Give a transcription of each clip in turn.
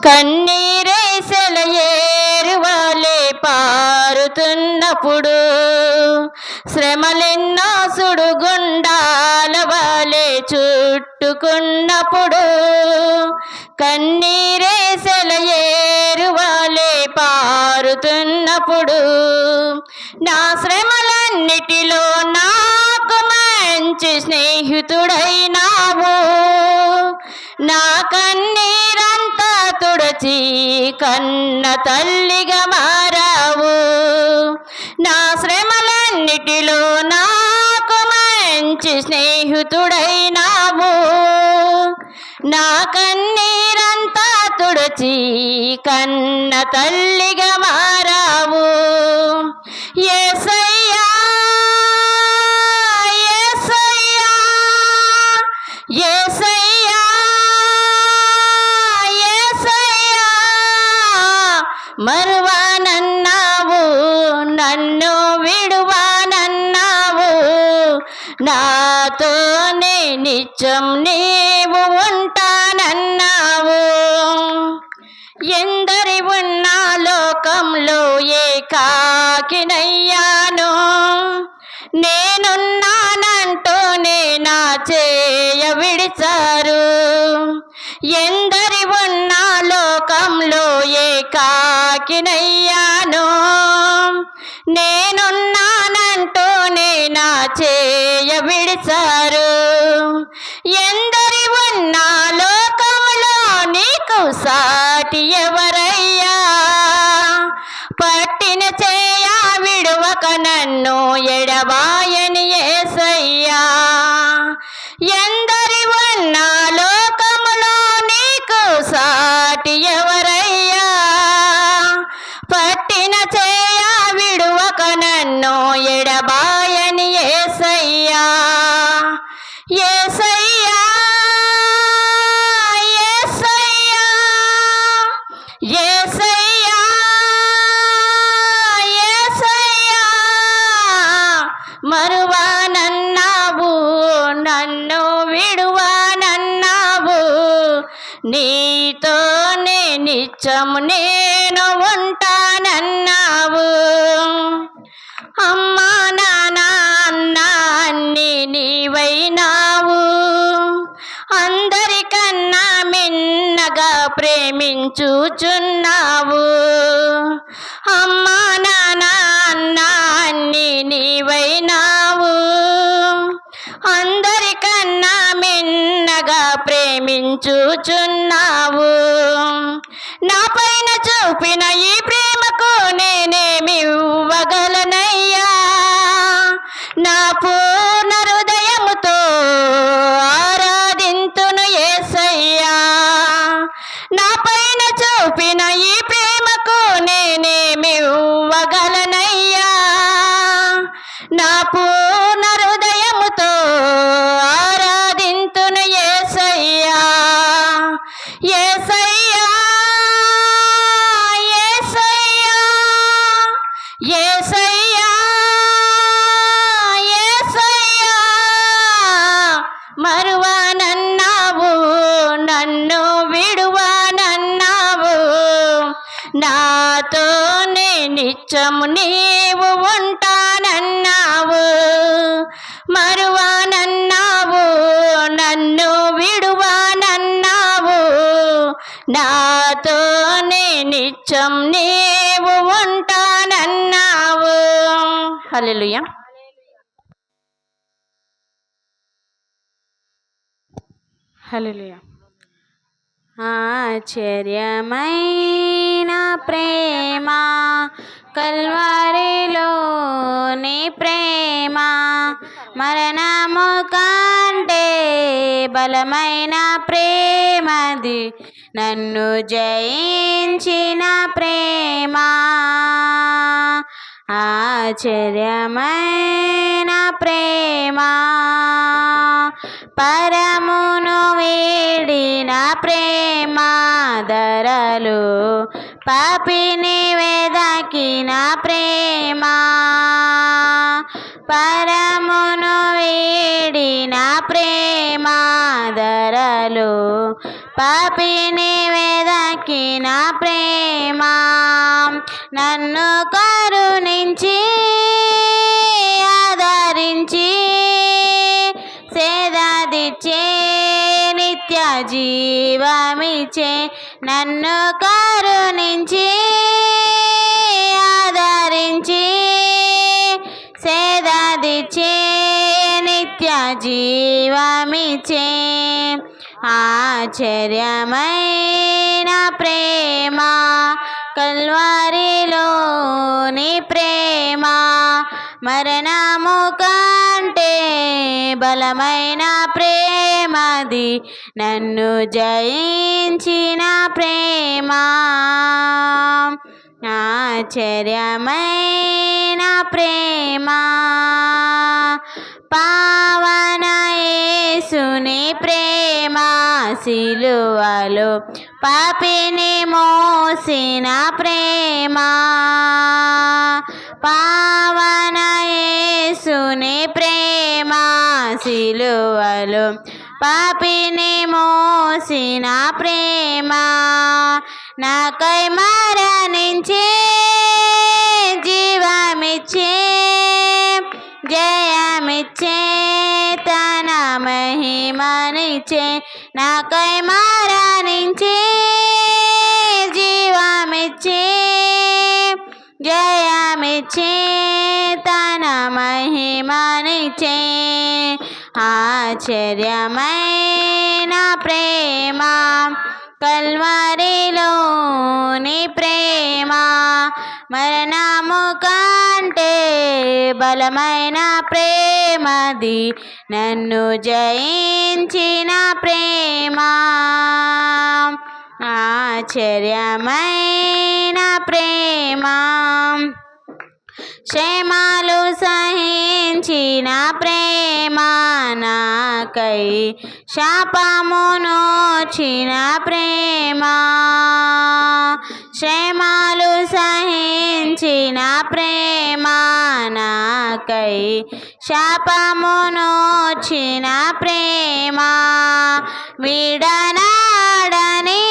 కన్నీరేసల ఏరువాలే పారుతున్నప్పుడు, శ్రమలెన్నో సుడుగుండాల వాలే చుట్టుకున్నప్పుడు, కన్నీరేసల ఏరువాలే పారుతున్నప్పుడు, నా శ్రమలన్నిటిలో నాకు మంచి స్నేహితుడైనావు. నా కన్నీరంతా తుడచి కన్న తల్లిగా మారావు. నా శ్రమలన్నిటిలో నాకు మంచి స్నేహితుడైనావు. నా కన్నీరంతా తుడచి కన్న తల్లిగా మారావు. యేసయ్యా యేసయ్యా యేసయ్యా యేసయ్యా, మరువానన్నావు, నన్ను విడువానన్నావు. నాతోనే నిత్యం నీవు ఉంటానన్నావు. ఎందరి ఉన్నా లోకంలో ఏకాకినయ్యాను, నేనున్నానంటూనే నా చేయ విడిచారు. ఎందరి ఉన్నా లోకంలో ఏకాకినయ్యాను, నేనున్నానంటూనే నా చేయ విడిచారు. ఎందరి ఉన్నా లోకంలో నీకు సాటి ఎవరయ్యా, పట్టిన చేయ విడువక నన్ను ఎడబాయని యేసయ్యా. ఎందరి ఉన్నా లోకములో నీకు సాటి ఎవరయ్యా, పట్టిన చేయ విడువక నన్ను ఎడబాయని యేసయ్యా. యేసయ్యా యేసయ్యా యేసయ్యా యేసయ్యా, మరువానన్నావు, నన్ను విడువానన్నావు. నీతోనే నిత్యము నేను ఉంటానన్నావు. అమ్మా నాన్న అన్నా అన్ని నీవైనావు, అందరికన్నా మిన్నగా ప్రేమించుచున్నావు. అమ్మా నాన్న అన్నా అన్ని నీవైనావు, అందరికన్నా మిన్నగా ప్రేమించుచున్నావు. నా పైన చూపిన ఈ ప్రేమకు నేనేమివ్వగలనయ్యా, నా పూర్ణ హృదయముతో ఆరాధింతును యేసయ్యా. నా పైన చూపిన ఈ ప్రేమకు నేనేమివ్వగలనయ్యా, నా పూర్ణ హృదయముతో ఆరాధింతును యేసయ్యా. యేసయ్యా యేసయ్యా యేసయ్యా యేసయ్యా, మరువానన్నావు, నన్ను విడువానన్నావు. నాతోనే నిత్యము నీవు ఉంటానన్నావు. మరువానన్నావు, నన్ను విడువానన్నావు. నాతోనే నిత్యం నీవు ఉంటానన్నావు. హల్లెలూయా. హల్లెలూయా. ఆశ్చర్యమైన ప్రేమ కల్వరిలోని ప్రేమ, మరణము కంటే బలమైన ప్రేమది, నన్ను జయించిన ప్రేమ. ఆశ్చర్యమైన ప్రేమ, పరమును వీడిన ప్రేమ, ధరలు పాపిని వెదకిన ప్రేమ, పరమును వీడిన ప్రేమ, ధరలు పాపిని వెదకిన వెదకిన ప్రేమ నన్ను కరుణించి ఆదరించి సేదదిచ్చే నిత్య జీవమిచ్చే నన్ను కరుణించి ఆదరించి సేదదిచ్చే నిత్య జీవమిచ్చే ఆశ్చర్యమైన ప్రేమ కల్వరిలోని ప్రేమ మరణము కంటే బలమైన ప్రేమది నన్ను జయించిన ప్రేమ ఆశ్చర్యమైన ప్రేమ పావన యేసుని ప్రేమ సిలువలో పాపిని మోసిన ప్రేమ పావన యేసుని ప్రేమ సిలువలో పాపిని మోసిన ప్రేమ నాకై మరణించి జీవమిచ్చే జయమిచ్చే తన మహిమనిచ్చే నాకై మరణించి జీవమిచ్చే జయమిచ్చే తన మహిమనిచ్చే ఆశ్చర్యమైన ప్రేమ కల్వరిలోని ప్రేమ మరణము కంటే బలమైన ప్రేమది నన్ను జయించిన ప్రేమ ఆశ్చర్యమైన ప్రేమ శ్రమలు సహించిన ప్రేమ నాకై శాపమునోచిన ప్రేమ శ్రమలు సహించిన ప్రేమ నాకై శాపమునోచిన ప్రేమ విడనాడని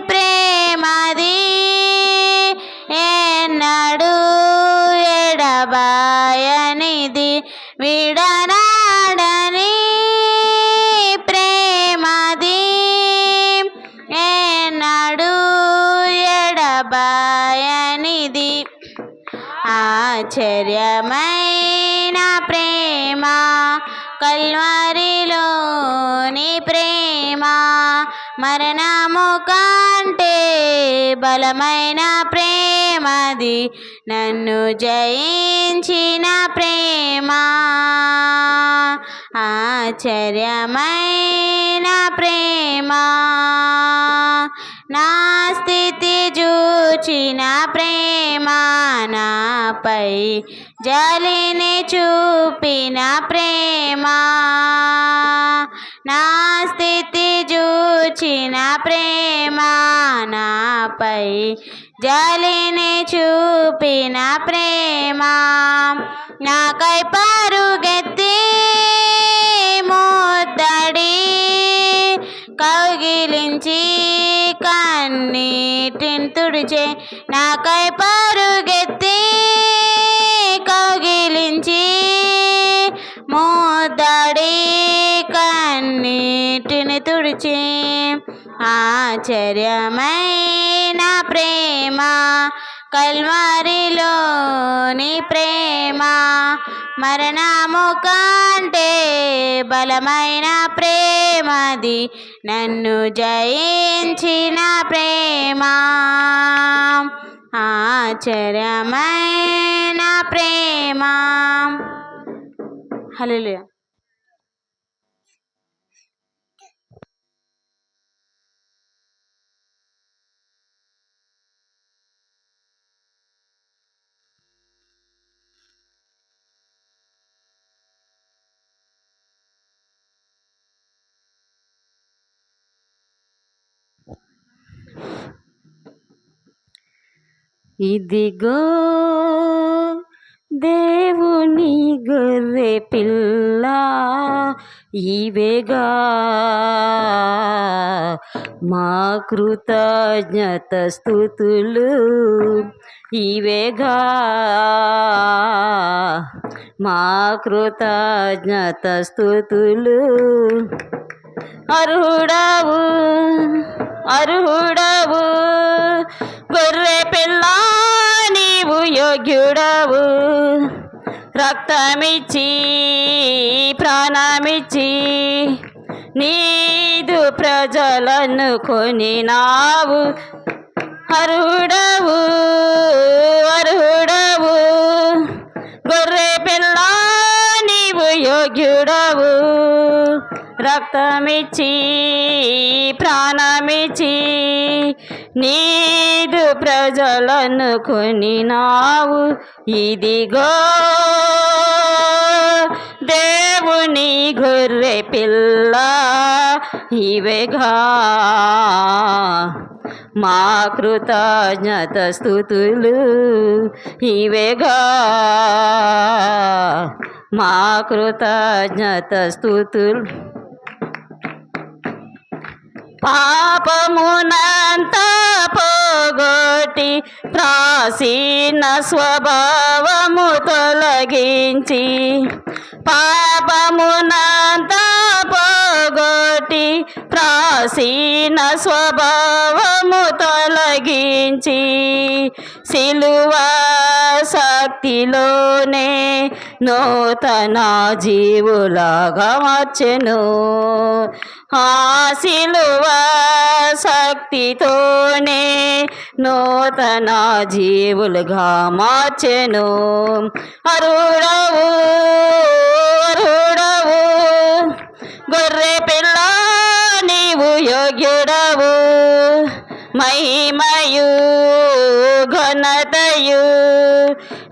ప్రేమది ఎన్నడూ ఎడబాయనిది విడనాడని ప్రేమది ఎన్నడూ ఎడబాయనిది ఆశ్చర్యమైన ప్రేమ కల్వరిలోని ప్రేమ మరణము కంటే బలమైన ప్రేమది నన్ను జయించిన ప్రేమ ఆశ్చర్యమైన ప్రేమ నా స్థితి చూచిన ప్రేమ నాపై జాలిని చూపిన ప్రేమ నా స్థితి చూచిన ప్రేమ నాపై జాలిని చూపిన ప్రేమ నాకై పరుగెత్తి ముద్దడి కౌగిలించి కన్నీటిని తుడిచే నాకై పరుగెత్తి కౌగిలించి ముద్దడి కన్నీటిని తుడిచి ఆశ్చర్యమైన ప్రేమ కల్వరిలోని ప్రేమ మరణము కంటే బలమైన ప్రేమది నన్ను జయించిన ప్రేమ ఆశ్చర్యమైన ప్రేమ. హల్లెలూయా. ఇదిగో దేవుని గొర్రె పిల్ల ఇవేగా మా కృతజ్ఞత స్తుతులు, ఇవేగా మా కృతజ్ఞత స్తుతులు. అర్హుడవు అర్హుడవు గొర్రె పిల్ల నీవు యోగ్యుడవు, రక్తమిచ్చి ప్రాణమిచ్చి నీదు ప్రజలను కొనినావు. అర్హుడవు అర్హుడవు గొర్రె పిల్ల నీవు యోగ్యుడవు, రక్తమిచ్చి ప్రాణమిచ్చి నీదు ప్రజలను కొనినావు. ఇదిగో దేవుని గొర్రె పిల్ల ఇవేగా మా కృతజ్ఞత స్తుతులు, ఇవేగా మా కృతజ్ఞత స్తుతులు. పాపమునంతా పోగొట్టి ప్రాచీన స్వభావము తొలగించి, పాపమునంతా పోగొట్టి ప్రాచీన స్వభావము తొలగించి, సిలువ శక్తిలోనే నూతన జీవులాగా మార్చెను. ఆ సిలువ శక్తితోనే నూతన జీవులుగా మార్చెను. అర్హుడవు అర్హుడవు గొర్రె పిల్ల నీవు యోగ్యుడవు, మహిమయు ఘనతయు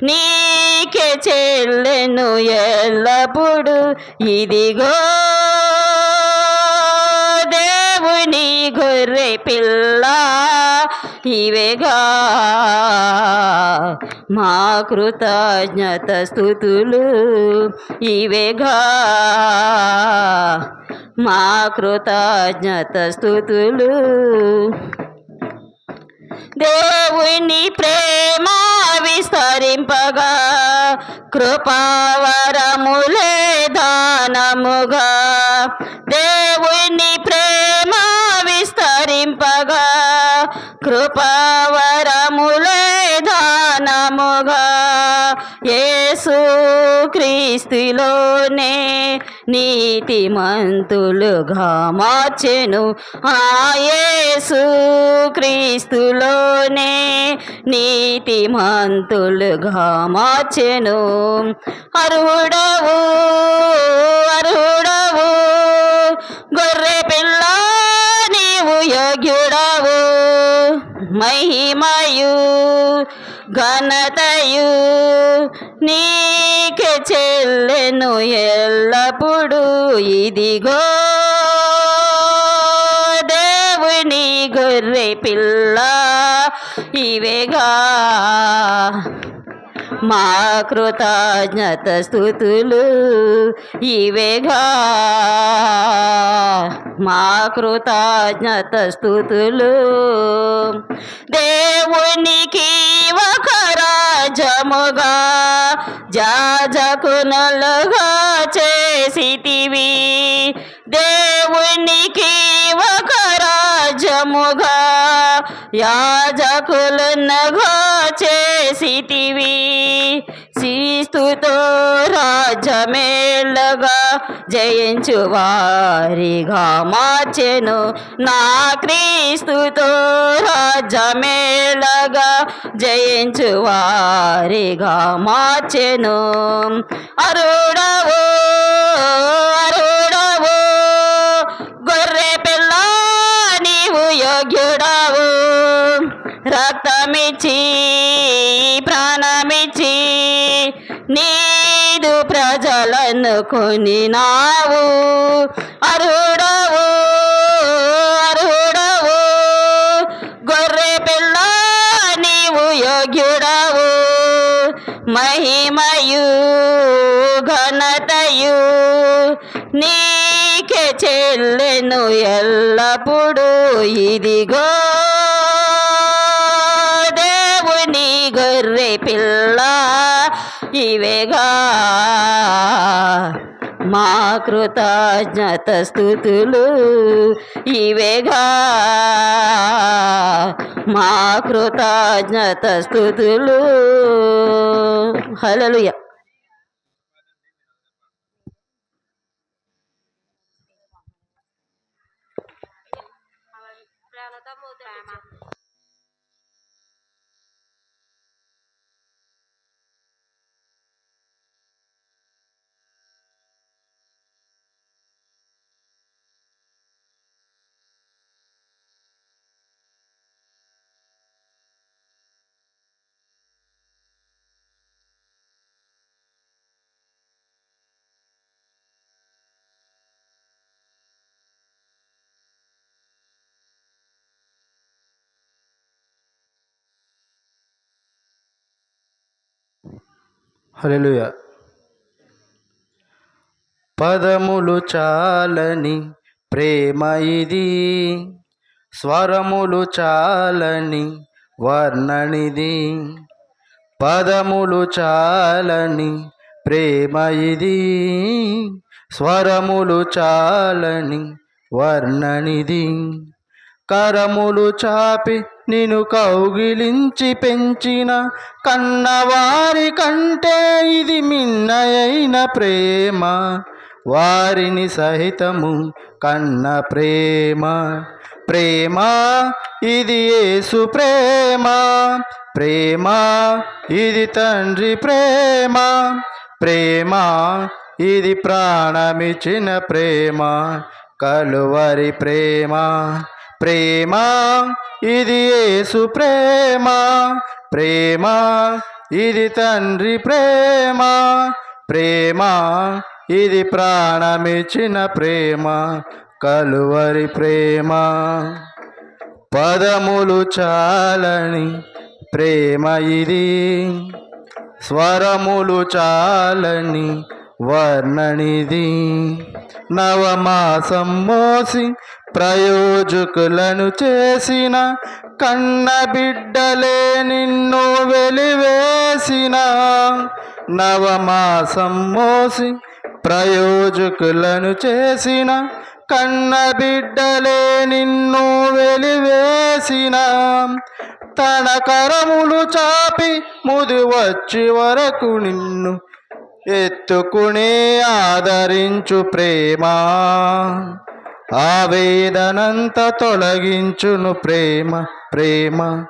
నీకే చెల్లెను ఎల్లప్పుడు. ఇదిగో దేవుని గొర్రె పిల్ల ఇవేగా మా కృతజ్ఞత స్తుతులు, ఇవేగా మా కృతజ్ఞత స్తుతులు. దేవుని ప్రేమ విస్తరింపగా కృపావరములే దానముగా, దేవుని ప్రేమ విస్తరింపగా కృపావరములే దానముగా, యేసు క్రీస్తులోనే నీతిమంతులుగా మార్చెను. ఆ యేసు క్రీస్తులోనే నీతిమంతులుగా మార్చెను. అర్హుడవు అర్హుడవు గొర్రె పిల్ల నీవు యోగ్యుడవు, మహిమయు ఘనతయు నీకే చెల్లెను ఎల్లప్పుడు. ఇదిగో దేవుని గొర్రె పిల్ల ఇవేగా మా కృతజ్ఞత స్తుతులు, ఇవేగా మా కృతజ్ఞత స్తుతులు. దేవునికి ఒక రాజముగా యాజకులుగా చేసితివి, దేవునికి ఒక రాజముగా యాజకులుగా చేసితివి, క్రీస్తుతో రాజ్యమేలగా జయించు వారిగా మార్చెను. నా క్రీస్తుతో రాజ్యమేలగా జయించు వారిగా మార్చెను. అర్హుడవు అర్హుడవు గొర్రె పిల్ల నీవు యోగ్యుడవు, రక్తమిచ్చి ప్రాణమిచ్చి నీదు ప్రజలను కొనినావు. అర్హుడవు అర్హుడవు గొర్రె పిల్ల నీవు యోగ్యుడవు, మహిమయు మహిమయు ఘనతయు నీకే చెల్లెను ఎల్లప్పుడు. ఇదిగో దేవుని గొర్రె పిల్ల, ఇవేగా మా కృతజ్ఞత స్తుతులు, ఇవేగా మా కృతజ్ఞత స్తుతులు. హల్లెలూయా. హల్లెలూయా. పదములు చాలని ప్రేమ ఇది, స్వరములు చాలని వర్ణనిది. పదములు చాలని ప్రేమ ఇది, స్వరములు చాలని వర్ణనిది. కరములు చాపి నిన్ను కౌగిలించి పెంచిన కన్నవారి కంటే ఇది మిన్నయైన ప్రేమ. వారిని సహితము కన్న ప్రేమ. ప్రేమ ఇది యేసు ప్రేమ. ప్రేమ ఇది తండ్రి ప్రేమ. ప్రేమ ఇది ప్రాణమిచ్చిన ప్రేమ. కలువరి ప్రేమ. ప్రేమ ఇది యేసు ప్రేమ. ప్రేమ ఇది తండ్రి ప్రేమ. ప్రేమ ఇది ప్రాణమిచ్చిన ప్రేమ. కలువరి ప్రేమ. పదములు చాలని ప్రేమ ఇది, స్వరములు చాలని వర్ణనిది. నవమాసం మోసి ప్రయోజకులను చేసిన కన్న బిడ్డలే నిన్ను వెలివేసిన. నవమాసం మోసి ప్రయోజకులను చేసిన కన్న బిడ్డలే నిన్ను వెలివేసిన. తన కరములు చాపి ముది వచ్చి వరకు నిన్ను ఎత్తుకుని ఆదరించు ప్రేమ. ఆవేదనంత తొలగించును ప్రేమ. ప్రేమ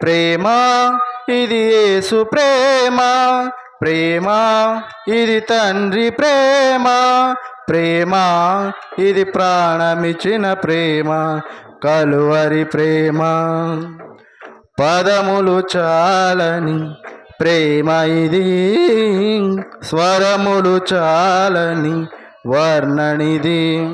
ప్రేమ ఇది యేసు ప్రేమ. ప్రేమ ఇది తండ్రి ప్రేమ. ప్రేమ ఇది ప్రాణమిచ్చిన ప్రేమ. కలువరి ప్రేమ. పదములు చాలని ప్రేమ ఇది, స్వరములు చాలని వర్ణనిది.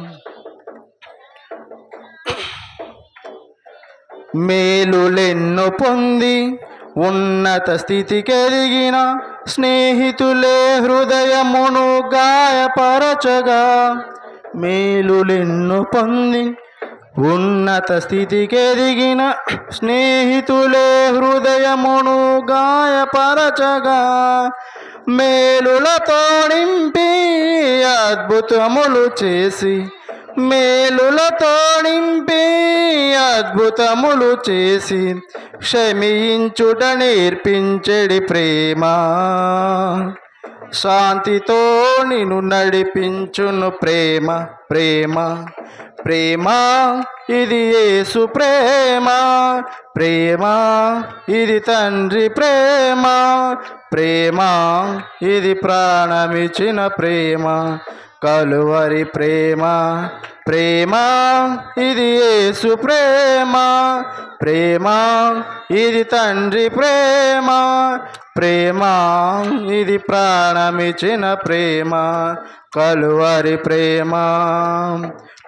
మేలులెన్ను పొంది ఉన్నత స్థితికెదిగిన స్నేహితులే హృదయమును గాయపరచగా. మేలులెన్ను పొంది ఉన్నత స్థితికెదిగిన స్నేహితులే హృదయమును గాయపరచగా. మేలులతో నింపి అద్భుతములు చేసి, మేలులతో నింపి అద్భుతములు చేసి క్షమించుట నేర్పించెడి ప్రేమ. శాంతితో నిన్ను నడిపించును ప్రేమ. ప్రేమ ప్రేమ ఇది యేసు ప్రేమ. ప్రేమ ఇది తండ్రి ప్రేమ. ప్రేమ ఇది ప్రాణమిచ్చిన ప్రేమ. కలువరి ప్రేమ. ప్రేమ ఇది యేసు ప్రేమ. ప్రేమ ఇది తండ్రి ప్రేమ. ప్రేమ ఇది ప్రాణమిచ్చిన ప్రేమ. కలువరి ప్రేమ.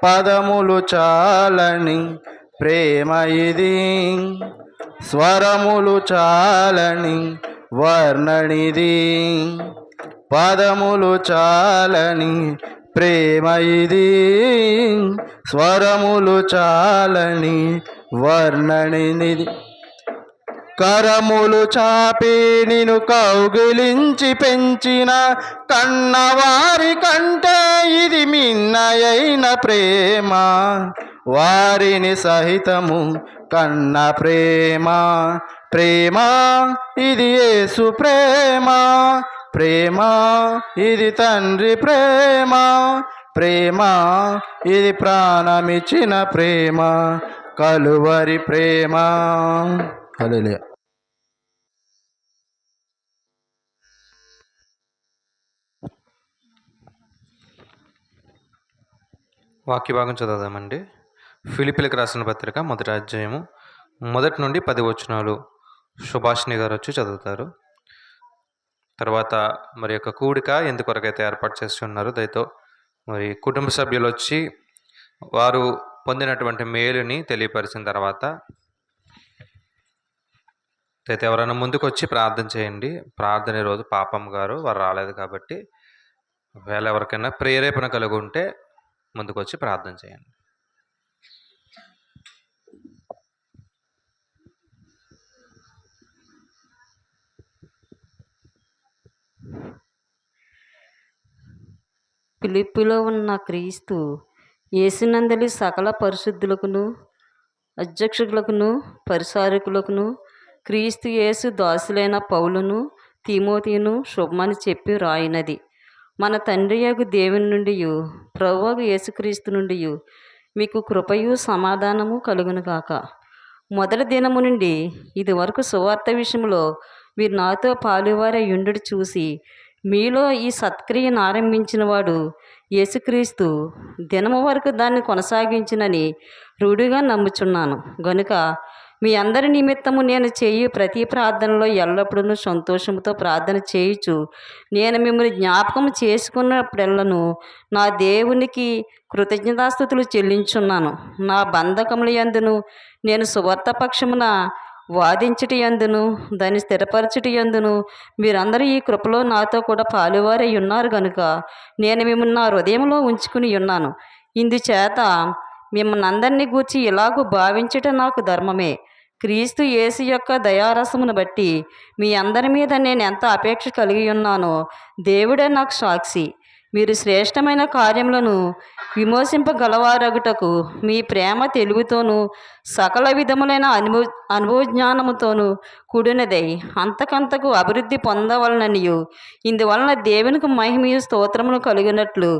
పదములు చాలని ప్రేమ ఇది, స్వరములు చాలని వర్ణనిది. పదములు చాలని ప్రేమ ఇది, స్వరములు చాలని వర్ణనిది. కరములు చాపి నిన్ను కౌగిలించి పెంచిన కన్నవారి కంటే ఇది మిన్నయైన ప్రేమ. వారిని సహితము కన్న ప్రేమ, ప్రేమ ఇది యేసు ప్రేమ. ప్రేమ ఇది తండ్రి ప్రేమ, ప్రేమ ఇది ప్రాణమిచ్చిన ప్రేమ, కలువరి ప్రేమ. హల్లెలూయా. వాక్య భాగం చదువుదామండి. ఫిలిప్పీలకు రాసిన పత్రిక 1వ అధ్యాయము 1 నుండి 10 వచనాలు సుభాషిణి గారు వచ్చి చదువుతారు. తర్వాత మరి యొక్క కూడిక ఎందుకొరకైతే ఏర్పాటు చేసి ఉన్నారు దయతో మరి కుటుంబ సభ్యులు వచ్చి వారు పొందినటువంటి మేలుని తెలియపరిచిన తర్వాత అయితే ఎవరైనా ముందుకు వచ్చి ప్రార్థన చేయండి. ప్రార్థన రోజు పాపం గారు వారు రాలేదు కాబట్టి ఒకవేళ ఎవరికైనా ప్రేరేపణ కలిగి ఉంటే ముందుకు వచ్చి ప్రార్థన చేయండి. ఫిలిప్పీలో ఉన్న క్రీస్తు యేసునందలి సకల పరిశుద్ధులకును అధ్యక్షులకును పరిచారకులకును క్రీస్తు యేసు దాసులైన పౌలును తిమోతిను శుభమని చెప్పి రాయినది. మన తండ్రి యగు దేవుని నుండి ప్రభువు యేసుక్రీస్తు నుండి మీకు కృపయు సమాధానము కలుగును గాక. మొదటి దినము నుండి ఇది వరకు సువార్త విషయంలో మీరు నాతో పాలువారై ఉండుట చూసి మీలో ఈ సత్క్రియను ఆరంభించిన వాడు యేసుక్రీస్తు దినము వరకు దాన్ని కొనసాగించునని రూఢిగా నమ్ముచున్నాను. గనుక మీ అందరి నిమిత్తము నేను చేయు ప్రతి ప్రార్థనలో ఎల్లప్పుడూ సంతోషంతో ప్రార్థన చేయుచు నేను మిమ్మల్ని జ్ఞాపకం చేసుకున్నప్పుడెల్లను నా దేవునికి కృతజ్ఞతాస్తుతులు చెల్లించున్నాను. నా బంధకముల యందును నేను సువార్త పక్షమున వాదించుట యందును దాన్ని స్థిరపరచుట యందును మీరందరూ ఈ కృపలో నాతో కూడా పాలువారై ఉన్నారు కనుక నేను మిమ్మల్ని నా హృదయంలో ఉంచుకుని ఉన్నాను. ఇందుచేత మిమ్మల్ని అందరినీ గూర్చి ఇలాగూ భావించుట నాకు ధర్మమే. క్రీస్తు యేసు యొక్క దయారసమును బట్టి మీ అందరి మీద నేను ఎంత అపేక్ష కలిగి ఉన్నానో దేవుడే నాకు సాక్షి. మీరు శ్రేష్టమైన కార్యములను విమోచింపగలవారగుటకు మీ ప్రేమ తెలివితోనూ సకల విధములైన అనుభవజ్ఞానముతోనూ కూడినదై అంతకంతకు అభివృద్ధి పొందవలననియు ఇందువలన దేవునికి మహిమయు స్తోత్రములు కలిగినట్లు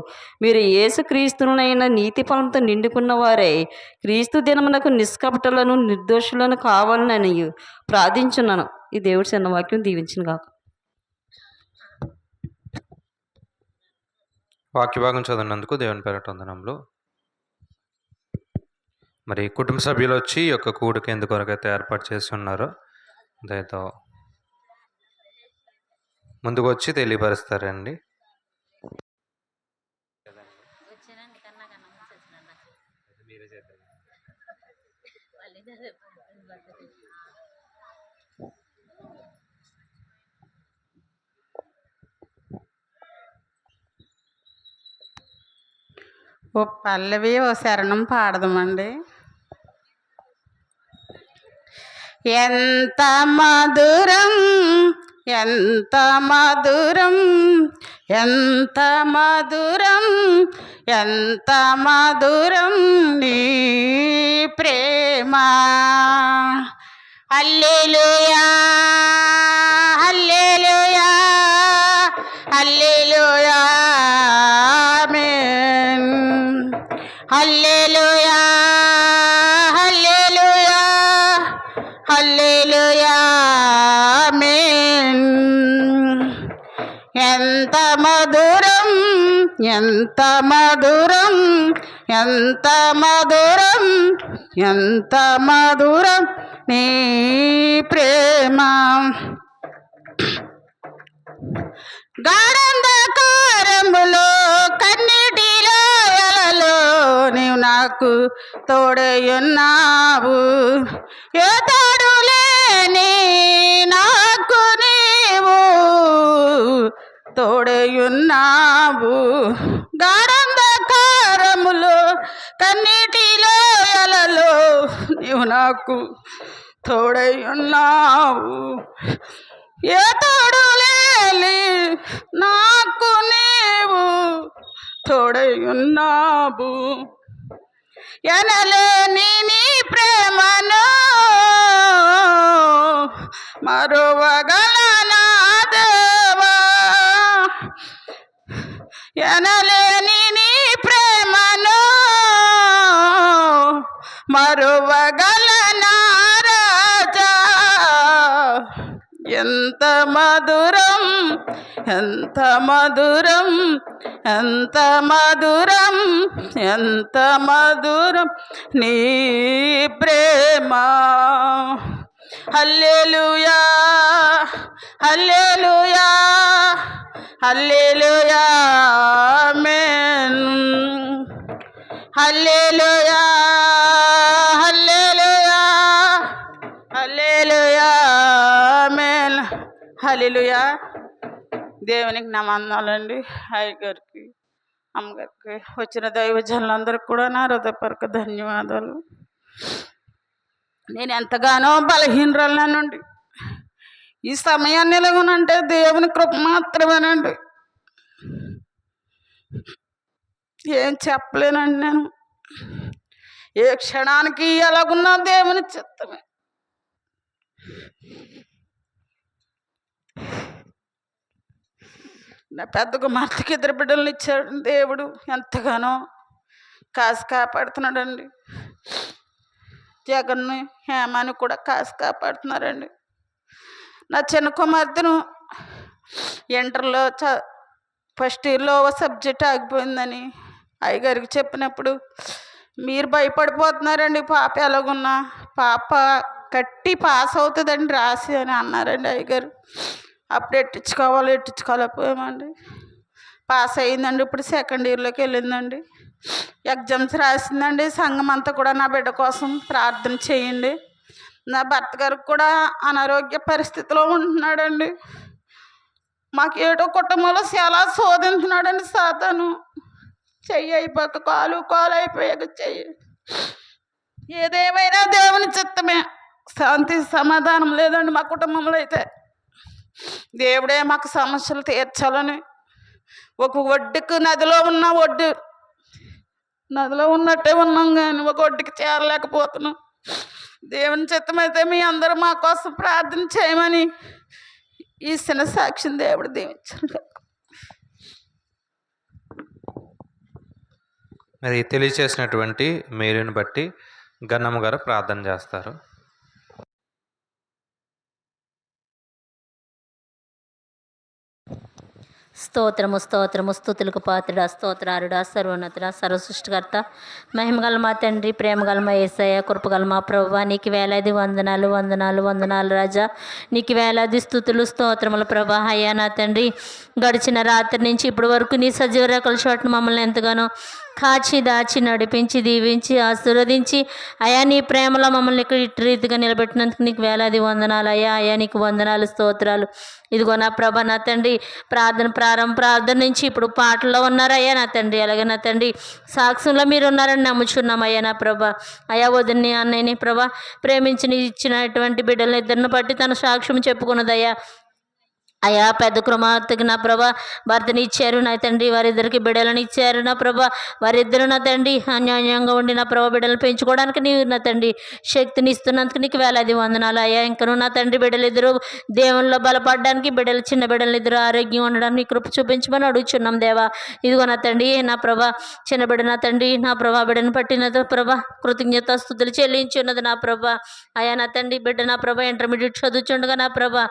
మీరు యేసుక్రీస్తునైన నీతి ఫలంతో నిండుకున్న వారై క్రీస్తు దినమునకు నిష్కపటలను నిర్దోషులను కావాలననియు ప్రార్థించున్నాను. ఈ దేవుడి చిన్న వాక్యం దీవించిన గాక. వాక్య భాగం చదివినందుకు దేవుని పేరట వందనములు. మరి కుటుంబ సభ్యులు వచ్చి ఈ యొక్క కూడిక ఎందుకొరకైతే ఏర్పాటు చేసి ఉన్నారో దయతో ముందుకు వచ్చి తెలియపరుస్తారండి. ఓ పల్లవి ఓ శరణం పాడదామండి. ఎంత మధురం ఎంత మధురం ఎంత మధురం ఎంత మధురం నీ ప్రేమ. హల్లెలూయా హల్లెలూయా హల్లెలూయా ఆమేన్. హల్లెలూయా హల్లెలూయా హల్లెలూయా ఆమేన్. ఎంత మధురం ఎంత మధురం ఎంత మధురం ఎంత మధురం నీ ప్రేమ. గాఢంధకారములో కన్నీటిలో వెలలో నీవు నాకు తోడయున్నావు. ఏ తోడు లేని నాకు నీవు తోడయున్నావు. గాఢంధకారములో కన్నీటిలో ఎలలో నీవు నాకు తోడయున్నావు. ఏ తోడు లేని నాకు నీవు తోడయున్నావు. ఎనలేని నీ ప్రేమను మరువగలనా దేవా. ఎనలేని నీ ప్రేమను మరువగలనా రాజా. ఎంత మధురం, ఎంత మధురం, ఎంత మధురం, ఎంత మధురం నీ ప్రేమ. హల్లెలూయా, హల్లెలూయా, హల్లెలూయా, ఆమేన్. హల్లెలూయా, హల్లెలూయా, హల్లెలూయా, ఆమేన్. హల్లెలూయా. దేవునికి నా వందనాలండి. అయ్య గారికి, అమ్మగారికి, వచ్చిన దైవజనులందరికీ కూడా నా హృదయపూర్వక ధన్యవాదాలు. నేను ఎంతగానో బలహీనరాలనండి. ఈ సమయాన్ని ఎలాగునంటే దేవుని కృప మాత్రమేనండి. ఏం చెప్పలేనండి. నేను ఏ క్షణానికి ఎలాగున్నా దేవుని చిత్తమే. నా పెద్ద కుమార్తెకి 2 బిడ్డలను ఇచ్చాడు దేవుడు. ఎంతగానో కాసి కాపాడుతున్నాడండి. జగన్ను, హేమాని కూడా కాసి కాపాడుతున్నారండి. నా చిన్న కుమార్తెను ఇంటర్లో ఫస్ట్ ఇయర్లో సబ్జెక్ట్ ఆగిపోయిందని అయ్యగారికి చెప్పినప్పుడు మీరు భయపడిపోతున్నారండి, పాప ఎలాగున్నా పాప కట్టి పాస్ అవుతుందండి రాసి అని అన్నారండి అయ్యగారు. అప్పుడు ఎట్టించుకోలేకపోయామండి. పాస్ అయ్యిందండి. ఇప్పుడు సెకండ్ ఇయర్లోకి వెళ్ళిందండి. ఎగ్జామ్స్ రాసిందండి. సంఘం అంతా కూడా నా బిడ్డ కోసం ప్రార్థన చేయండి. నా భర్త గారికి కూడా అనారోగ్య పరిస్థితిలో ఉంటున్నాడండి. మాకు ఏటో కుటుంబంలో చాలా శోధించున్నాడండి సాతాను. చెయ్యి అయిపోక కాలు అయిపోయాక చెయ్యి. ఏదేమైనా దేవుని చిత్తమే. శాంతి సమాధానం లేదండి మా కుటుంబంలో అయితే. దేవుడే మాకు సమస్యలు తీర్చాలని ఒక ఒడ్డుకు నదిలో ఉన్న నదిలో ఉన్నట్టే ఉన్నాం, కానీ ఒక ఒడ్డుకి చేరలేకపోతున్నాం. దేవుని చిత్తమైతే మీ అందరూ మా కోసం ప్రార్థన చేయమని ఈ చిన్న సాక్ష్యం దేవుడు దీవించారు. మరి తెలియచేసినటువంటి మేలుని బట్టి గన్నమ్మ గారు ప్రార్థన చేస్తారు. స్తోత్రము స్తోత్రము స్తుతులకు పాత్రుడా, స్తోత్రారుడా, సర్వోన్నతుడా, సర్వసృష్టికర్త, మహిమగల మా తండ్రి, ప్రేమగల మా యేసయ్య, కృపగల మా ప్రభువా, నీకు వేలాది వందనాలు వందనాలు వందనాలు రాజా. నీకు వేలాది స్తుతులు స్తోత్రములు ప్రభా. అయ్యా నా తండ్రి, గడిచిన రాత్రి నుంచి ఇప్పటి వరకు నీ సజీవ రేఖల చోటును మమ్మల్ని ఎంతగానో కాచి దాచి నడిపించి దీవించి ఆశీర్వదించి అయా నీ ప్రేమలో మమ్మల్ని ఇక్కడ ఇటు రీతిగా నిలబెట్టినందుకు నీకు వేలాది వందనాలు అయ్యా. అయ్యా నీకు వందనాలు స్తోత్రాలు. ఇదిగో నా ప్రభ నా తండ్రి, ప్రార్థన నుంచి ఇప్పుడు పాటల్లో ఉన్నారయ్యా నా తండ్రి. అలాగే నా తండ్రి సాక్ష్యంలో మీరు ఉన్నారని నమ్ముచున్నాం అయ్యా నా ప్రభ. అయా వదిని అన్నయ్యని ప్రభ ప్రేమించి ఇచ్చినటువంటి బిడ్డలను ఇద్దరిని బట్టి తన సాక్ష్యం చెప్పుకున్నదయ్యా. అయా పెద్ద కుమార్తెకి నా ప్రభా భర్తని ఇచ్చారు నా తండ్రి, వారిద్దరికి బిడ్డలను ఇచ్చారు నా ప్రభా. వారిద్దరు నా తండ్రి అన్యాయంగా ఉండి నా ప్రభా బిడ్డలు పెంచుకోవడానికి నీవు నా తండ్రి శక్తిని ఇస్తున్నందుకు నీకు వేలాది వందనాలు అయ్యా. ఇంకను నా తండ్రి బిడ్డలు ఇద్దరు దేవునిలో బలపడడానికి, బిడ్డలు చిన్న బిడ్డలు ఇద్దరు ఆరోగ్యం ఉండడానికి కృప చూపించమని అడుగుచున్నాం దేవా. ఇదిగో నా తండ్రి నా ప్రభా చిన్న బిడ్డ నా తండ్రి నా ప్రభా బిడ్డను పట్టినది ప్రభా కృతజ్ఞత స్థుతులు చెల్లించున్నది నా ప్రభా. అయా నా తండ్రి బిడ్డ నా ప్రభా ఇంటర్మీడియట్ చదువుచుండగా నా ప్రభా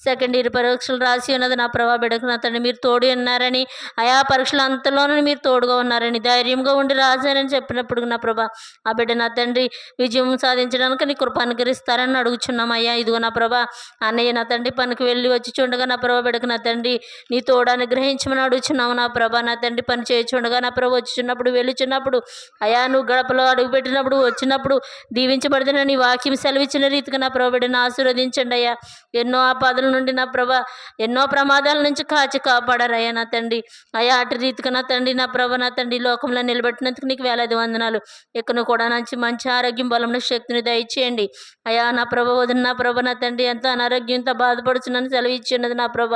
సెకండ్ ఇయర్ పరీక్షలు రాసి ఉన్నది నా ప్రభా. బిడ్డకు నా తండ్రి మీరు తోడు ఉన్నారని, ఆయా పరీక్షల అంతలోనూ మీరు తోడుగా ఉన్నారని, ధైర్యంగా ఉండి రాశారని చెప్పినప్పుడు నా ప్రభా ఆ బిడ్డ నా తండ్రి విజయం సాధించడానికి నీ కృప అనుగ్రహిస్తారని అడుగుచున్నాం అయ్యా. ఇదిగో నా ప్రభా అన్నయ్య నా తండ్రి పనికి వెళ్ళి వచ్చి చూడగా నా ప్రభా బిడ్డకు నా తండ్రి నీ తోడు అనుగ్రహించమని అడుగుచున్నాము నా ప్రభా. నా తండ్రి పని చేయుచుండగా నా ప్రభా వచ్చుచున్నప్పుడు వెళ్ళుచున్నప్పుడు అయా నువ్వు గడపలో అడుగుపెట్టినప్పుడు వచ్చినప్పుడు దీవించబడిన నీ వాక్యం సెలవిచ్చిన రీతిగా నా ప్రభా బిడ్డను ఆశీర్వదించండి అయ్యా. ఎన్నో ఆపదల నుండి నా ప్రభా ఎన్నో ప్రమాదాల నుంచి కాచి కాపాడారయ్యా నా తండ్రి. అయ్యా అటు రీతిగా నా తండ్రి, నా ప్రభ నా తండ్రి లోకంలో నిలబెట్టినందుకు నీకు వేలాది వందనాలు. ఇకను కూడా మంచి ఆరోగ్యం బలమును శక్తిని దయచేయండి అయ్యా నా ప్రభ. వదిన నా ప్రభ నా తండ్రి ఎంతో అనారోగ్యంతో బాధపడుచున్నాను సెలవు ఇచ్చి ఉన్నది నా ప్రభ.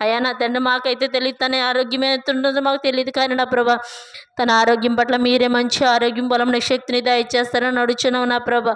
అయ్యా నా తండ్రి మాకైతే తెలియదు, తన ఆరోగ్యం ఎంత ఉంటుందో మాకు తెలియదు, కానీ నా ప్రభ తన ఆరోగ్యం పట్ల మీరే మంచి ఆరోగ్యం బలమును శక్తిని దయచేస్తారని నడుచున్నావు నా ప్రభ.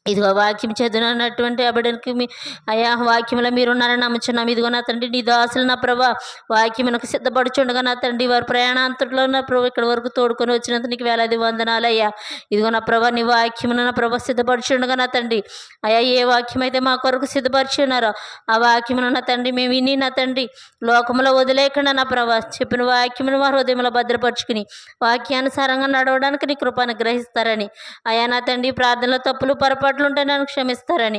ఇదిగో వాక్యం చదువునటువంటి అబిడనికి అయ్యా వాక్యంలో మీరున్నారని నమ్ముచున్నాం. ఇదిగో నా తండ్రి నీ దాసులు నా ప్రభా వాక్యమునకు సిద్ధపడుచుండగా నా తండ్రి వారి ప్రయాణాంతట్లో నా ప్రభు ఇక్కడ వరకు తోడుకొని వచ్చినందుకు నీకు వేలాది వందనాలు అయ్యా. ఇదిగో నా ప్రభా నీ వాక్యమును నా ప్రభ సిద్ధపడుచుండగా నా తండ్రి అయ్యా ఏ వాక్యం అయితే మా కొరకు సిద్ధపరిచున్నారో ఆ వాక్యమును నా తండ్రి మేము విని నా తండ్రి లోకంలో వదిలేకుండా నా ప్రభా చెప్పిన వాక్యమును మా హృదయంలో భద్రపరుచుకుని వాక్యానుసారంగా నడవడానికి నీ కృపను గ్రహిస్తారని అయ్యా నా తండ్రి ప్రార్థనలో తప్పులు పొరపాట్లు ఉంటే నన్ను క్షమిస్తారని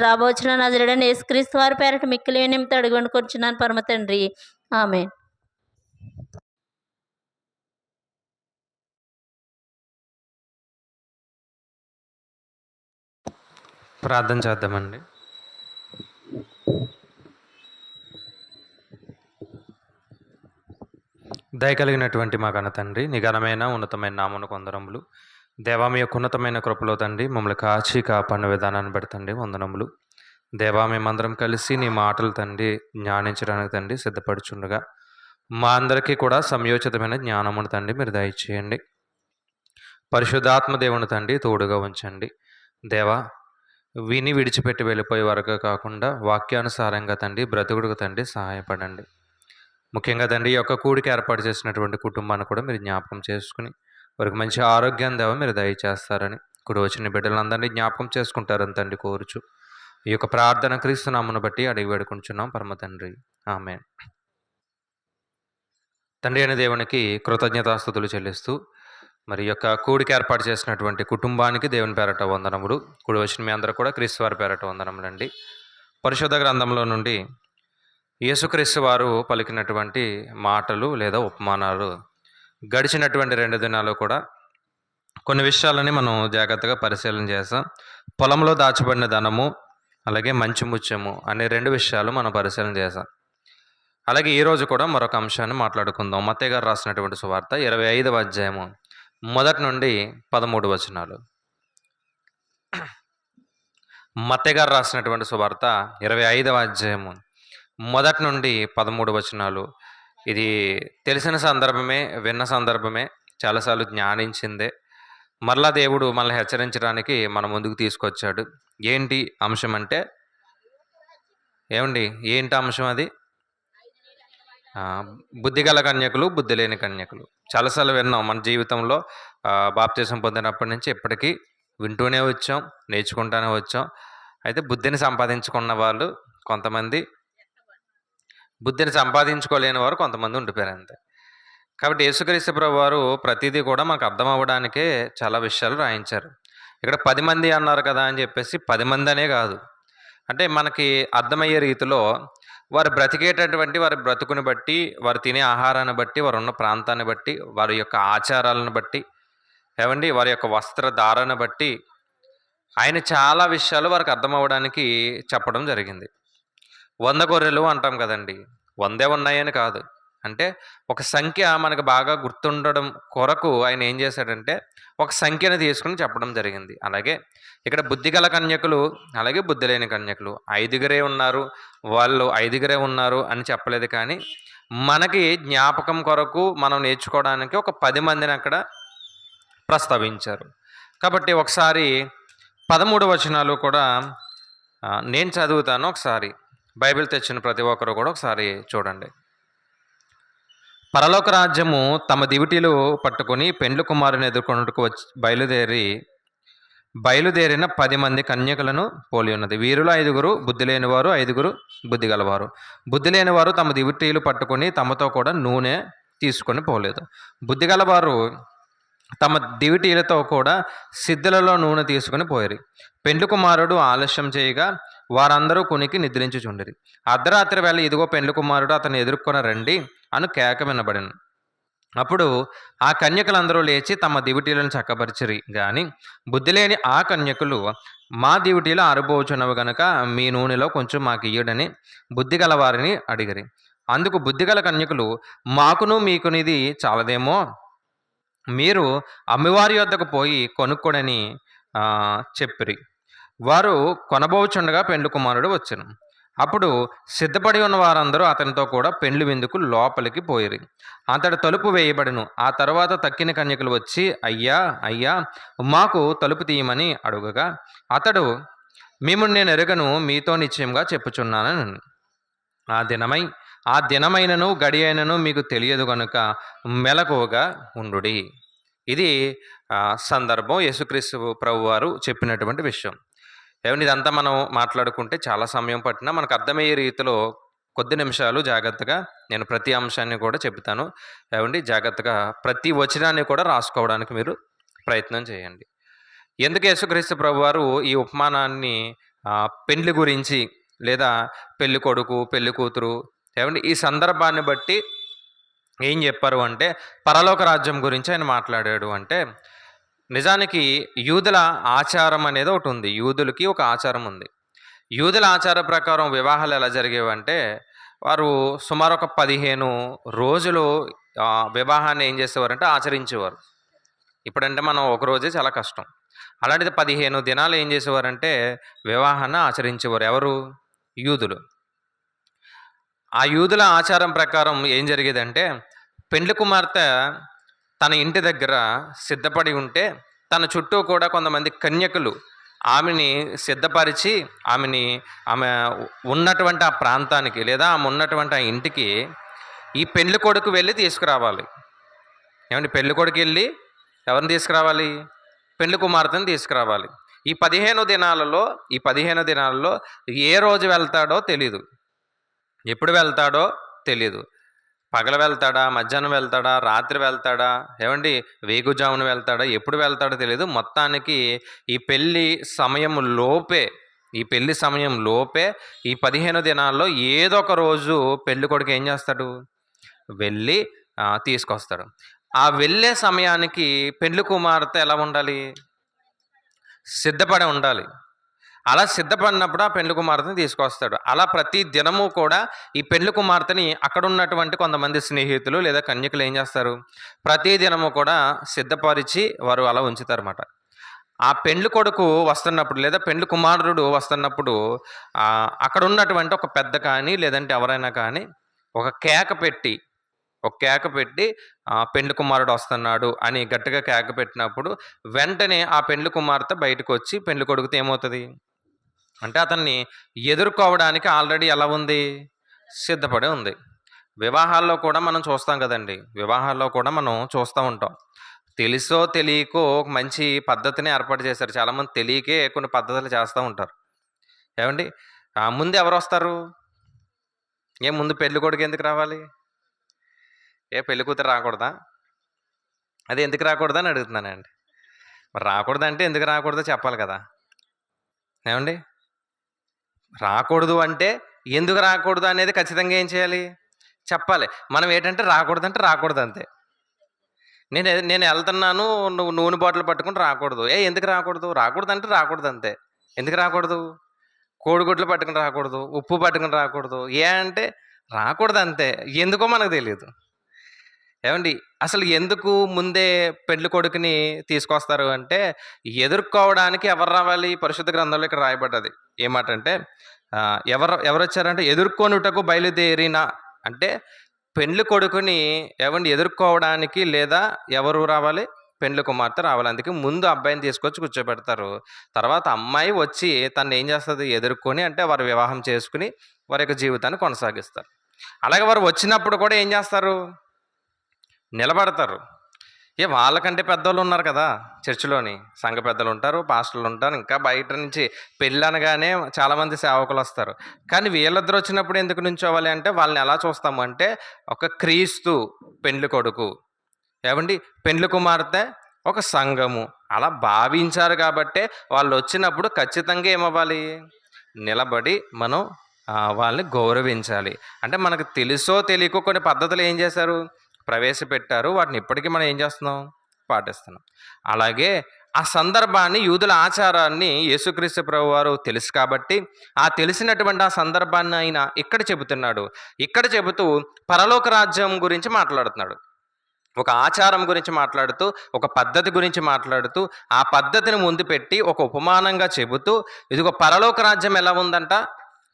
రాబోచిన నజరుడైన యేసుక్రీస్తు వారి పేరట మిక్కిలి నిమిత్తం అడుగుని కూర్చున్నాను పరమ తండ్రి. ఆమేన్. ప్రార్థన చేద్దామండి. దయ కలిగినటువంటి మా కన్న తండ్రి, నీ ఘనమైన ఉన్నతమైన నామమున కొందరములు. దేవా మీ యొక్క ఉన్నతమైన కృపలో తండ్రి మమ్మల్ని కాచి కాపాడిన విధానాన్ని బట్టి తండ్రి వందనములు. దేవా మేమందరం కలిసి నీ మాటలు తండ్రి జ్ఞానించడానికి తండ్రి సిద్ధపడుచుండగా మా అందరికీ కూడా సంయోచితమైన జ్ఞానమును తండ్రి మీరు దయచేయండి. పరిశుద్ధాత్మ దేవుని తండ్రి తోడుగా ఉంచండి. దేవా విని విడిచిపెట్టి వెళ్ళిపోయే వరకు కాకుండా వాక్యానుసారంగా తండ్రి బ్రతుకుడుకు తండ్రి సహాయపడండి. ముఖ్యంగా తండ్రి ఈ యొక్క కూడికి ఏర్పాటు చేసినటువంటి కుటుంబాన్ని కూడా మీరు జ్ఞాపకం చేసుకుని వారికి మంచి ఆరోగ్యాన్ని దేవ మీరు దయచేస్తారని, ఇప్పుడు వచ్చిన బిడ్డలందరినీ జ్ఞాపకం చేసుకుంటారని తండ్రి కోరుచు ఈ యొక్క ప్రార్థన క్రీస్తు నామమును బట్టి అడిగి వేడుకుంటున్నాం పరమ తండ్రి. ఆమేన్. తండ్రి అయిన దేవునికి కృతజ్ఞతాస్తుతులు చెల్లిస్తూ మరి యొక్క కూడికి ఏర్పాటు చేసినటువంటి కుటుంబానికి దేవుని పేరట వందనములు. కూడి వచ్చిన మీ అందరూ కూడా క్రీస్తు వారి పేరట వందనములండి. పరిశుద్ధ గ్రంథంలో నుండి యేసుక్రీస్తు వారు పలికినటువంటి మాటలు లేదా ఉపమానాలు గడిచినటువంటి 2 దినాలు కూడా కొన్ని విషయాలని మనం జాగ్రత్తగా పరిశీలన చేస్తాం. పొలంలో దాచబడిన ధనము అలాగే మంచి ముత్యము అనే 2 విషయాలు మనం పరిశీలన చేస్తాం. అలాగే ఈరోజు కూడా మరొక అంశాన్ని మాట్లాడుకుందాం. మత్తయి గారు రాసినటువంటి సువార్త 25వ అధ్యాయము 1 నుండి 13 వచనాలు. మత్తయి గారు రాసినటువంటి సువార్త 25వ అధ్యాయము 1 నుండి 13 వచనాలు. ఇది తెలిసిన సందర్భమే, విన్న సందర్భమే, చాలాసార్లు జ్ఞానించిందే. మరలా దేవుడు మనల్ని హెచ్చరించడానికి మన ముందుకు తీసుకొచ్చాడు. ఏంటి అంశం అంటే ఏమండి ఏంటి అంశం అది? బుద్ధిగల కన్యకులు, బుద్ధి లేని కన్యకులు. చాలాసార్లు విన్నాం మన జీవితంలో. బాప్తిసం పొందినప్పటి నుంచి ఇప్పటికీ వింటూనే వచ్చాం, నేర్చుకుంటూనే వచ్చాం. అయితే బుద్ధిని సంపాదించుకున్న వాళ్ళు కొంతమంది, బుద్ధిని సంపాదించుకోలేని వారు కొంతమంది ఉండిపోయారు అంతే. కాబట్టి యేసుక్రీస్తు ప్రభు వారు ప్రతిదీ కూడా మాకు అర్థం అవ్వడానికే చాలా విషయాలు రాయించారు. ఇక్కడ 10 మంది అన్నారు కదా అని చెప్పేసి 10 మంది అనే కాదు, అంటే మనకి అర్థమయ్యే రీతిలో వారు బ్రతికేటటువంటి వారి బ్రతుకుని బట్టి, వారు తినే ఆహారాన్ని బట్టి, వారు ఉన్న ప్రాంతాన్ని బట్టి, వారి యొక్క ఆచారాలను బట్టి, ఏమండి వారి యొక్క వస్త్రధారణ బట్టి ఆయన చాలా విషయాలు వారికి అర్థమవ్వడానికి చెప్పడం జరిగింది. 100 గొర్రెలు అంటాం కదండి, 100 ఉన్నాయని కాదు. అంటే ఒక సంఖ్య మనకు బాగా గుర్తుండడం కొరకు ఆయన ఏం చేశాడంటే ఒక సంఖ్యను తీసుకుని చెప్పడం జరిగింది. అలాగే ఇక్కడ బుద్ధిగల కన్యకులు, అలాగే బుద్ధి లేని కన్యకులు 5గురే ఉన్నారు, వాళ్ళు 5గురే ఉన్నారు అని చెప్పలేదు. కానీ మనకి జ్ఞాపకం కొరకు మనం నేర్చుకోవడానికి ఒక 10 మందిని అక్కడ ప్రస్తావించారు. కాబట్టి ఒకసారి 13 వచనాలు కూడా నేను చదువుతాను. ఒకసారి బైబిల్ తెచ్చిన ప్రతి ఒక్కరు కూడా ఒకసారి చూడండి. పరలోక రాజ్యము తమ దివిటీలు పట్టుకొని పెండ్లి కుమారుని ఎదుర్కొన్నట్టుకు బయలుదేరిన 10 మంది కన్యకులను పోలి ఉన్నది. వీరిలో 5గురు బుద్ధి లేనివారు, 5గురు బుద్ధి గలవారు. బుద్ధి లేనివారు తమ దివిటీలు పట్టుకొని తమతో కూడా నూనె తీసుకొని పోలేదు. బుద్ధి గలవారు తమ దివిటీలతో కూడా సిద్ధులలో నూనె తీసుకుని పోయిరి. పెండ్లి కుమారుడు ఆలస్యం చేయగా వారందరూ కునికి నిద్రించుచుండిరి. అర్ధరాత్రి వేళ ఇదిగో పెండ్లి కుమారుడు అతన్ని ఎదుర్కొని రండి అను కేక వినబడిను. అప్పుడు ఆ కన్యకలందరూ లేచి తమ దివిటీలను చక్కపరిచిరి గాని బుద్ధి లేని ఆ కన్యకులు మా దివిటీలు ఆరిపోవచ్చున్నవి గనుక మీ నూనెలో కొంచెం మాకు ఇయ్యడని బుద్ధి గల వారిని అడిగిరి. అందుకు బుద్ధిగల కన్యకులు, మాకును మీకునిది చాలదేమో, మీరు అమ్మివారి యొద్దకు పోయి కొనుక్కొడని చెప్పిరి. వారు కొనబోచుండగా పెండ్లి కుమారుడు వచ్చెను. అప్పుడు సిద్ధపడి ఉన్న వారందరూ అతనితో కూడా పెండ్లి విందుకు లోపలికి పోయిరి. అతడు తలుపు వేయబడెను. ఆ తరువాత తక్కిన కన్యకలు వచ్చి, అయ్యా అయ్యా, మాకు తలుపు తీయమని అడుగగా అతడు, మిమ్మును నేను ఎరుగను, మీతో నిశ్చయంగా చెప్పుచున్నానని. ఆ దినమైనను గడి అయినను మీకు తెలియదు గనుక మెలకువగా ఉండుడి. ఇది సందర్భం, యేసుక్రీస్తు ప్రభువారు చెప్పినటువంటి విషయం. ఏమండి, ఇదంతా మనం మాట్లాడుకుంటే చాలా సమయం పట్టినా మనకు అర్థమయ్యే రీతిలో కొద్ది నిమిషాలు జాగ్రత్తగా నేను ప్రతి అంశాన్ని కూడా చెబుతాను. ఏమండి, జాగ్రత్తగా ప్రతి వచనాన్ని కూడా రాసుకోవడానికి మీరు ప్రయత్నం చేయండి. ఎందుకు యేసుక్రీస్తు ప్రభువారు ఈ ఉపమానాన్ని పెండ్లి గురించి లేదా పెళ్లి కొడుకు పెళ్లి కూతురు, ఏమండి, ఈ సందర్భాన్ని బట్టి ఏం చెప్పారు అంటే పరలోక రాజ్యం గురించి ఆయన మాట్లాడాడు. అంటే నిజానికి యూదుల ఆచారం అనేది ఒకటి ఉంది. యూదులకి ఒక ఆచారం ఉంది. యూదుల ఆచార ప్రకారం వివాహాలు ఎలా జరిగేవంటే వారు సుమారు ఒక 15 రోజులు వివాహాన్ని ఏం చేసేవారంటే ఆచరించేవారు. ఇప్పుడంటే మనం ఒక రోజే చాలా కష్టం. అలాంటిది 15 దినాలు ఏం చేసేవారంటే వివాహాన్ని ఆచరించేవారు. ఎవరు? యూదులు. ఆ యూదుల ఆచారం ప్రకారం ఏం జరిగేదంటే పెండ్లి కుమార్తె తన ఇంటి దగ్గర సిద్ధపడి ఉంటే తన చుట్టూ కూడా కొంతమంది కన్యకులు ఆమెని సిద్ధపరిచి ఆమె ఉన్నటువంటి ఆ ప్రాంతానికి లేదా ఆమె ఉన్నటువంటి ఆ ఇంటికి ఈ పెండ్లి కొడుకు వెళ్ళి తీసుకురావాలి. ఏమంటే పెళ్లి కొడుకు వెళ్ళి ఎవరిని తీసుకురావాలి? పెళ్లి కుమార్తెను తీసుకురావాలి. ఈ 15 దినాలలో ఏ రోజు వెళ్తాడో తెలీదు, ఎప్పుడు వెళ్తాడో తెలీదు. పగల వెళ్తాడా, మధ్యాహ్నం వెళ్తాడా, రాత్రి వెళ్తాడా, ఏమండి వేగుజామున వెళ్తాడా, ఎప్పుడు వెళ్తాడో తెలియదు. మొత్తానికి ఈ పెళ్ళి సమయం లోపే ఈ 15 దినాల్లో ఏదో ఒక రోజు పెళ్లి కొడుకు ఏం చేస్తాడు? వెళ్ళి తీసుకొస్తాడు. ఆ వెళ్ళే సమయానికి పెళ్లి కుమార్తె ఎలా ఉండాలి? సిద్ధపడి ఉండాలి. అలా సిద్ధపడినప్పుడు ఆ పెళ్లి కుమార్తెని తీసుకొస్తాడు. అలా ప్రతి దినము కూడా ఈ పెళ్లి కుమార్తెని అక్కడ ఉన్నటువంటి కొంతమంది స్నేహితులు లేదా కన్యకులు ఏం చేస్తారు? ప్రతి దినము కూడా సిద్ధపరిచి వారు అలా ఉంచుతారన్నమాట. ఆ పెళ్లి కొడుకు వస్తున్నప్పుడు లేదా పెళ్లి కుమారుడు వస్తున్నప్పుడు అక్కడ ఉన్నటువంటి ఒక పెద్ద కానీ లేదంటే ఎవరైనా కానీ ఒక కేక పెట్టి పెండ్లి కుమారుడు వస్తున్నాడు అని గట్టిగా కేక పెట్టినప్పుడు వెంటనే ఆ పెండ్లి కుమార్తె బయటకు వచ్చి పెండ్లి కొడుకుతో ఏమవుతుంది అంటే అతన్ని ఎదుర్కోవడానికి ఆల్రెడీ ఎలా ఉంది? సిద్ధపడి ఉంది. వివాహాల్లో కూడా మనం చూస్తాం కదండి. వివాహాల్లో కూడా మనం చూస్తూ ఉంటాం. తెలుసో తెలియకో ఒక మంచి పద్ధతిని ఏర్పాటు చేశారు. చాలామంది తెలియకే కొన్ని పద్ధతులు చేస్తూ ఉంటారు. ఏమండి, ముందు ఎవరు వస్తారు? ముందు పెళ్లి కొడుకు ఎందుకు రావాలి? పెళ్లి కూతురు రాకూడదా? అది ఎందుకు రాకూడదా అని అడుగుతున్నానండి. మరి రాకూడదంటే ఎందుకు రాకూడదో చెప్పాలి కదా. ఏమండి, రాకూడదు అంటే ఎందుకు రాకూడదు అనేది ఖచ్చితంగా ఏం చేయాలి? చెప్పాలి. మనం ఏంటంటే రాకూడదు అంతే. నేను వెళ్తున్నాను, నువ్వు నూనె బాటిల్ పట్టుకుని రాకూడదు. ఎందుకు రాకూడదు? రాకూడదు అంతే. ఎందుకు రాకూడదు? కోడిగుడ్లు పట్టుకుని రాకూడదు, ఉప్పు పట్టుకుని రాకూడదు. అంటే రాకూడదు అంతే. ఎందుకో మనకు తెలియదు. ఏమండి, అసలు ఎందుకు ముందే పెళ్లి కొడుకుని తీసుకొస్తారు అంటే ఎదుర్కోవడానికి ఎవరు రావాలి? పరిశుద్ధ గ్రంథంలో ఇక్కడ రాయబడ్డది ఏమాట అంటే ఎవరు వచ్చారంటే ఎదుర్కొనుటకు బయలుదేరిన, అంటే పెళ్లి కొడుకుని ఏమండి ఎదుర్కోవడానికి లేదా ఎవరు రావాలి? పెండ్లి కుమార్తె రావాలి. అందుకే ముందు అబ్బాయిని తీసుకొచ్చి కూర్చోబెడతారు. తర్వాత అమ్మాయి వచ్చి తను ఏం చేస్తుంది? ఎదుర్కొని, అంటే వారు వివాహం చేసుకుని వారి యొక్క జీవితాన్ని కొనసాగిస్తారు. అలాగే వారు వచ్చినప్పుడు కూడా ఏం చేస్తారు? నిలబడతారు. వాళ్ళకంటే పెద్దోళ్ళు ఉన్నారు కదా, చర్చిలోని సంఘ పెద్దలు ఉంటారు, పాస్టర్లు ఉంటారు, ఇంకా బయట నుంచి పెళ్ళి అనగానే చాలామంది సేవకులు వస్తారు. కానీ వీళ్ళిద్దరు వచ్చినప్పుడు ఎందుకు నుంచోవాలి అంటే వాళ్ళని ఎలా చూస్తాము అంటే ఒక క్రీస్తు పెండ్లి కొడుకు, ఏమండి పెండ్లి కుమార్తె ఒక సంఘము అలా భావించారు. కాబట్టే వాళ్ళు వచ్చినప్పుడు ఖచ్చితంగా ఏమవ్వాలి? నిలబడి మనం వాళ్ళని గౌరవించాలి. అంటే మనకు తెలుసో తెలియకో కొన్ని పద్ధతులు ఏం చేశారు? ప్రవేశపెట్టారు. వాటిని ఇప్పటికీ మనం ఏం చేస్తున్నాం? పాటిస్తున్నాం. అలాగే ఆ సందర్భాన్ని, యూదుల ఆచారాన్ని యేసుక్రీస్తు ప్రభువారు తెలుసు కాబట్టి ఆ తెలిసినటువంటి ఆ సందర్భాన్ని ఆయన ఇక్కడ చెబుతున్నాడు. ఇక్కడ చెబుతూ పరలోక రాజ్యం గురించి మాట్లాడుతున్నాడు. ఒక ఆచారం గురించి మాట్లాడుతూ, ఒక పద్ధతి గురించి మాట్లాడుతూ, ఆ పద్ధతిని ముందు పెట్టి ఒక ఉపమానంగా చెబుతూ, ఇదిగో పరలోక రాజ్యం ఎలా ఉందంట?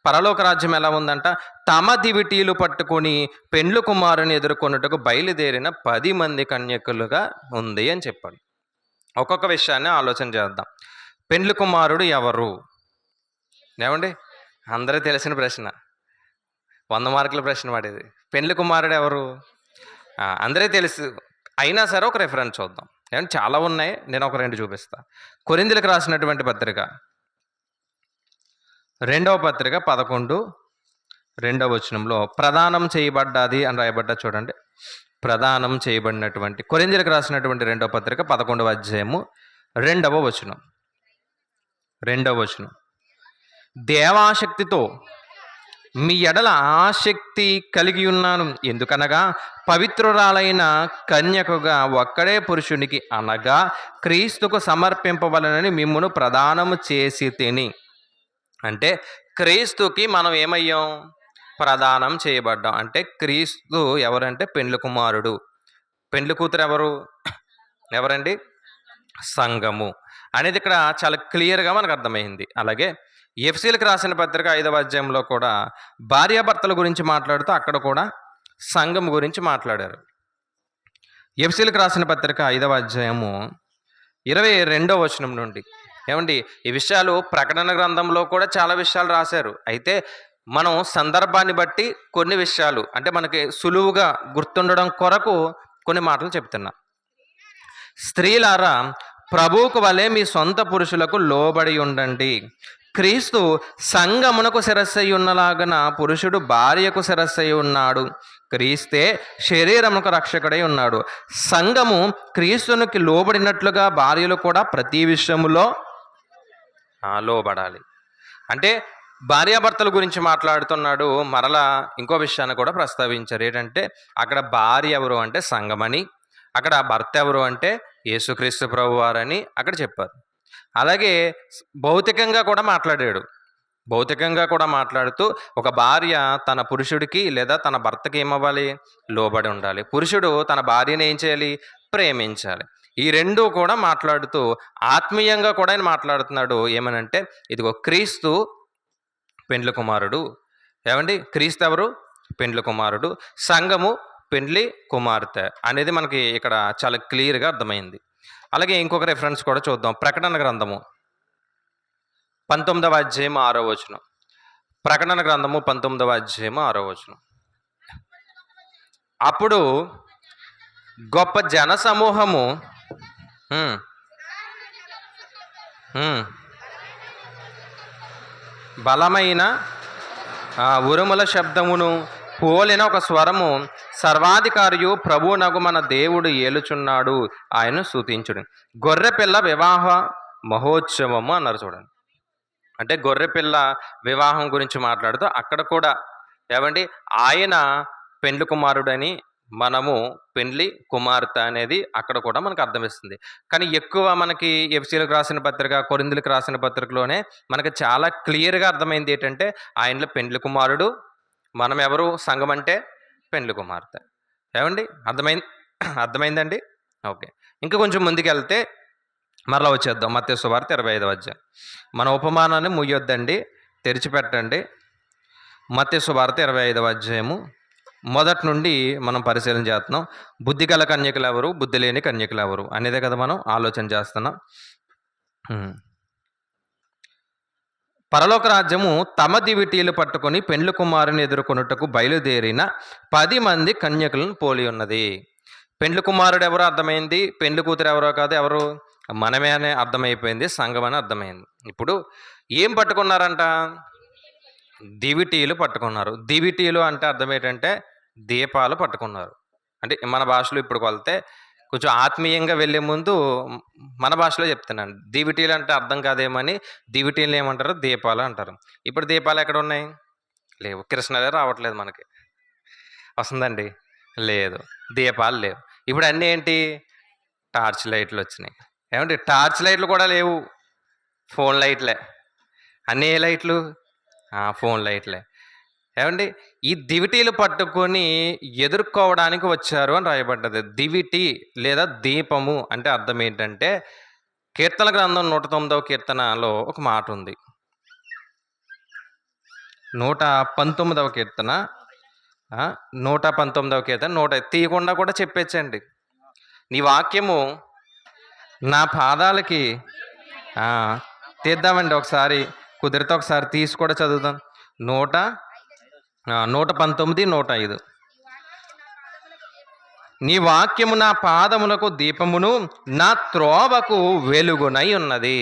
పరలోక రాజ్యం ఎలా ఉందంట? తమ దివిటీలు పట్టుకొని పెండ్లు కుమారుని ఎదుర్కొనుటకు బయలుదేరిన 10 మంది కన్యకులుగా ఉంది అని చెప్పాడు. ఒక్కొక్క విషయాన్ని ఆలోచన చేద్దాం. పెండ్లి కుమారుడు ఎవరు? ఏమండి? అందరూ తెలిసిన ప్రశ్న. 100 మార్కుల ప్రశ్న పడేది. పెండ్లి కుమారుడు ఎవరు? అందరూ తెలుసు. అయినా సరే ఒక రిఫరెన్స్ చూద్దాం. ఏమంటే చాలా ఉన్నాయి, నేను ఒక 2 చూపిస్తా. కొరింథీయులకు రాసినటువంటి పత్రిక 2వ పత్రిక 11:2 వచనంలో ప్రదానం చేయబడ్డది అని రాయబడ్డ చూడండి. ప్రదానం చేయబడినటువంటి కొరింథీయులకు రాసినటువంటి 2వ పత్రిక 11వ అధ్యాయము 2వ వచనం. 2వ వచనం. దేవాశక్తితో మీ ఎడల ఆసక్తి కలిగి ఉన్నాను, ఎందుకనగా పవిత్రురాలైన కన్యకగా ఒక్కడే పురుషునికి అనగా క్రీస్తుకు సమర్పింపవలనని మిమ్మును ప్రదానము చేసి తిని. అంటే క్రీస్తుకి మనం ఏమయ్యాం? ప్రదానం చేయబడ్డాం. అంటే క్రీస్తు ఎవరంటే పెండ్లి కుమారుడు. పెండ్లి కూతురు ఎవరు? ఎవరండి? సంఘము అనేది ఇక్కడ చాలా క్లియర్గా మనకు అర్థమైంది. అలాగే ఎఫ్సీలకు రాసిన పత్రిక 5వ అధ్యాయంలో కూడా భార్యాభర్తల గురించి మాట్లాడుతూ అక్కడ కూడా సంఘం గురించి మాట్లాడారు. ఎఫ్సీలకు రాసిన పత్రిక 5వ అధ్యాయము 22వ వచనం నుండి. ఏమండి, ఈ విషయాలు ప్రకటన గ్రంథంలో కూడా చాలా విషయాలు రాశారు. అయితే మనం సందర్భాన్ని బట్టి కొన్ని విషయాలు, అంటే మనకి సులువుగా గుర్తుండడం కొరకు కొన్ని మాటలు చెప్తున్నా. స్త్రీలారా, ప్రభువుకు వలె మీ సొంత పురుషులకు లోబడి ఉండండి. క్రీస్తు సంఘమునకు శిరస్సై ఉన్నలాగన పురుషుడు భార్యకు శిరస్సై ఉన్నాడు. క్రీస్తే శరీరమునకు రక్షకుడై ఉన్నాడు. సంఘము క్రీస్తునికి లోబడినట్లుగా భార్యలు కూడా ప్రతి విషయములో లోబడాలి. అంటే భార్యాభర్తల గురించి మాట్లాడుతున్నాడు. మరలా ఇంకో విషయాన్ని కూడా ప్రస్తావించారు. ఏంటంటే అక్కడ భార్య ఎవరు అంటే సంఘమని, అక్కడ భర్త ఎవరు అంటే యేసుక్రీస్తు ప్రభువారని అక్కడ చెప్పారు. అలాగే భౌతికంగా కూడా మాట్లాడాడు. భౌతికంగా కూడా మాట్లాడుతూ ఒక భార్య తన పురుషుడికి లేదా తన భర్తకి ఏమవ్వాలి? లోబడి ఉండాలి. పురుషుడు తన భార్యను ఏం చేయాలి? ప్రేమించాలి. ఈ రెండు కూడా మాట్లాడుతూ ఆత్మీయంగా కూడా ఆయన మాట్లాడుతున్నాడు. ఏమనంటే ఇదిగో క్రీస్తు పెండ్లి కుమారుడు. ఏమండి, క్రీస్తు ఎవరు? పెండ్లి కుమారుడు. సంఘము పెండ్లి కుమార్తె అనేది మనకి ఇక్కడ చాలా క్లియర్గా అర్థమైంది. అలాగే ఇంకొక రెఫరెన్స్ కూడా చూద్దాం. ప్రకటన గ్రంథము 19వ అధ్యాయం 6వ వచనం. ప్రకటన గ్రంథము 19వ అధ్యాయం 6వ వచనం. అప్పుడు గొప్ప జన సమూహము బలమైన ఉరుముల శబ్దమును పోలిన ఒక స్వరము, సర్వాధికారియు ప్రభువునగు మన దేవుడు ఏలుచున్నాడు, ఆయన స్తుతించుడు. గొర్రెపిల్ల వివాహ మహోత్సవము అన్నారు చూడండి. అంటే గొర్రెపిల్ల వివాహం గురించి మాట్లాడుతూ అక్కడ కూడా ఏమండి ఆయన పెండ్లి కుమారుడని, మనము పెండ్లి కుమార్తె అనేది అక్కడ కూడా మనకు అర్థమిస్తుంది. కానీ ఎక్కువ మనకి ఎఫ్సీలకు రాసిన పత్రిక, కొరింథీయులకు రాసిన పత్రికలోనే మనకి చాలా క్లియర్గా అర్థమైంది ఏంటంటే ఆయనలో పెండ్లి కుమారుడు, మనం ఎవరు? సంఘం అంటే పెండ్లి కుమార్తె. ఏమండి, అర్థమైందండి? ఓకే, ఇంకా కొంచెం ముందుకు వెళ్తే మరలా వచ్చేద్దాం. మత్తయి సువార్త 25వ అధ్యాయం. మన ఉపమానాన్ని ముయ్యొద్దండి, తెరిచిపెట్టండి. మత్తయి సువార్త 25వ అధ్యాయము మొదటి నుండి మనం పరిశీలన చేస్తున్నాం. బుద్ధి గల కన్యకులు ఎవరు, బుద్ధి లేని కన్యకులు ఎవరు అనేదే కదా మనం ఆలోచన చేస్తున్నాం. పరలోక రాజ్యము తమ దివిటీలు పట్టుకొని పెండ్లి కుమారుని ఎదుర్కొనుటకు బయలుదేరిన 10 మంది కన్యకులను పోలి ఉన్నది. పెండ్లి కుమారుడు ఎవరో అర్థమైంది, పెండ్లి కూతురు ఎవరో కాదు, ఎవరు? మనమే అనే అర్థమైపోయింది, సంఘం అని అర్థమైంది. ఇప్పుడు ఏం పట్టుకున్నారంట? దివిటీలు పట్టుకున్నారు. దివిటీలు అంటే అర్థం ఏంటంటే దీపాలు పట్టుకున్నారు. అంటే మన భాషలో ఇప్పుడు కొలితే కొంచెం ఆత్మీయంగా వెళ్ళే ముందు మన భాషలో చెప్తున్నాను. దివిటీలు అంటే అర్థం కాదేమని దివిటీలు ఏమంటారు? దీపాలు అంటారు. ఇప్పుడు దీపాలు ఎక్కడ ఉన్నాయి? లేవు. కృష్ణలే రావట్లేదు మనకి. వస్తుందండి. లేదు. దీపాలు లేవు. ఇప్పుడు అన్నీ ఏంటి? టార్చ్ లైట్లు వచ్చినాయి. ఏమండి? టార్చ్ లైట్లు కూడా లేవు. ఫోన్ లైట్లే. అన్నీ ఏ లైట్లు? ఫోన్ లైట్లే. ఏమండి? ఈ దివిటీలు పట్టుకొని ఎదుర్కోవడానికి వచ్చారు అని రాయబడ్డది. దివిటి లేదా దీపము అంటే అర్థం ఏంటంటే, కీర్తన గ్రంథం 109వ కీర్తనలో ఒక మాట ఉంది. 119వ కీర్తన 119వ కీర్తన తీయకుండా కూడా చెప్పేచ్చండి. నీ వాక్యము నా పాదాలకి తీద్దామండి ఒకసారి, కుదిరితే ఒకసారి తీసి కూడా చదువుదాం. 119, 105. నీ వాక్యము నా పాదములకు దీపమును నా త్రోవకు వెలుగునై ఉన్నది.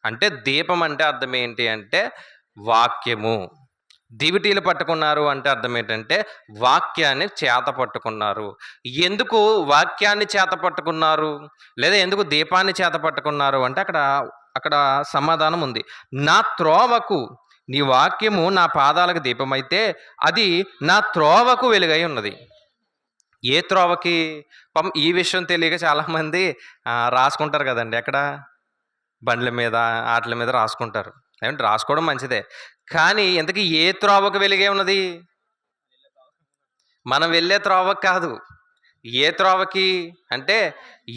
అంటే దీపం అంటే అర్థం ఏంటి అంటే వాక్యము. దివిటీలు పట్టుకున్నారు అంటే అర్థం ఏంటంటే వాక్యాన్ని చేత పట్టుకున్నారు. ఎందుకు వాక్యాన్ని చేత పట్టుకున్నారు, లేదా ఎందుకు దీపాన్ని చేత పట్టుకున్నారు అంటే అక్కడ సమాధానం ఉంది. నా త్రోవకు, నీ వాక్యము నా పాదాలకు దీపమైతే అది నా త్రోవకు వెలుగై ఉన్నది. ఏ త్రోవకి? ఈ విషయం తెలియక చాలామంది రాసుకుంటారు కదండి. ఎక్కడ? బండ్ల మీద, ఆటల మీద రాసుకుంటారు. ఏమంటే రాసుకోవడం మంచిదే, కానీ ఇంతకీ ఏ త్రోవకు వెలుగే ఉన్నది? మనం వెళ్ళే త్రోవకు కాదు. ఏ త్రోవకి అంటే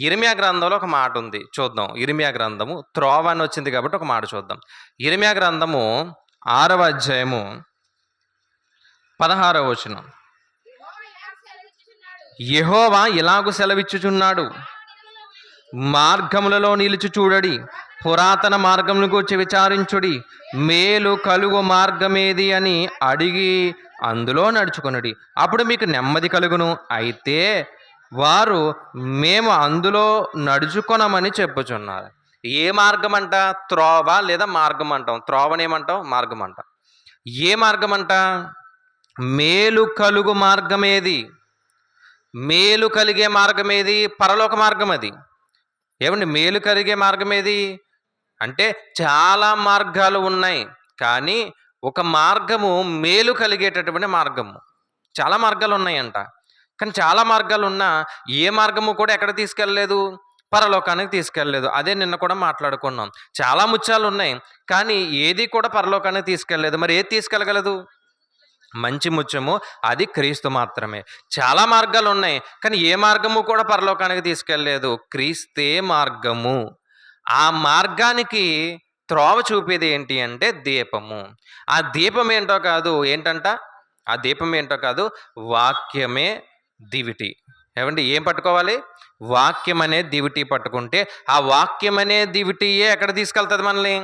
ఇర్మియా గ్రంథంలో ఒక మాట ఉంది, చూద్దాం. ఇర్మియా గ్రంథము త్రోవ అని వచ్చింది కాబట్టి ఒక మాట చూద్దాం. ఇర్మియా గ్రంథము 6వ అధ్యాయము 16వ వచనం. యెహోవా ఇలాగు సెలవిచ్చుచున్నాడు, మార్గములలో నిలిచి చూడడి, పురాతన మార్గమును గూర్చి విచారించుడి, మేలు కలుగు మార్గమేది అని అడిగి అందులో నడుచుకొనుడి, అప్పుడు మీకు నెమ్మది కలుగును. అయితే వారు మేము అందులో నడుచుకొనమని చెప్పుచున్నారు. ఏ మార్గం అంట? త్రోవ లేదా మార్గం అంటాం. త్రోవనేమంటాం? మార్గం అంట. ఏ మార్గం అంట? మేలు కలుగు మార్గమేది? మేలు కలిగే మార్గం ఏది? పరలోక మార్గం అది. ఏమండి? మేలు కలిగే మార్గం ఏది అంటే చాలా మార్గాలు ఉన్నాయి, కానీ ఒక మార్గము మేలు కలిగేటటువంటి మార్గము. చాలా మార్గాలు ఉన్నాయంట, కానీ చాలా మార్గాలు ఉన్నా ఏ మార్గము కూడా ఎక్కడ తీసుకెళ్ళలేదు? పరలోకానికి తీసుకెళ్ళలేదు. అదే నిన్న కూడా మాట్లాడుకున్నాం. చాలా ముత్యాలు ఉన్నాయి, కానీ ఏది కూడా పరలోకానికి తీసుకెళ్ళలేదు. మరి ఏది తీసుకెళ్ళగలదు? మంచి ముత్యము, అది క్రీస్తు మాత్రమే. చాలా మార్గాలు ఉన్నాయి, కానీ ఏ మార్గము కూడా పరలోకానికి తీసుకెళ్ళలేదు. క్రీస్తే మార్గము. ఆ మార్గానికి త్రోవ చూపేది ఏంటి అంటే దీపము. ఆ దీపం ఏంటో కాదు, ఏంటంట? ఆ దీపం ఏంటో కాదు, వాక్యమే దివిటి. ఏమండి? ఏం పట్టుకోవాలి? వాక్యం అనే దివిటి పట్టుకుంటే ఆ వాక్యం అనే దివిటియే ఎక్కడ తీసుకెళ్తుంది? మనల్ని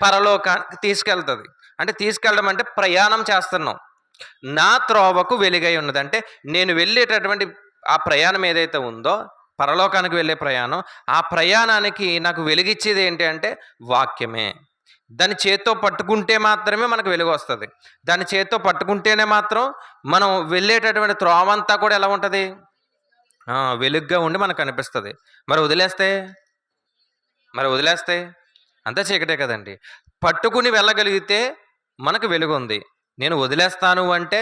పరలోకానికి తీసుకెళ్తుంది. అంటే తీసుకెళ్ళడం అంటే ప్రయాణం చేస్తున్నాం. నా త్రోవకు వెలుగై ఉన్నది అంటే నేను వెళ్ళేటటువంటి ఆ ప్రయాణం ఏదైతే ఉందో, పరలోకానికి వెళ్ళే ప్రయాణం, ఆ ప్రయాణానికి నాకు వెలుగిచ్చేది ఏంటి అంటే వాక్యమే. దాన్ని చేత్తో పట్టుకుంటే మాత్రమే మనకు వెలుగు వస్తుంది. దాన్ని చేత్తో పట్టుకుంటేనే మాత్రం మనం వెళ్ళేటటువంటి త్రోవంతా కూడా ఎలా ఉంటుంది? వెలుగ్గా ఉండి మనకు కనిపిస్తుంది. మరి వదిలేస్తే అంతా చీకటే కదండి. పట్టుకుని వెళ్ళగలిగితే మనకు వెలుగు ఉంది. నేను వదిలేస్తాను అంటే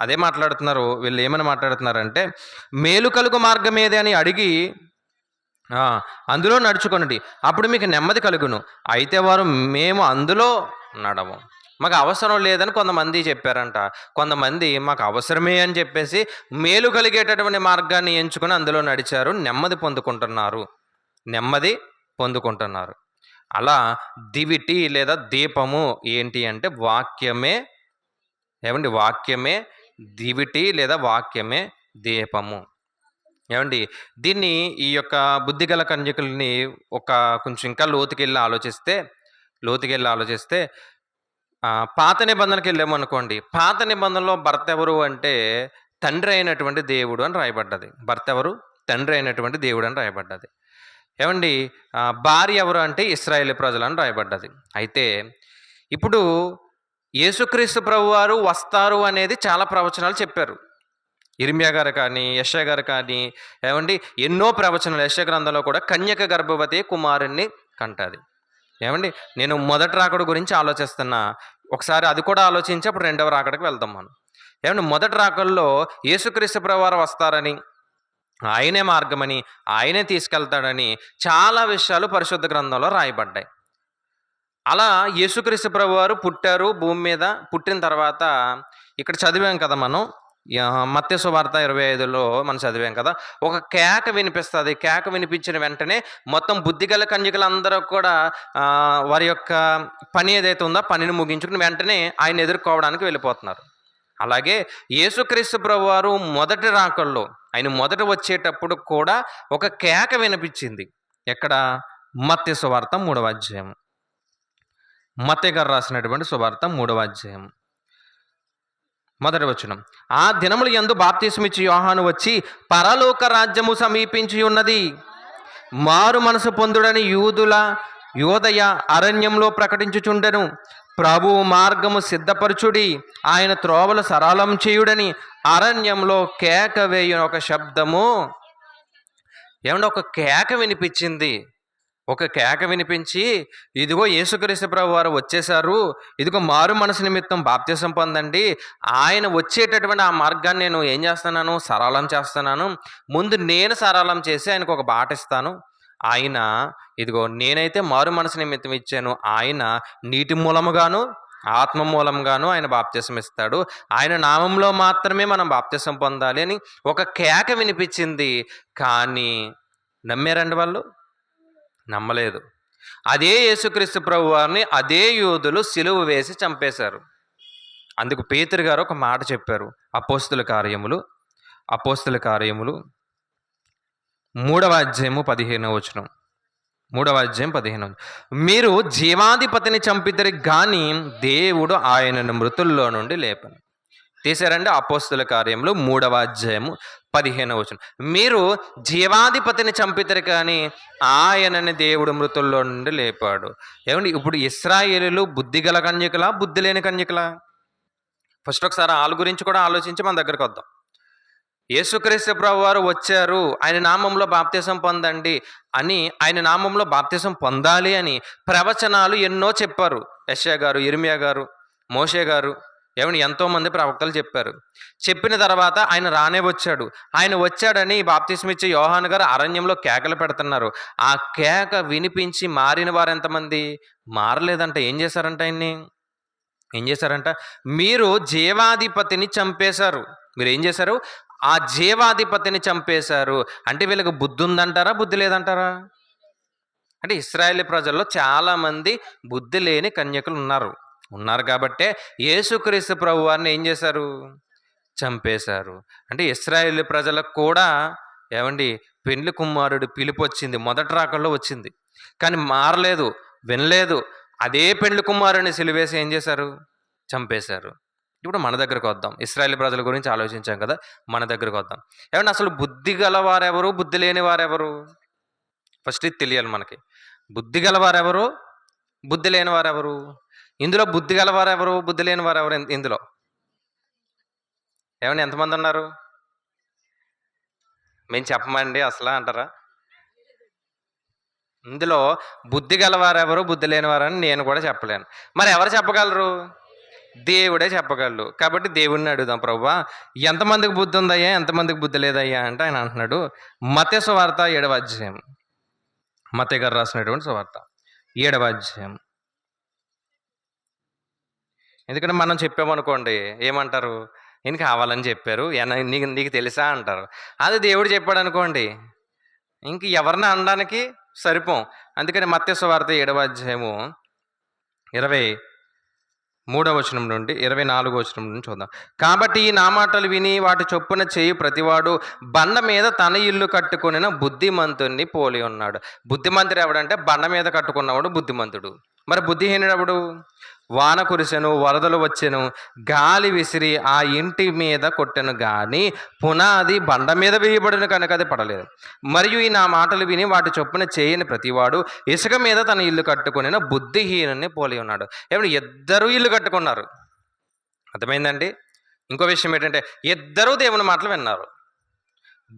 అదే మాట్లాడుతున్నారు వీళ్ళు. ఏమని మాట్లాడుతున్నారంటే మేలు కలుగు మార్గం ఏది అని అడిగి అందులో నడుచుకొనండి, అప్పుడు మీకు నెమ్మది కలుగును. అయితే వారు మేము అందులో నడము, మాకు అవసరం లేదని కొంతమంది చెప్పారంట. కొంతమంది మాకు అవసరమే అని చెప్పేసి మేలు కలిగేటటువంటి మార్గాన్ని ఎంచుకొని అందులో నడిచారు, నెమ్మది పొందుకుంటున్నారు. అలా దివిటి లేదా దీపము ఏంటి అంటే వాక్యమే. ఏమండి? వాక్యమే దివిటి లేదా వాక్యమే దీపము. ఏమండి? దీన్ని ఈ యొక్క బుద్ధిగల కన్యకుల్ని కొంచెం ఇంకా లోతుకెళ్ళి ఆలోచిస్తే పాత నిబంధనకి వెళ్ళామనుకోండి. పాత నిబంధనలో భర్త ఎవరు అంటే తండ్రి అయినటువంటి దేవుడు అని రాయబడ్డది. భర్త ఎవరు? తండ్రి అయినటువంటి దేవుడు అని రాయబడ్డది. ఏమండి? భార్య ఎవరు అంటే ఇశ్రాయేలు ప్రజలు అని రాయబడ్డది. అయితే ఇప్పుడు యేసుక్రీస్తు ప్రభువారు వస్తారు అనేది చాలా ప్రవచనాలు చెప్పారు. ఇర్మియా గారు కానీ, యెషయా గారు కానీ, ఏమండి ఎన్నో ప్రవచనాలు. యెషయా గ్రంథంలో కూడా కన్యక గర్భవతి కుమారుణ్ణి కంటది. ఏమండి? నేను మొదటి రాకడ గురించి ఆలోచిస్తున్నా. ఒకసారి అది కూడా ఆలోచించి అప్పుడు రెండవ రాకడకి వెళ్దాం మనం. ఏమంటే మొదటి రాకల్లో యేసుక్రీస్తు ప్రభువారు వస్తారని, ఆయనే మార్గమని, ఆయనే తీసుకెళ్తాడని చాలా విషయాలు పరిశుద్ధ గ్రంథంలో రాయబడ్డాయి. అలా యేసుక్రీస్తు ప్రభువారు పుట్టారు భూమి మీద. పుట్టిన తర్వాత ఇక్కడ చదివాం కదా మనం, మత్తయి సువార్త 25లో మనం చదివాం కదా, ఒక కేక వినిపిస్తుంది. కేక వినిపించిన వెంటనే మొత్తం బుద్ధిగల కన్యకలందరూ కూడా వారి యొక్క పని ఏదైతే ఉందో పనిని ముగించుకుని వెంటనే ఆయన ఎదుర్కోవడానికి వెళ్ళిపోతున్నారు. అలాగే యేసుక్రీస్తు ప్రభువారు మొదటి రాకల్లో ఆయన మొదట వచ్చేటప్పుడు కూడా ఒక కేక వినిపించింది. ఎక్కడ? మత్తయి సువార్త 3వ అధ్యాయం. మత్తయి గారు రాసినటువంటి సువార్త 3వ అధ్యాయం మొదటి వచనం. ఆ దినముల యందు బాప్తిస్మిచ్చి యోహాను వచ్చి, పరలోక రాజ్యము సమీపించి ఉన్నది, మారు మనసు పొందుడని యోదయ అరణ్యంలో ప్రకటించుచుండెను. ప్రభువు మార్గము సిద్ధపరచుడి, ఆయన త్రోవలు సరళం చేయుడని అరణ్యంలో కేక వేయున ఒక శబ్దము. ఏమన్నా ఒక కేక వినిపించింది. ఒక కేక వినిపించి, ఇదిగో యేసుక్రీస్తు ప్రభు వారు వచ్చేసారు, ఇదిగో మారు మనసు నిమిత్తం బాప్తిసం పొందండి, ఆయన వచ్చేటటువంటి ఆ మార్గాన్ని నేను ఏం చేస్తున్నాను? సరళం చేస్తున్నాను. ముందు నేను సరళం చేసి ఆయనకు ఒక బాట ఇస్తాను. ఆయన ఇదిగో నేనైతే మారు మనసు నిమిత్తం ఇచ్చాను, ఆయన నీటి మూలముగాను ఆత్మ మూలంగాను ఆయన బాప్తిసం ఇస్తాడు, ఆయన నామంలో మాత్రమే మనం బాప్తిసం పొందాలి అని ఒక కేక వినిపించింది. కానీ నమ్మారండి వాళ్ళు? నమ్మలేదు. అదే యేసుక్రీస్తు ప్రభు వారిని అదే యూదులు సిలువ వేసి చంపేశారు. అందుకు పేతురు గారు ఒక మాట చెప్పారు. అపోస్తుల కార్యములు 3వ అధ్యాయము 15వ వచనం. 3వ అధ్యాయం 15. మీరు జీవాధిపతిని చంపితరి గాని దేవుడు ఆయనను మృతుల్లో నుండి లేపను. తీశారండి. అపోస్తుల కార్యములు 3వ అధ్యాయము 15వ వచనం. మీరు జీవాధిపతిని చంపితరు కానీ ఆయనని దేవుడు మృతుల్లో నుండి లేపాడు. ఏమండి, ఇప్పుడు ఇశ్రాయేలీయులు బుద్ధిగల కన్యకలా, బుద్ధి లేని కన్యకలా? ఫస్ట్ ఒకసారి వాళ్ళ గురించి కూడా ఆలోచించి మన దగ్గరకు వద్దాం. యేసుక్రీస్తు ప్రభు వారు వచ్చారు, ఆయన నామంలో బాప్తిసం పొందండి అని, ఆయన నామంలో బాప్తిసం పొందాలి అని ప్రవచనాలు ఎన్నో చెప్పారు. యెషయా గారు, ఇర్మియా గారు, మోషే గారు, ఏమని ఎంతోమంది ప్రవక్తలు చెప్పారు. చెప్పిన తర్వాత ఆయన రానే వచ్చాడు. ఆయన వచ్చాడని బాప్తిస్మిచ్చే యోహాను గారు అరణ్యంలో కేకలు పెడుతున్నారు. ఆ కేక వినిపించి మారిన వారు ఎంతమంది? మారలేదంట. ఏం చేశారంట? మీరు జీవాధిపతిని చంపేశారు. మీరు ఏం చేశారు? ఆ జీవాధిపతిని చంపేశారు. అంటే వీళ్ళకి బుద్ధి ఉందంటారా, బుద్ధి లేదంటారా? అంటే ఇశ్రాయేలీ ప్రజల్లో చాలామంది బుద్ధి లేని కన్యకులు ఉన్నారు కాబట్టే యేసుక్రీస్తు ప్రభు వారిని ఏం చేశారు? చంపేశారు. అంటే ఇశ్రాయేలీ ప్రజలకు కూడా ఏమండి పెండ్లి కుమారుడు పిలుపు వచ్చింది, మొదటి రాకల్లో వచ్చింది. కానీ మారలేదు, వినలేదు. అదే పెండ్లి కుమారుడిని సిలువేసి ఏం చేశారు? చంపేశారు. ఇప్పుడు మన దగ్గరకు వద్దాం. ఇశ్రాయేలీ ప్రజల గురించి ఆలోచించాం కదా, మన దగ్గరకు వద్దాం. ఏమంటే అసలు బుద్ధి గలవారెవరు, బుద్ధి లేని వారెవరు? ఫస్ట్ ఇది తెలియాలి మనకి. బుద్ధి గలవారెవరు, బుద్ధి లేని వారెవరు? ఇందులో బుద్ధి గలవారెవరు, బుద్ధి లేని వారెవరు? ఇందులో ఏమన్నా ఎంతమంది ఉన్నారు? మేము చెప్పమండి అసలు అంటారా? ఇందులో బుద్ధి గలవారెవరు, బుద్ధి లేనివారని నేను కూడా చెప్పలేను. మరి ఎవరు చెప్పగలరు? దేవుడే చెప్పగలరు. కాబట్టి దేవుడిని అడుగుదాం, ప్రభువా ఎంతమందికి బుద్ధి ఉందయ్యా, ఎంతమందికి బుద్ధి లేదయ్యా అంటే ఆయన అంటున్నాడు, మత్తయి సువార్త 7వ అధ్యాయం. మత్తయి గారు రాసినటువంటి సువార్త 7వ అధ్యాయం. ఎందుకంటే మనం చెప్పామనుకోండి ఏమంటారు? నేను కావాలని చెప్పారు, నీకు తెలుసా అంటారు. అది దేవుడు చెప్పాడు అనుకోండి, ఇంక ఎవరిని అనడానికి సరిపోం. అందుకని మత్తయి సువార్త 7వ అధ్యాయము 23వ వచనం నుండి 24వ వచనం నుండి చూద్దాం. కాబట్టి ఈ నా మాటలు విని వాటి చొప్పున చేయి ప్రతివాడు బండ మీద తన ఇల్లు కట్టుకుని బుద్ధిమంతుణ్ణి పోలి ఉన్నాడు. బుద్ధిమంతుడు ఎవడంటే బండ మీద కట్టుకున్నవాడు బుద్ధిమంతుడు. మరి బుద్ధిహీనుడు ఎవడు? వాన కురిసెను, వరదలు వచ్చెను, గాలి విసిరి ఆ ఇంటి మీద కొట్టెను గాని పునాది బండ మీద వేయబడిన కనుక అది పడలేదు. మరియు ఈ నా మాటలు విని వాటి చొప్పున చేయని ప్రతివాడు ఇసుక మీద తన ఇల్లు కట్టుకుని బుద్ధిహీనుని పోలి ఉన్నాడు. ఏమంటే ఇద్దరు ఇల్లు కట్టుకున్నారు. అర్థమైందండి? ఇంకో విషయం ఏంటంటే ఇద్దరూ దేవుని మాటలు విన్నారు.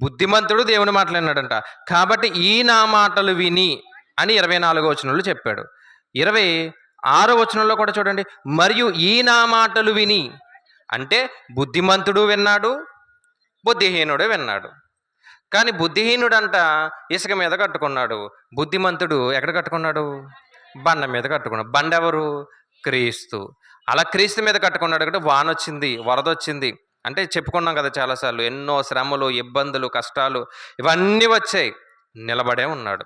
బుద్ధిమంతుడు దేవుని మాటలు విన్నాడంట. కాబట్టి ఈ నా మాటలు విని అని 24వ వచనంలో చెప్పాడు. 6వ వచనంలో కూడా చూడండి, మరియు ఈ నా మాటలు విని, అంటే బుద్ధిమంతుడు విన్నాడు, బుద్ధిహీనుడు విన్నాడు. కానీ బుద్ధిహీనుడంట ఇసుక మీద కట్టుకున్నాడు, బుద్ధిమంతుడు ఎక్కడ కట్టుకున్నాడు? బండ మీద కట్టుకున్నాడు. బండ ఎవరు? క్రీస్తు. అలా క్రీస్తు మీద కట్టుకున్నాడు అంటే వాన వచ్చింది, వరద వచ్చింది, అంటే చెప్పుకున్నాం కదా చాలాసార్లు, ఎన్నో శ్రమలు, ఇబ్బందులు, కష్టాలు ఇవన్నీ వచ్చాయి, నిలబడే ఉన్నాడు.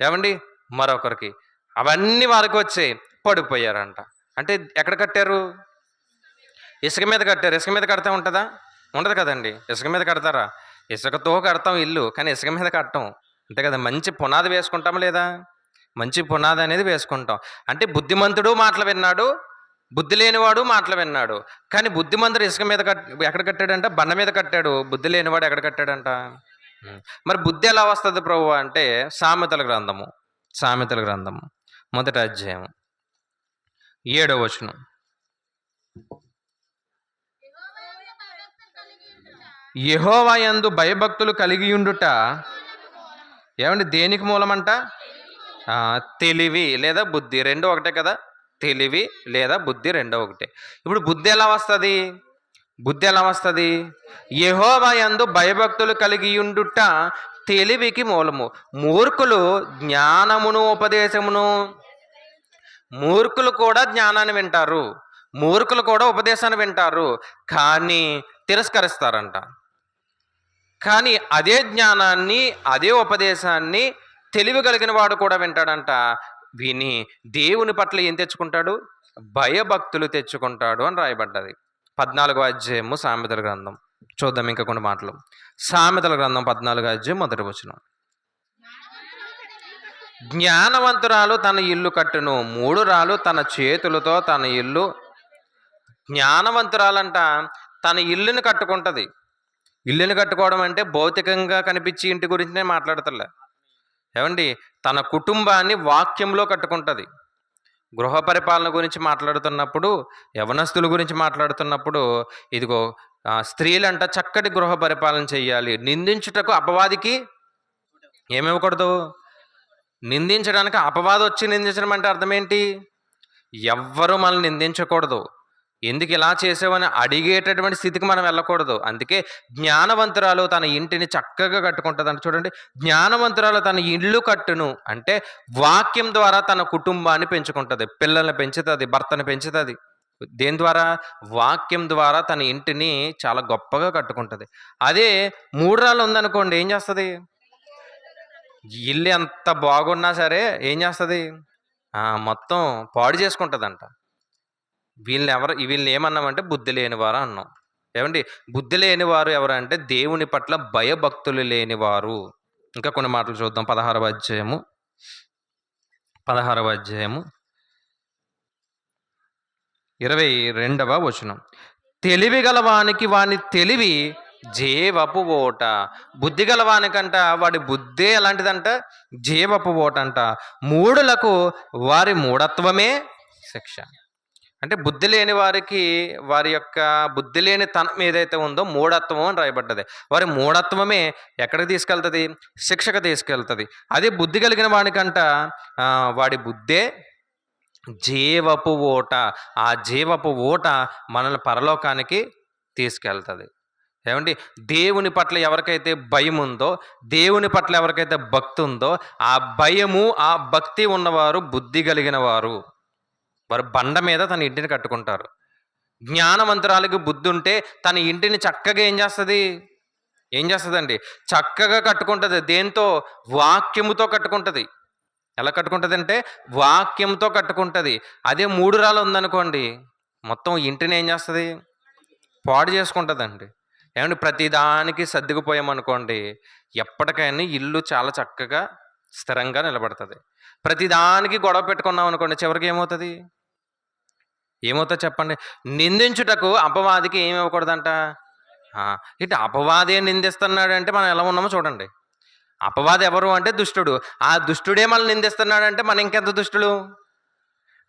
ఏమండి, మరొకరికి అవన్నీ వారికి వచ్చాయి, పడిపోయారంట. అంటే ఎక్కడ కట్టారు? ఇసుక మీద కట్టారు. ఇసుక మీద కడతా ఉంటుందా? ఉండదు కదండి. ఇసుక మీద కడతారా? ఇసుకతో కడతాం ఇల్లు, కానీ ఇసుక మీద కట్టం, అంతే కదా. మంచి పునాది వేసుకుంటామా లేదా? మంచి పునాది అనేది వేసుకుంటాం. అంటే బుద్ధిమంతుడు మాటలు విన్నాడు, బుద్ధి లేనివాడు మాటలు విన్నాడు. కానీ బుద్ధిమంతుడు ఇసుక మీద ఎక్కడ కట్టాడంట? బండ మీద కట్టాడు. బుద్ధి లేనివాడు ఎక్కడ కట్టాడంట? మరి బుద్ధి ఎలా వస్తుంది ప్రభు అంటే సామెతల గ్రంథము 1వ అధ్యాయం 7వ వచనం. యెహోవా యందు భయభక్తులు కలిగి ఉండుట, ఏమండి దేనికి మూలమంట? తెలివి లేదా బుద్ధి, రెండు ఒకటే కదా. తెలివి లేదా బుద్ధి రెండో ఒకటే. ఇప్పుడు బుద్ధి ఎలా వస్తుంది? యెహోవా యందు భయభక్తులు కలిగి ఉండుట తెలివికి మూలము. మూర్ఖులు జ్ఞానమును ఉపదేశమును, మూర్ఖులు కూడా జ్ఞానాన్ని వింటారు, మూర్ఖులు కూడా ఉపదేశాన్ని వింటారు, కానీ తిరస్కరిస్తారంట. కానీ అదే జ్ఞానాన్ని, అదే ఉపదేశాన్ని తెలివి కలిగిన వాడు కూడా వింటాడంట. విని దేవుని పట్ల ఏం తెచ్చుకుంటాడు? భయభక్తులు తెచ్చుకుంటాడు అని రాయబడ్డది. 14వ అధ్యాయము సామెతల గ్రంథం చూద్దాం. ఇంకా కొన్ని మాటలు. సామెతల గ్రంథం 14వ అధ్యాయం 1వ వచనం. జ్ఞానవంతురాలు తన ఇల్లు కట్టును, మూఢురాలు తన చేతులతో తన ఇల్లు. జ్ఞానవంతురాలంట తన ఇల్లుని కట్టుకుంటుంది. ఇల్లుని కట్టుకోవడం అంటే భౌతికంగా కనిపించి ఇంటి గురించి నేను మాట్లాడతలే. ఏమండి, తన కుటుంబాన్ని వాక్యంలో కట్టుకుంటుంది. గృహ పరిపాలన గురించి మాట్లాడుతున్నప్పుడు, యవనస్తుల గురించి మాట్లాడుతున్నప్పుడు, ఇదిగో స్త్రీలంట చక్కటి గృహ పరిపాలన చెయ్యాలి. నిందించుటకు అపవాదికి ఏమివ్వకూడదు? నిందించడానికి అపవాదం వచ్చి నిందించడం అంటే అర్థం ఏంటి? ఎవ్వరూ మనల్ని నిందించకూడదు, ఎందుకు ఇలా చేసావని అడిగేటటువంటి స్థితికి మనం వెళ్ళకూడదు. అందుకే జ్ఞానవంతురాలు తన ఇంటిని చక్కగా కట్టుకుంటుంది అంటే చూడండి, జ్ఞానవంతురాలు తన ఇల్లు కట్టును అంటే వాక్యం ద్వారా తన కుటుంబాన్ని పెంచుకుంటుంది, పిల్లల్ని పెంచుతుంది, భర్తను పెంచుతుంది. దేని ద్వారా? వాక్యం ద్వారా తన ఇంటిని చాలా గొప్పగా కట్టుకుంటుంది. అదే మూఢురాలు ఉందనుకోండి, ఏం చేస్తుంది? ఇల్లు ఎంత బాగున్నా సరే ఏం చేస్తుంది? మొత్తం పాడు చేసుకుంటుందంట. వీళ్ళని ఏమన్నామంటే బుద్ధి లేనివారు అన్నాం. ఏమండి, బుద్ధి లేనివారు ఎవరు అంటే దేవుని పట్ల భయభక్తులు లేనివారు. ఇంకా కొన్ని మాటలు చూద్దాం. 16వ అధ్యాయము 22వ వచనం. తెలివి గలవానికి వాని తెలివి జీవపు ఓట. బుద్ధి గలవానికంట వాడి బుద్ధే ఎలాంటిదంట? జీవపు ఓట అంట. మూఢులకు వారి మూఢత్వమే శిక్ష. అంటే బుద్ధి లేని వారికి వారి యొక్క బుద్ధి లేని తనం ఏదైతే ఉందో మూఢత్వం అని రాయబడ్డది. వారి మూఢత్వమే ఎక్కడికి తీసుకెళ్తుంది? శిక్షకు తీసుకెళ్తుంది. అదే బుద్ధి కలిగిన వాడికంట వాడి బుద్ధే జీవపు ఓట. ఆ జీవపు ఓట మనల్ని పరలోకానికి తీసుకెళ్తుంది. ఏమండి, దేవుని పట్ల ఎవరికైతే భయం ఉందో, దేవుని పట్ల ఎవరికైతే భక్తి ఉందో, ఆ భయము ఆ భక్తి ఉన్నవారు బుద్ధి కలిగిన వారు. వారు బండ మీద తన ఇంటిని కట్టుకుంటారు. జ్ఞానవంతురాలకి బుద్ధి ఉంటే తన ఇంటిని చక్కగా ఏం చేస్తుందండి? చక్కగా కట్టుకుంటుంది. దేంతో? వాక్యముతో కట్టుకుంటుంది. ఎలా కట్టుకుంటుంది అంటే వాక్యంతో కట్టుకుంటుంది. అదే మూఢురాలు ఉందనుకోండి, మొత్తం ఇంటిని ఏం చేస్తుంది? పాడు చేసుకుంటుందండి. ఏమంటే ప్రతిదానికి సర్దుకుపోయామనుకోండి, ఎప్పటికైనా ఇల్లు చాలా చక్కగా స్థిరంగా నిలబడుతుంది. ప్రతిదానికి గొడవ పెట్టుకున్నాం అనుకోండి, చివరికి ఏమవుతుంది చెప్పండి? నిందించుటకు అపవాదికి ఏమి ఇవ్వకూడదంట. ఇటు అపవాదే నిందిస్తున్నాడంటే మనం ఎలా ఉన్నామో చూడండి. అపవాది ఎవరు అంటే దుష్టుడు. ఆ దుష్టుడే మనల్ని నిందిస్తున్నాడంటే మనం ఇంకెంత దుష్టులు.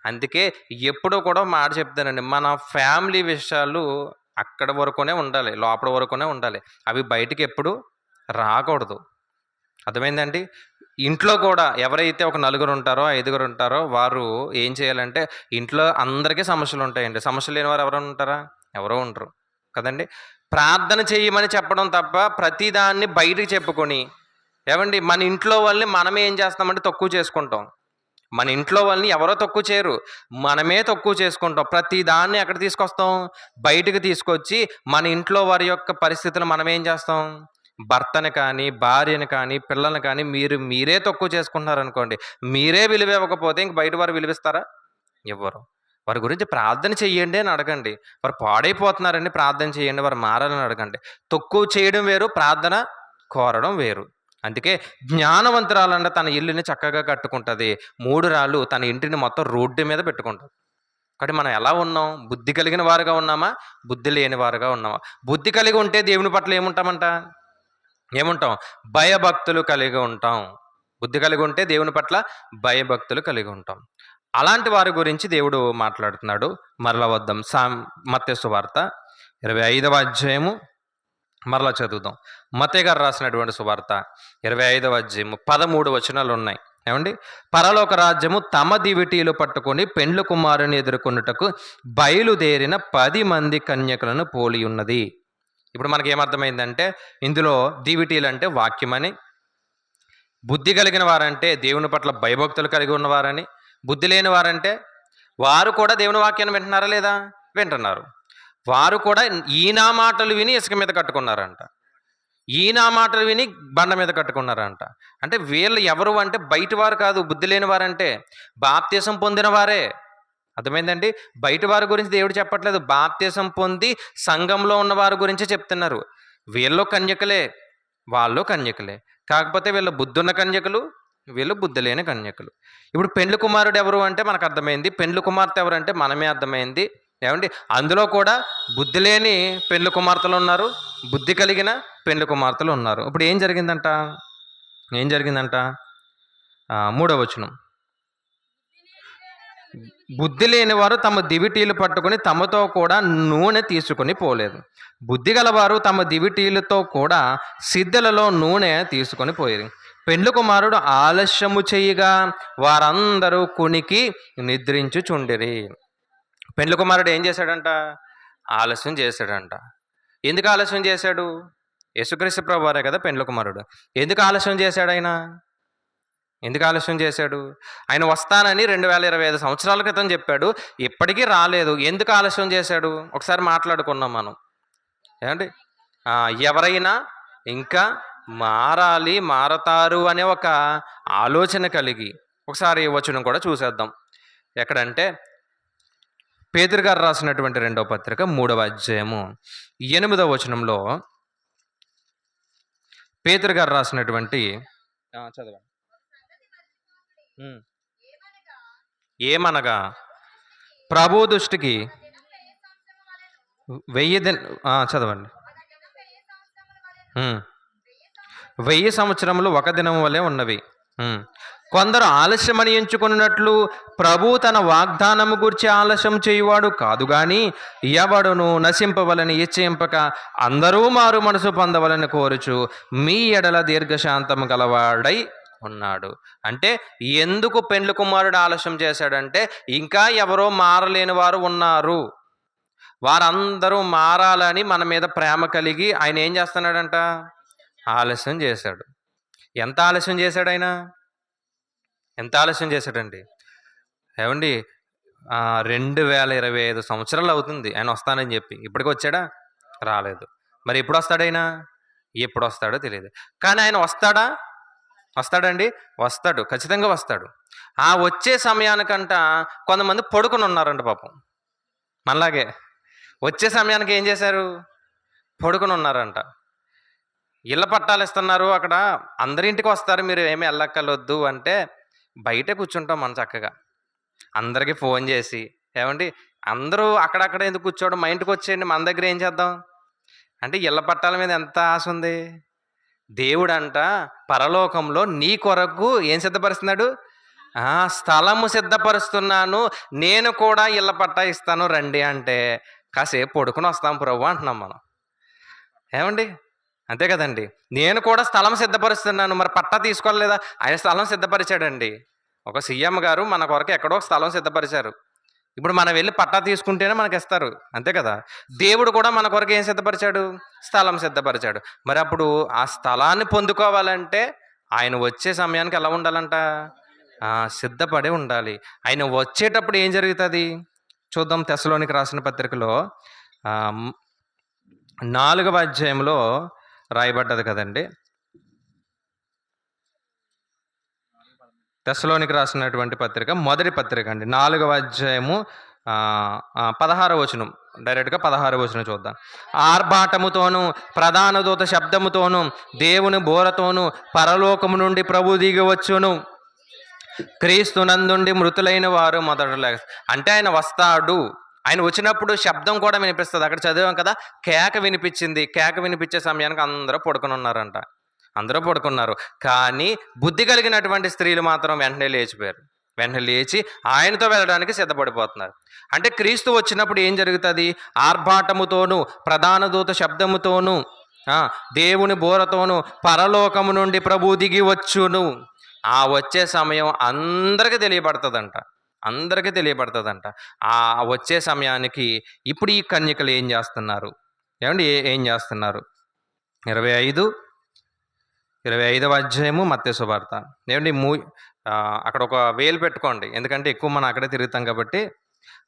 అందుకే ఎప్పుడూ కూడా మాట చెప్తానండి, మన ఫ్యామిలీ విషయాలు అక్కడ వరకునే ఉండాలి, లోపల వరకునే ఉండాలి. అవి బయటికి ఎప్పుడు రాకూడదు. అర్థమైందండి? ఇంట్లో కూడా ఎవరైతే ఒక నలుగురు ఉంటారో, ఐదుగురు ఉంటారో వారు ఏం చేయాలంటే, ఇంట్లో అందరికీ సమస్యలు ఉంటాయండి. సమస్యలు లేని వారు ఎవరైనా ఉంటారా? ఎవరో ఉండరు కదండి. ప్రార్థన చేయమని చెప్పడం తప్ప ప్రతిదాన్ని బయటికి చెప్పుకొని, ఏవండి మన ఇంట్లో వాళ్ళని మనమే ఏం చేస్తామంటే తక్కువ చేసుకుంటాం. మన ఇంట్లో వాళ్ళని ఎవరో తక్కువ చేయరు, మనమే తక్కువ చేసుకుంటాం. ప్రతి దాన్ని ఎక్కడ తీసుకొస్తాం? బయటకు తీసుకొచ్చి మన ఇంట్లో వారి యొక్క పరిస్థితులు మనం ఏం చేస్తాం? భర్తని కానీ, భార్యని కానీ, పిల్లల్ని కానీ మీరే తక్కువ చేసుకుంటున్నారనుకోండి, మీరే విలువ ఇవ్వకపోతే ఇంక బయట వారు విలువిస్తారా? ఇవ్వరు. వారి గురించి ప్రార్థన చెయ్యండి అని అడగండి. వారు పాడైపోతున్నారండి, ప్రార్థన చేయండి, వారు మారాలని అడగండి. తక్కువ చేయడం వేరు, ప్రార్థన కోరడం వేరు. అందుకే జ్ఞానవంతురాలంట తన ఇల్లుని చక్కగా కట్టుకుంటుంది, మూఢురాలు తన ఇంటిని మొత్తం రోడ్డు మీద పెట్టుకుంటుంది. కాబట్టి మనం ఎలా ఉన్నాం? బుద్ధి కలిగిన వారుగా ఉన్నామా, బుద్ధి లేని వారుగా ఉన్నామా? బుద్ధి కలిగి ఉంటే దేవుని పట్ల ఏముంటాం? భయభక్తులు కలిగి ఉంటాం. బుద్ధి కలిగి ఉంటే దేవుని పట్ల భయభక్తులు కలిగి ఉంటాం. అలాంటి వారి గురించి దేవుడు మాట్లాడుతున్నాడు. మరలా వద్దాం, మత్తయి సువార్త 25వ అధ్యాయము మరలా చదువుదాం. మత్తయి గారు రాసినటువంటి సువార్త 25వ అధ్యాయము 13 వచనాలు ఉన్నాయి. ఏమండి? పరలోక రాజ్యము తమ దివిటీలు పట్టుకొని పెండ్లు కుమారుని ఎదుర్కొనుటకు బయలుదేరిన 10 మంది కన్యకులను పోలి ఉన్నది. ఇప్పుడు మనకి ఏమర్థమైందంటే, ఇందులో దివిటీలు అంటే వాక్యమని, బుద్ధి కలిగిన వారంటే దేవుని పట్ల భయభక్తులు కలిగి ఉన్నవారని, బుద్ధి లేని వారంటే వారు కూడా దేవుని వాక్యాన్ని వింటున్నారా లేదా? వింటున్నారు. వారు కూడా ఈయన మాటలు విని ఇసుక మీద కట్టుకున్నారంట, ఈయన మాటలు విని బండ మీద కట్టుకున్నారంట. అంటే వీళ్ళు ఎవరు అంటే బయట వారు కాదు. బుద్ధి లేని వారంటే బాప్తీసం పొందిన వారే. అర్థమైందండి? బయట వారి గురించి దేవుడు చెప్పట్లేదు, బాప్తీసం పొంది సంఘంలో ఉన్న వారి గురించి చెప్తున్నారు. వీళ్ళు కన్యకలే, వాళ్ళు కన్యకలే, కాకపోతే వీళ్ళు బుద్ధున్న కన్యకలు, వీళ్ళు బుద్ధి లేని కన్యకలు. ఇప్పుడు పెండ్లి కుమారుడు ఎవరు అంటే మనకు అర్థమైంది, పెండ్లి కుమార్తె ఎవరు అంటే మనమే అర్థమైంది. ఏమండి? అందులో కూడా బుద్ధి లేని పెండ్లి కుమార్తెలు ఉన్నారు, బుద్ధి కలిగిన పెండ్లి కుమార్తెలు ఉన్నారు. ఇప్పుడు ఏం జరిగిందంట? 3వ వచనం, బుద్ధి లేని వారు తమ దివిటీలు పట్టుకొని తమతో కూడా నూనె తీసుకొని పోలేదు, బుద్ధి గలవారు తమ దివిటీలతో కూడా సిద్ధలలో నూనె తీసుకొని పోయేది. పెండ్లి కుమారుడు ఆలస్యము చేయగా వారందరూ కునికి నిద్రించుచుండిరి. పెండ్లి కుమారుడు ఏం చేశాడంట? ఆలస్యం చేశాడంట. ఎందుకు ఆలస్యం చేశాడు? యేసుక్రీస్తు ప్రభువు వారే కదా పెండ్లి కుమారుడు. ఎందుకు ఆలస్యం చేశాడు ఆయన? ఎందుకు ఆలస్యం చేశాడు? ఆయన వస్తానని 2025 సంవత్సరాల క్రితం చెప్పాడు, ఇప్పటికీ రాలేదు. ఎందుకు ఆలస్యం చేశాడు? ఒకసారి మాట్లాడుకున్నాం మనం. ఏమండి? ఎవరైనా ఇంకా మారతారు అనే ఒక ఆలోచన కలిగి ఒకసారి వచనం కూడా చూసేద్దాం. ఎక్కడంటే పేతురు గారు రాసినటువంటి 2వ పత్రిక 3వ అధ్యాయము 8వ వచనంలో పేతురు గారు రాసినటువంటి చదవండి. ఏమనగా ప్రభు దృష్టికి 1000 చదవండి. 1000 సంవత్సరములు ఒక దినం వలె ఉన్నవి. కొందరు ఆలస్యమని ఎంచుకున్నట్లు ప్రభు తన వాగ్దానము గురించి ఆలస్యం చేయువాడు కాదు గాని, ఎవడును నశింపవలని ఇచ్చేంపక అందరూ మారు మనసు పొందవలని కోరుచు మీ ఎడల దీర్ఘశాంతము గలవాడై ఉన్నాడు. అంటే ఎందుకు పెండ్లి కుమారుడు ఆలస్యం చేశాడంటే, ఇంకా ఎవరో మారలేని వారు ఉన్నారు, వారందరూ మారాలని మన మీద ప్రేమ కలిగి ఆయన ఏం చేస్తున్నాడంట? ఆలస్యం చేశాడు. ఎంత ఆలస్యం చేశాడు ఆయన? ఎంత ఆలస్యం చేశాడండి? ఏమండి? 2025 సంవత్సరాలు అవుతుంది ఆయన వస్తానని చెప్పి. ఇప్పటికి వచ్చాడా? రాలేదు. మరి ఎప్పుడు వస్తాడైనా? ఎప్పుడు వస్తాడో తెలియదు. కానీ ఆయన వస్తాడండి, వస్తాడు, ఖచ్చితంగా వస్తాడు. ఆ వచ్చే సమయానికంట కొంతమంది పడుకొని ఉన్నారంట పాపం. మనలాగే వచ్చే సమయానికి ఏం చేశారు? పడుకొని ఉన్నారంట. ఇళ్ళ పట్టాలు ఇస్తున్నారు, అక్కడ అందరింటికి వస్తారు, మీరు ఏమీ వెళ్ళక్కర్లొద్దు అంటే బయటే కూర్చుంటాం మనం చక్కగా. అందరికీ ఫోన్ చేసి, ఏమండి అందరూ అక్కడక్కడ ఎందుకు కూర్చోవడం, మా ఇంటికి వచ్చేయండి, మన దగ్గర ఏం చేద్దాం అంటే ఇళ్ళ పట్టాల మీద ఎంత ఆశ ఉంది. దేవుడంట పరలోకంలో నీ కొరకు ఏం సిద్ధపరుస్తున్నాడు? స్థలము సిద్ధపరుస్తున్నాను, నేను కూడా ఇళ్ళ పట్టా ఇస్తాను రండి అంటే కాసేపు పడుకుని వస్తాం ప్రభు అంటున్నాం మనం. ఏమండి? అంతే కదండి. నేను కూడా స్థలం సిద్ధపరుస్తున్నాను, మరి పట్టా తీసుకోలేదా? ఆయన స్థలం సిద్ధపరిచాడండి. ఒక సీఎం గారు మన కొరకు ఎక్కడో స్థలం సిద్ధపరిచారు. ఇప్పుడు మనం వెళ్ళి పట్టా తీసుకుంటేనే మనకి ఇస్తారు, అంతే కదా. దేవుడు కూడా మన కొరకు ఏం సిద్ధపరిచాడు? స్థలం సిద్ధపరిచాడు. మరి అప్పుడు ఆ స్థలాన్ని పొందుకోవాలంటే ఆయన వచ్చే సమయానికి ఎలా ఉండాలంట? సిద్ధపడి ఉండాలి. ఆయన వచ్చేటప్పుడు ఏం జరుగుతుంది చూద్దాం. తెస్సలోనికి రాసిన పత్రికలో 4వ అధ్యాయంలో రాయబడ్డది కదండి. తెస్సలోనికి రాసినటువంటి పత్రిక, మొదటి పత్రిక అండి, 4వ అధ్యాయము 16వ వచనం. డైరెక్ట్గా 16వ వచనం చూద్దాం. ఆర్భాటముతోను ప్రధాన దూత శబ్దముతోను దేవుని బోరతోను పరలోకము నుండి ప్రభు దిగి వచ్చును, క్రీస్తు నందుండి మృతులైన వారు మొదట. అంటే ఆయన వస్తాడు. ఆయన వచ్చినప్పుడు శబ్దం కూడా వినిపిస్తుంది. అక్కడ చదివాం కదా, కేక వినిపించింది. కేక వినిపించే సమయానికి అందరూ పడుకుని ఉన్నారంట. అందరూ పడుకున్నారు. కానీ బుద్ధి కలిగినటువంటి స్త్రీలు మాత్రం వెంటనే లేచిపోయారు. వెంటనే లేచి ఆయనతో వెళ్ళడానికి సిద్ధపడిపోతున్నారు. అంటే క్రీస్తు వచ్చినప్పుడు ఏం జరుగుతుంది? ఆర్భాటముతోనూ ప్రధాన దూత శబ్దముతోనూ దేవుని బోరతోనూ పరలోకము నుండి ప్రభు దిగి వచ్చును. ఆ వచ్చే సమయం అందరికీ తెలియబడుతుందంట. అందరికీ తెలియబడుతుందంట. ఆ వచ్చే సమయానికి ఇప్పుడు ఈ కన్యకలు ఏం చేస్తున్నారు? ఏమండి, ఏం చేస్తున్నారు? 25వ అధ్యాయము మత్తయి సువార్త. ఏమండి, అక్కడ ఒక వేలు పెట్టుకోండి, ఎందుకంటే ఎక్కువ మనం అక్కడే తిరుగుతాం కాబట్టి.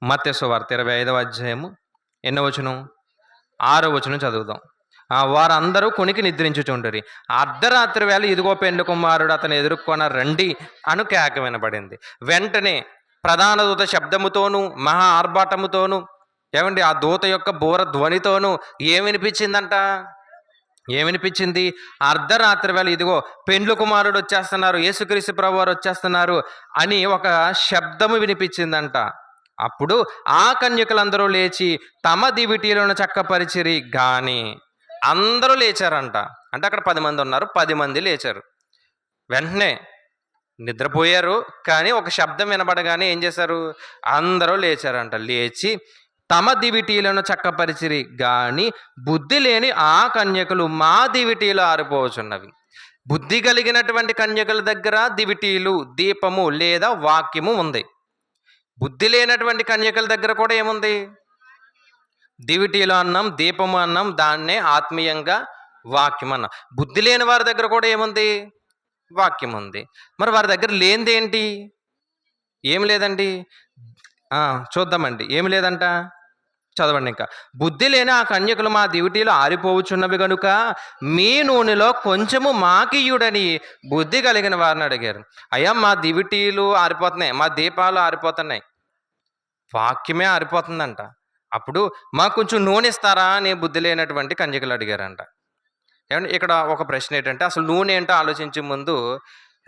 మత్తయి సువార్త 25వ అధ్యాయము ఎన్నో వచనం? 6వ వచనం చదువుదాం. వారందరూ కొనికి నిద్రించుచుండరి. అర్ధరాత్రి వేళ ఇదిగో పెండ్లి కుమారుడు అతను ఎదుర్కొన రండి అను కేక వినబడింది. వెంటనే ప్రధాన దూత శబ్దముతోనూ మహా ఆర్భాటముతోనూ, ఏమండి, ఆ దూత యొక్క బోర ధ్వనితోనూ ఏమినిపించిందంట? ఏమనిపించింది? అర్ధరాత్రి వేళ ఇదిగో పెండ్లి కుమారుడు వచ్చేస్తున్నారు, యేసుక్రీస్తు ప్రభు వారు వచ్చేస్తున్నారు అని ఒక శబ్దము వినిపించిందంట. అప్పుడు ఆ కన్యకులందరూ లేచి తమ దివిటీలను చక్కపరిచిరి. గాని అందరూ లేచారంట. అంటే అక్కడ 10 మంది ఉన్నారు, 10 మంది లేచారు. వెంటనే నిద్రపోయారు. కానీ ఒక శబ్దం వినబడగానే ఏం చేశారు? అందరూ లేచారంట. లేచి తమ దివిటీలను చక్కపరిచిరి. గాని బుద్ధి లేని ఆ కన్యకలు మా దివిటీలు ఆరిపోవచున్నవి. బుద్ధి కలిగినటువంటి కన్యకల దగ్గర దివిటీలు, దీపము లేదా వాక్యము ఉంది. బుద్ధి లేనటువంటి కన్యకల దగ్గర కూడా ఏముంది? దివిటీలు అన్నాం, దీపము అన్నాం, దాన్నే ఆత్మీయంగా వాక్యం అన్నాం. బుద్ధి లేని వారి దగ్గర కూడా ఏముంది? వాక్యం ఉంది. మరి వారి దగ్గర లేనిది ఏంటి? ఏమి లేదండి. చూద్దామండి, ఏమి లేదంట, చదవండి ఇంకా. బుద్ధి లేని ఆ కన్యకులు మా దివిటీలు ఆరిపోవచ్చున్నవి గనుక మీ నూనెలో కొంచెము మాకియుడని బుద్ధి కలిగిన వారిని అడిగారు. అయ్యా, మా దివిటీలు ఆరిపోతున్నాయి, మా దీపాలు ఆరిపోతున్నాయి, వాక్యమే ఆరిపోతుందంట. అప్పుడు మాకు కొంచెం నూనె ఇస్తారా అని బుద్ధి లేనటువంటి కన్యకులు అడిగారంట. ఏమండి, ఇక్కడ ఒక ప్రశ్న ఏంటంటే, అసలు నూనె ఏంటో ఆలోచించే ముందు,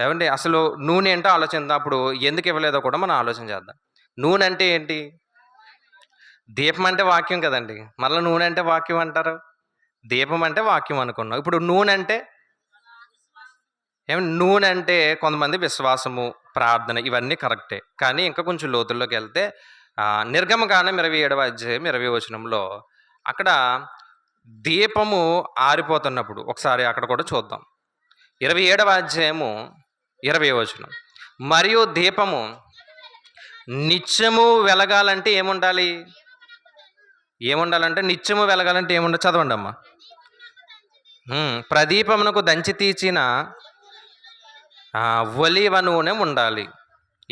ఏమండి, అసలు నూనె ఏంటో ఆలోచిద్దాం. అప్పుడు ఎందుకు ఇవ్వలేదో కూడా మనం ఆలోచన చేద్దాం. నూనె అంటే ఏంటి? దీపం అంటే వాక్యం కదండి. మళ్ళీ నూనె అంటే వాక్యం అంటారు. దీపం అంటే వాక్యం అనుకున్నాం. ఇప్పుడు నూనె అంటే ఏమంటే, నూనె అంటే కొంతమంది విశ్వాసము, ప్రార్థన, ఇవన్నీ కరెక్టే. కానీ ఇంకా కొంచెం లోతుల్లోకి వెళ్తే నిర్గమకాండం 27వ అధ్యాయం 20వ వచనంలో అక్కడ దీపము ఆరిపోతున్నప్పుడు ఒకసారి అక్కడ కూడా చూద్దాం. 27వ అధ్యాయము 20వ వచనం. మరియు దీపము నిత్యము వెలగాలంటే ఏముండాలి? ఏముండాలంటే నిత్యము వెలగాలంటే ఏముండాలి? చదవండి అమ్మా. ప్రదీపమునకు దంచి తీసిన ఒలీవ నూనె ఉండాలి.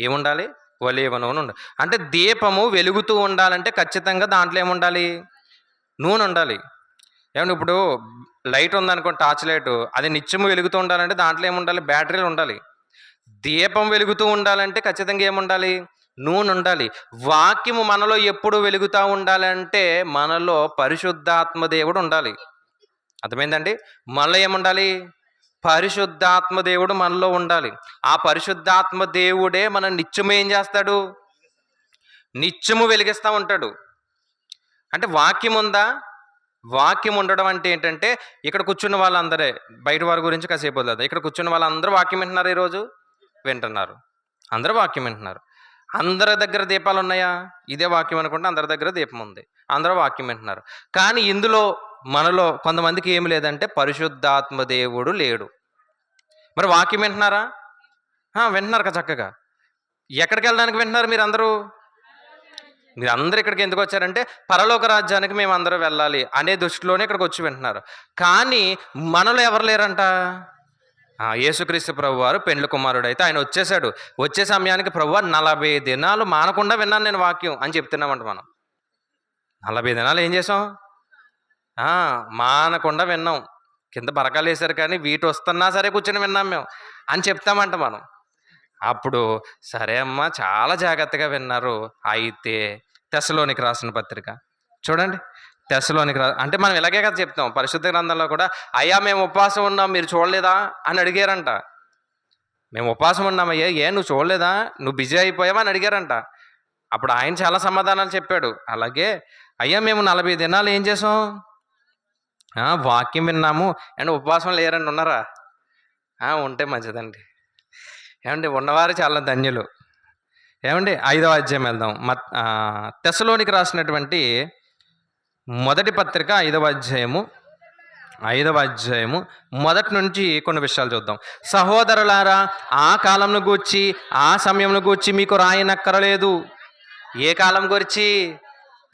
ఏముండాలి? ఒలీవ నూనె ఉండాలి. అంటే దీపము వెలుగుతూ ఉండాలంటే ఖచ్చితంగా దాంట్లో ఏముండాలి? నూనె ఉండాలి. ఏమంటే ఇప్పుడు లైట్ ఉందనుకోండి, టార్చ్ లైట్, అది నిత్యము వెలుగుతూ ఉండాలంటే దాంట్లో ఏముండాలి? బ్యాటరీలు ఉండాలి. దీపం వెలుగుతూ ఉండాలంటే ఖచ్చితంగా ఏముండాలి? నూనె ఉండాలి. వాక్యము మనలో ఎప్పుడు వెలుగుతూ ఉండాలంటే మనలో పరిశుద్ధాత్మ దేవుడు ఉండాలి. అర్థమైందండి? మనలో ఏముండాలి? పరిశుద్ధాత్మ దేవుడు మనలో ఉండాలి. ఆ పరిశుద్ధాత్మ దేవుడే మన నిత్యము ఏం చేస్తాడు? నిత్యము వెలిగిస్తూ ఉంటాడు. అంటే వాక్యం ఉందా? వాక్యం ఉండడం అంటే ఏంటంటే, ఇక్కడ కూర్చున్న వాళ్ళందరే, బయట వారి గురించి కాసేపు వదిలేదు, ఇక్కడ కూర్చున్న వాళ్ళందరూ వాక్యం వింటున్నారు. ఈరోజు వింటున్నారు, అందరూ వాక్యం వింటున్నారు. అందరి దగ్గర దీపాలు ఉన్నాయా? ఇదే వాక్యం అనుకుంటే అందరి దగ్గర దీపం ఉంది, అందరూ వాక్యం వింటున్నారు. కానీ ఇందులో మనలో కొంతమందికి ఏమి లేదంటే పరిశుద్ధాత్మ దేవుడు లేడు. మరి వాక్యం వింటున్నారా? వింటున్నారు కదా చక్కగా. ఎక్కడికి వెళ్ళడానికి వింటున్నారు మీరందరూ? మీరందరూ ఇక్కడికి ఎందుకు వచ్చారంటే పరలోక రాజ్యానికి మేము అందరూ వెళ్ళాలి అనే దృష్టిలోనే ఇక్కడికి వచ్చి వింటున్నారు. కానీ మనలో ఎవరు లేరంట? యేసుక్రీస్తు ప్రభువారు పెండ్లి కుమారుడు అయితే ఆయన వచ్చేసాడు. వచ్చే సమయానికి ప్రభువా 40 దినాలు మానకుండా విన్నాను నేను వాక్యం అని చెప్తున్నామంట మనం. 40 దినాలు ఏం చేసాం? మానకుండా విన్నాం. కింద బరకాలు వేశారు కానీ వీటి వస్తున్నా సరే కూర్చొని విన్నాం మేము అని చెప్తామంట మనం. అప్పుడు సరే అమ్మా చాలా జాగ్రత్తగా విన్నారు. అయితే తెస్సలోనికి రాసిన పత్రిక చూడండి. తెస్సలోనికి అంటే మనం ఇలాగే కదా చెప్తాం. పరిశుద్ధ గ్రంథంలో కూడా అయ్యా మేము ఉపవాసం ఉన్నాం మీరు చూడలేదా అని అడిగారంట. మేము ఉపవాసం ఉన్నామయ్యా, నువ్వు చూడలేదా, నువ్వు బిజీ అయిపోయావా అని అడిగారంట. అప్పుడు ఆయన చాలా సమాధానాలు చెప్పాడు. అలాగే అయ్యా మేము 40 దినాలు ఏం చేసాం? వాక్యం విన్నాము. అండ్ ఉపవాసం లేరండి, ఉన్నారా? ఉంటే మంచిదండి. ఏమండి ఉన్నవారు చాలా ధన్యులు. ఏమండి 5వ అధ్యాయం వెళ్దాం. తెస్సలోనికి రాసినటువంటి మొదటి పత్రిక 5వ అధ్యాయము మొదటి నుంచి కొన్ని విషయాలు చూద్దాం. సహోదరులారా, ఆ కాలంను గూర్చి ఆ సమయంను గూర్చి మీకు రాయనక్కరలేదు. ఏ కాలం గురించి?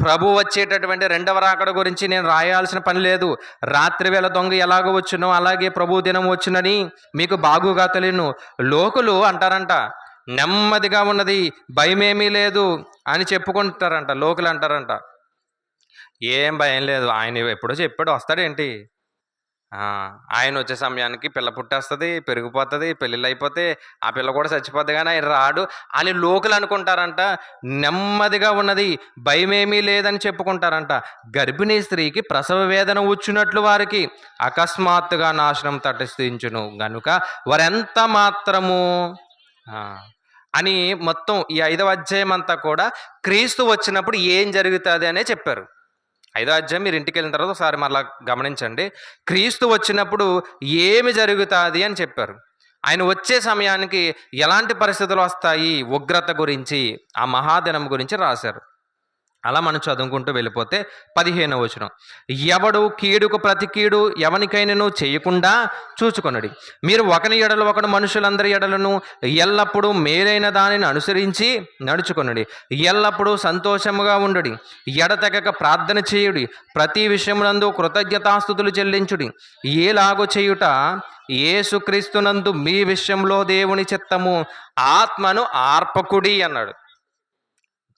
ప్రభు వచ్చేటటువంటి రెండవ రాకడ గురించి నేను రాయాల్సిన పని లేదు. రాత్రి వేళ దొంగ ఎలాగో వచ్చునో అలాగే ప్రభు దినం వచ్చునని మీకు బాగుగా తెలియను. లోకులు అంటారంట నెమ్మదిగా ఉన్నది, భయమేమీ లేదు అని చెప్పుకుంటారంట. లోకులు అంటారంట ఏం భయం లేదు, ఆయన ఎప్పుడో చెప్పాడు వస్తాడేంటి? ఆయన వచ్చే సమయానికి పిల్ల పుట్టేస్తుంది, పెరిగిపోతుంది, పెళ్ళిళ్ళు అయిపోతే ఆ పిల్ల కూడా చచ్చిపోద్ది కానీ ఆయన రాడు అని లోకులు అనుకుంటారంట. నెమ్మదిగా ఉన్నది, భయమేమీ లేదని చెప్పుకుంటారంట. గర్భిణీ స్త్రీకి ప్రసవ వేదన వచ్చినట్లు వారికి అకస్మాత్తుగా నాశనం తటస్థించును గనుక వారెంత మాత్రము అని మొత్తం ఈ 5వ అధ్యాయం అంతా కూడా క్రీస్తు వచ్చినప్పుడు ఏం జరుగుతుంది అనే చెప్పారు. 5వ అధ్యాయం మీరు ఇంటికి వెళ్ళిన తర్వాత ఒకసారి మళ్ళా గమనించండి. క్రీస్తు వచ్చినప్పుడు ఏమి జరుగుతుంది అని చెప్పారు. ఆయన వచ్చే సమయానికి ఎలాంటి పరిస్థితులు వస్తాయి, ఉగ్రత గురించి, ఆ మహాదినం గురించి రాశారు. అలా మనం చదువుకుంటూ వెళ్ళిపోతే 15వ వచనం, ఎవడు కీడుకు ప్రతి కీడు ఎవనికైనను చేయకుండా చూచుకొనడి. మీరు ఒకని ఎడలు ఒకడు మనుషులందరి ఎడలను ఎల్లప్పుడూ మేలైన దానిని అనుసరించి నడుచుకొనడి. ఎల్లప్పుడూ సంతోషముగా ఉండుడి, ఎడతెగక ప్రార్థన చేయుడి, ప్రతి విషయమునందు కృతజ్ఞతాస్తుతులు చెల్లించుడి. ఏలాగో చేయుట యేసుక్రీస్తునందు మీ విషయంలో దేవుని చిత్తము. ఆత్మను ఆర్పకుడి అన్నాడు.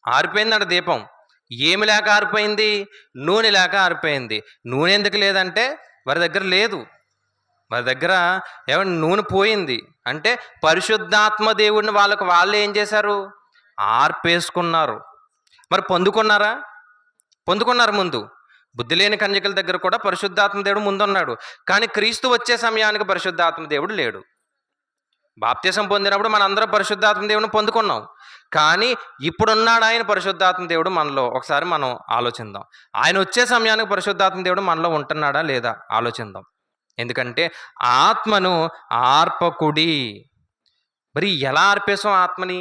ఆరిపోయిందంట దీపం. ఏమి లేక ఆరిపోయింది? నూనె లేక ఆరిపోయింది. నూనె ఎందుకు లేదంటే వారి దగ్గర లేదు. వారి దగ్గర ఏమన్నా నూనె పోయింది అంటే పరిశుద్ధాత్మ దేవుడిని వాళ్ళు ఏం చేశారు? ఆర్పేసుకున్నారు. మరి పొందుకున్నారా? పొందుకున్నారు. ముందు బుద్ధి లేని కన్యకల దగ్గర కూడా పరిశుద్ధాత్మ దేవుడు ముందున్నాడు. కానీ క్రీస్తు వచ్చే సమయానికి పరిశుద్ధాత్మ దేవుడు లేడు. బాప్తిసం పొందినప్పుడు మనందరం పరిశుద్ధాత్మ దేవుడిని పొందుకున్నాం. కానీ ఇప్పుడున్నాడు ఆయన పరిశుద్ధాత్మ దేవుడు మనలో. ఒకసారి మనం ఆలోచిద్దాం. ఆయన వచ్చే సమయానికి పరిశుద్ధాత్మ దేవుడు మనలో ఉంటున్నాడా లేదా ఆలోచిద్దాం. ఎందుకంటే ఆత్మను ఆర్పకుడి. మరి ఎలా ఆర్పేసాం ఆత్మని?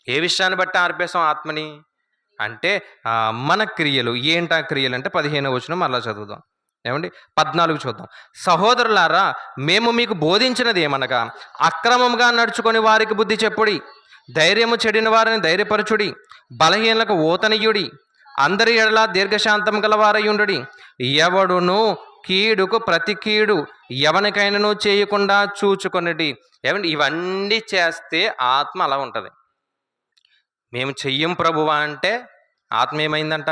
ఏ విషయాన్ని బట్టి ఆర్పేసాం ఆత్మని అంటే మన క్రియలు. ఏంటా క్రియలు అంటే 15వ వచనం మళ్ళా చదువుదాం. ఏమండి 14 చూద్దాం. సహోదరులారా, మేము మీకు బోధించినది ఏమనగా అక్రమంగా నడుచుకొని వారికి బుద్ధి చెప్పుడి, ధైర్యము చెడిన వారిని ధైర్యపరచుడి, బలహీనలకు ఓతనీయుడి, అందరి ఎడల దీర్ఘశాంతం గలవారయుండుడి. ఎవడును కీడుకు ప్రతి కీడు ఎవనికైనాను చేయకుండా చూచుకొనిడి. ఏమండి ఇవన్నీ చేస్తే ఆత్మ అలా ఉంటుంది. మేము చెయ్యం ప్రభువా అంటే ఆత్మ ఏమైందంట?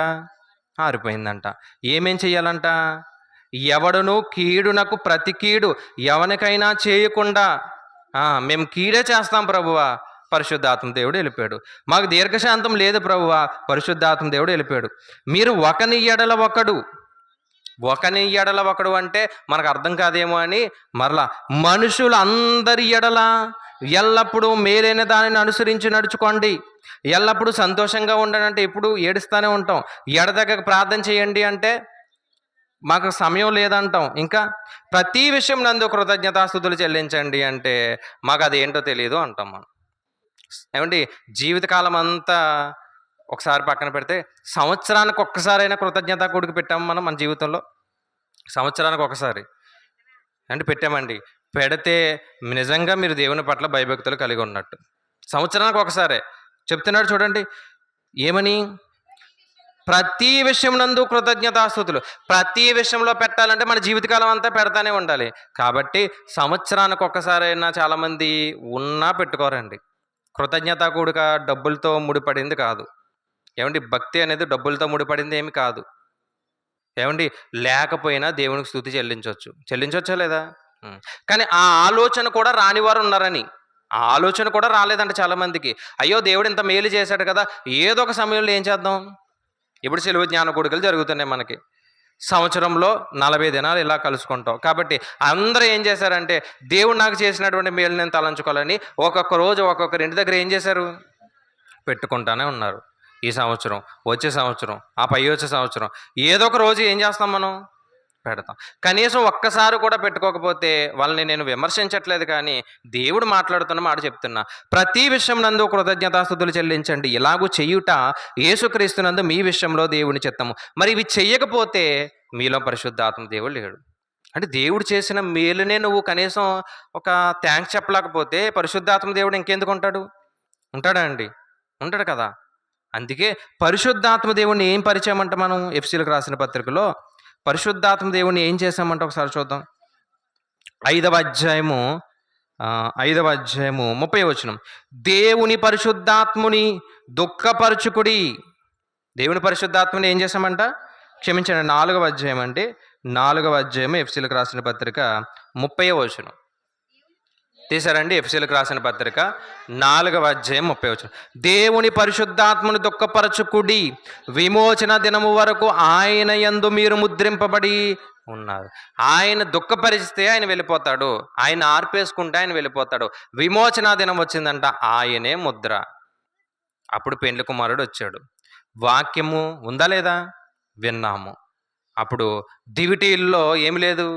ఆరిపోయిందంట. ఏమేం చెయ్యాలంట? ఎవడును కీడునకు ప్రతి కీడు ఎవనికైనా చేయకుండా మేము కీడే చేస్తాం ప్రభువా, పరిశుద్ధాత్మ దేవుడు వెళ్ళిపోయాడు. మాకు దీర్ఘశాంతం లేదు ప్రభువా, పరిశుద్ధాత్మ దేవుడు వెళ్ళిపోయాడు. మీరు ఒకని ఎడల ఒకడు అంటే మనకు అర్థం కాదేమో అని మరలా మనుషులందరి ఎడల ఎల్లప్పుడూ మేలైన దానిని అనుసరించి నడుచుకోండి. ఎల్లప్పుడూ సంతోషంగా ఉండండి అంటే ఎప్పుడు ఏడుస్తూనే ఉంటాం. ఎడతెగక ప్రార్థన చేయండి అంటే మాకు సమయం లేదంటాం. ఇంకా ప్రతి విషయం నందు కృతజ్ఞతాస్తుతులు చెల్లించండి అంటే మాకు అదేంటో తెలియదు అంటాం మనం. ఏమండి జీవితకాలం అంతా ఒకసారి పక్కన పెడితే సంవత్సరానికి ఒక్కసారైనా కృతజ్ఞత కొడుకు పెట్టాము మనం మన జీవితంలో. సంవత్సరానికి ఒకసారి అంటే పెట్టామండి. పెడితే నిజంగా మీరు దేవుని పట్ల భయభక్తులు కలిగి ఉన్నట్టు. సంవత్సరానికి ఒకసారే చెప్తున్నాడు చూడండి. ఏమని? ప్రతి విషయమునందు కృతజ్ఞతాస్తుతులు. ప్రతి విషయంలో పెట్టాలంటే మన జీవితకాలం అంతా పెడతానే ఉండాలి. కాబట్టి సంవత్సరానికి ఒక్కసారైనా చాలామంది ఉన్నా పెట్టుకోరండి. కృతజ్ఞత కూడిక డబ్బులతో ముడిపడింది కాదు. ఏమండి? భక్తి అనేది డబ్బులతో ముడిపడింది ఏమి కాదు. ఏమండి? లేకపోయినా దేవునికి స్తుతి చెల్లించొచ్చు. చెల్లించొచ్చా లేదా? కానీ ఆ ఆలోచన కూడా రాని వారు ఉన్నారని. ఆ ఆలోచన కూడా రాలేదంట చాలామందికి. అయ్యో! దేవుడు ఇంత మేలు చేశాడు కదా! ఏదో ఒక సమయంలో ఏం చేద్దాం? ఇప్పుడు సెలవు జ్ఞాన కూడికలు జరుగుతున్నాయి మనకి. సంవత్సరంలో 40 దినాలు ఇలా కలుసుకుంటాం. కాబట్టి అందరూ ఏం చేశారంటే దేవుడు నాకు చేసినటువంటి మేలు నేను తలంచుకోవాలని ఒక్కొక్క రోజు ఒక్కొక్కరి ఇంటి దగ్గర ఏం చేశారు? పెట్టుకుంటానే ఉన్నారు. ఈ సంవత్సరం, వచ్చే సంవత్సరం, ఆ పై వచ్చే సంవత్సరం ఏదో ఒక రోజు ఏం చేస్తాం మనం? పెడతాం. కనీసం ఒక్కసారి కూడా పెట్టుకోకపోతే వాళ్ళని నేను విమర్శించట్లేదు, కానీ దేవుడు మాట్లాడుతున్న మాట చెప్తున్నా. ప్రతి విషయం నందు కృతజ్ఞతాస్తుతులు చెల్లించండి, ఇలాగూ చేయుట యేసుక్రీస్తునందు మీ విషయంలో దేవుని చిత్తము. మరి ఇవి చెయ్యకపోతే మీలో పరిశుద్ధాత్మ దేవుడు లేడు. అంటే దేవుడు చేసిన మేలునే నువ్వు కనీసం ఒక థ్యాంక్స్ చెప్పలేకపోతే పరిశుద్ధాత్మ దేవుడు ఇంకెందుకు ఉంటాడు? ఉంటాడా అండి? ఉంటాడు కదా. అందుకే పరిశుద్ధాత్మ దేవుణ్ణి ఏం పరిచయం అంట మనం ఎఫెసీయులకు రాసిన పత్రికలో పరిశుద్ధాత్మ దేవుణ్ణి ఏం చేశామంటే ఒకసారి చూద్దాం. 5వ అధ్యాయము 30వ వచనం. దేవుని పరిశుద్ధాత్ముని దుఃఖపరచుకుడి. దేవుని పరిశుద్ధాత్మని ఏం చేశామంట? క్షమించండి, 4వ అధ్యాయం అండి. 4వ అధ్యాయం ఎఫెసీయులకు రాసిన పత్రిక 30వ వచనం తీశారండి. ఎఫెసీయులకు రాసిన పత్రిక 4వ అధ్యాయం 30వ వచనం. దేవుని పరిశుద్ధాత్మను దుఃఖపరచుకుడి, విమోచన దినము వరకు ఆయన యందు మీరు ముద్రింపబడి ఉన్నారు. ఆయన దుఃఖపరిస్తే ఆయన వెళ్ళిపోతాడు, ఆయన ఆర్పేసుకుంటే ఆయన వెళ్ళిపోతాడు. విమోచన దినం వచ్చిందంట, ఆయనే ముద్ర. అప్పుడు పెండ్లి కుమారుడు వచ్చాడు. వాక్యము ఉందా లేదా? విన్నాము. అప్పుడు దివిటీల్లో ఏమి లేదు?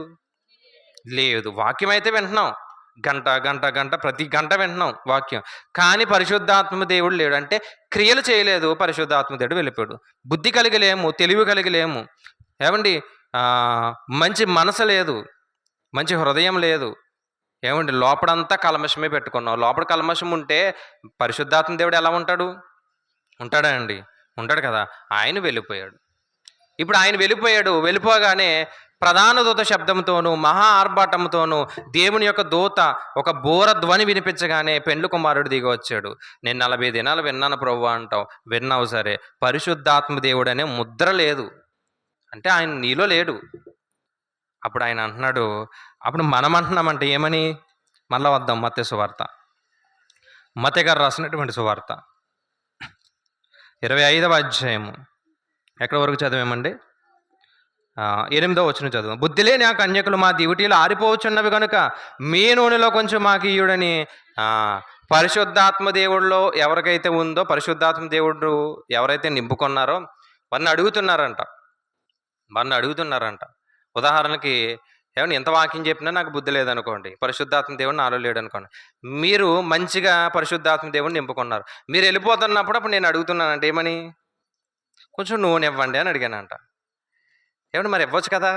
లేదు. వాక్యం అయితే వింటున్నాం, గంట గంట గంట ప్రతి గంట వింటున్నాం వాక్యం. కానీ పరిశుద్ధాత్మ దేవుడు లేడు. అంటే క్రియలు చేయలేదు, పరిశుద్ధాత్మ దేవుడు వెళ్ళిపోయాడు. బుద్ధి కలిగలేము, తెలివి కలిగలేము. ఏమండి? మంచి మనసు లేదు, మంచి హృదయం లేదు. ఏమండి? లోపడంతా కల్మషమే పెట్టుకున్నాం. లోపల కల్మషం ఉంటే పరిశుద్ధాత్మ దేవుడు ఎలా ఉంటాడు? ఉంటాడా అండి? ఉంటాడు కదా. ఆయన వెళ్ళిపోయాడు. ఇప్పుడు ఆయన వెళ్ళిపోగానే ప్రధాన దూత శబ్దంతోనూ మహా ఆర్భాటంతోనూ దేవుని యొక్క దూత ఒక బోర ధ్వని వినిపించగానే పెండ్లి కుమారుడు దిగి వచ్చాడు. నేను 40 దినాలు విన్నాను ప్రభువా అంటావు. విన్నావు సరే, పరిశుద్ధాత్మ దేవుడు అనే ముద్ర లేదు అంటే ఆయన నీలో లేడు. అప్పుడు ఆయన అంటున్నాడు, అప్పుడు మనం అంటున్నామంటే ఏమని? మళ్ళా వద్దాం మత్తయి సువార్త. మత్తయి గారు రాసినటువంటి సువార్త 25వ అధ్యాయము ఎక్కడ వరకు చదివామండి? 8వ వచనం చదువు. బుద్ధి లేని ఆ కన్యకులు మా దివిటీలు ఆరిపోవచ్చున్నవి కనుక మీ నూనెలో కొంచెం మాకు ఇయ్యుడని. పరిశుద్ధాత్మ దేవుడిలో ఎవరికైతే ఉందో, పరిశుద్ధాత్మ దేవుడు ఎవరైతే నింపుకున్నారో వారిని అడుగుతున్నారంట. ఉదాహరణకి ఏమన్నా ఎంత వాక్యం చెప్పినా నాకు బుద్ధి లేదనుకోండి, పరిశుద్ధాత్మ దేవుడు నాలో లేడనుకోండి. మీరు మంచిగా పరిశుద్ధాత్మ దేవుడిని నింపుకున్నారు, మీరు వెళ్ళిపోతున్నప్పుడు అప్పుడు నేను అడుగుతున్నానంటే ఏమని? కొంచెం నూనె ఇవ్వండి అని అడిగానంట. ఏమంటే మరి ఇవ్వచ్చు కదా.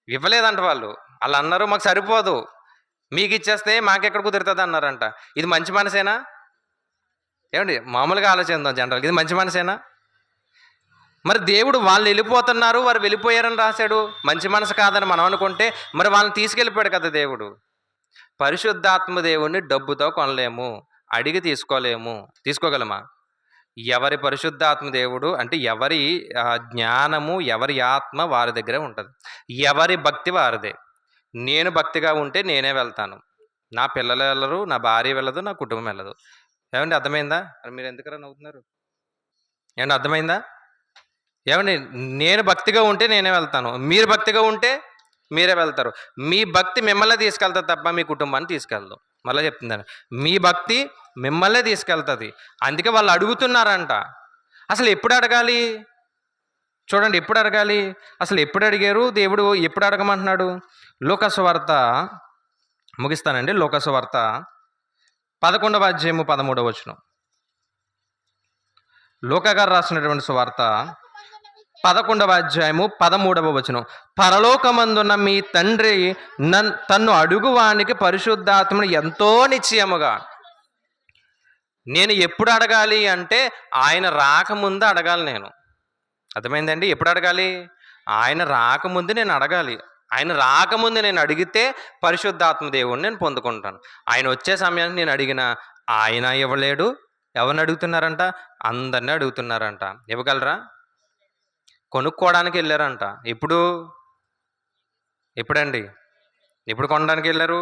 ఇవ్వలేదంట వాళ్ళు అన్నారు, మాకు సరిపోదు, మీకు ఇచ్చేస్తే మాకెక్కడ కుదురుతుంది అన్నారంట. ఇది మంచి మనసేనా? ఏమండి? మామూలుగా ఆలోచిద్దాం జనరల్గా, ఇది మంచి మనసేనా? మరి దేవుడు వాళ్ళు వెళ్ళిపోతున్నారు, వారు వెళ్ళిపోయారని రాశాడు. మంచి మనసు కాదని మనం అనుకుంటే మరి వాళ్ళని తీసుకెళ్ళిపోయాడు కదా దేవుడు. పరిశుద్ధాత్మ దేవుణ్ణి డబ్బుతో కొనలేము, అడిగి తీసుకోగలమా? ఎవరి పరిశుద్ధాత్మ దేవుడు అంటే ఎవరి జ్ఞానము, ఎవరి ఆత్మ వారి దగ్గరే ఉంటుంది. ఎవరి భక్తి వారిదే. నేను భక్తిగా ఉంటే నేనే వెళ్తాను, నా పిల్లలు వెళ్ళరు, నా భార్య వెళ్ళదు, నా కుటుంబం వెళ్ళదు. ఏమండి? అర్థమైందా? మీరు ఎందుకరా నవ్వుతున్నారు? ఏమండి? అర్థమైందా? ఏమండి? నేను భక్తిగా ఉంటే నేనే వెళ్తాను, మీరు భక్తిగా ఉంటే మీరే వెళ్తారు. మీ భక్తి మిమ్మల్ని తీసుకెళ్తుంది తప్ప మీ కుటుంబాన్ని తీసుకెళ్దాం. మళ్ళీ చెప్తున్నాను, మీ భక్తి మిమ్మల్నే తీసుకెళ్తుంది. అందుకే వాళ్ళు అడుగుతున్నారంట. అసలు ఎప్పుడు అడగాలి? చూడండి, ఎప్పుడు అడగాలి? అసలు ఎప్పుడు అడిగారు? దేవుడు ఎప్పుడు అడగమంటున్నాడు? లూకాసు వార్త ముగిస్తానండి. లూకాసు వార్త 11వ అధ్యాయము 13వ వచనం. లూకా గారు రాసినటువంటి సువార్త 11వ అధ్యాయము 13వ వచనం. పరలోకమందున్న మీ తండ్రి తన్ను అడుగువానికి పరిశుద్ధాత్మను ఎంతో నిశ్చయముగా. నేను ఎప్పుడు అడగాలి అంటే ఆయన రాకముందు అడగాలి నేను. అర్థమైందండి? ఎప్పుడు అడగాలి? ఆయన రాకముందు నేను అడగాలి. ఆయన రాకముందు నేను అడిగితే పరిశుద్ధాత్మ దేవుడిని నేను పొందుకుంటాను. ఆయన వచ్చే సమయానికి నేను అడిగిన ఆయన ఇవ్వలేడు. ఎవరిని అడుగుతున్నారంట? అందరినీ అడుగుతున్నారంట. ఇవ్వగలరా? కొనుక్కోవడానికి వెళ్ళారంట. ఎప్పుడండి? ఎప్పుడు కొనడానికి వెళ్ళారు?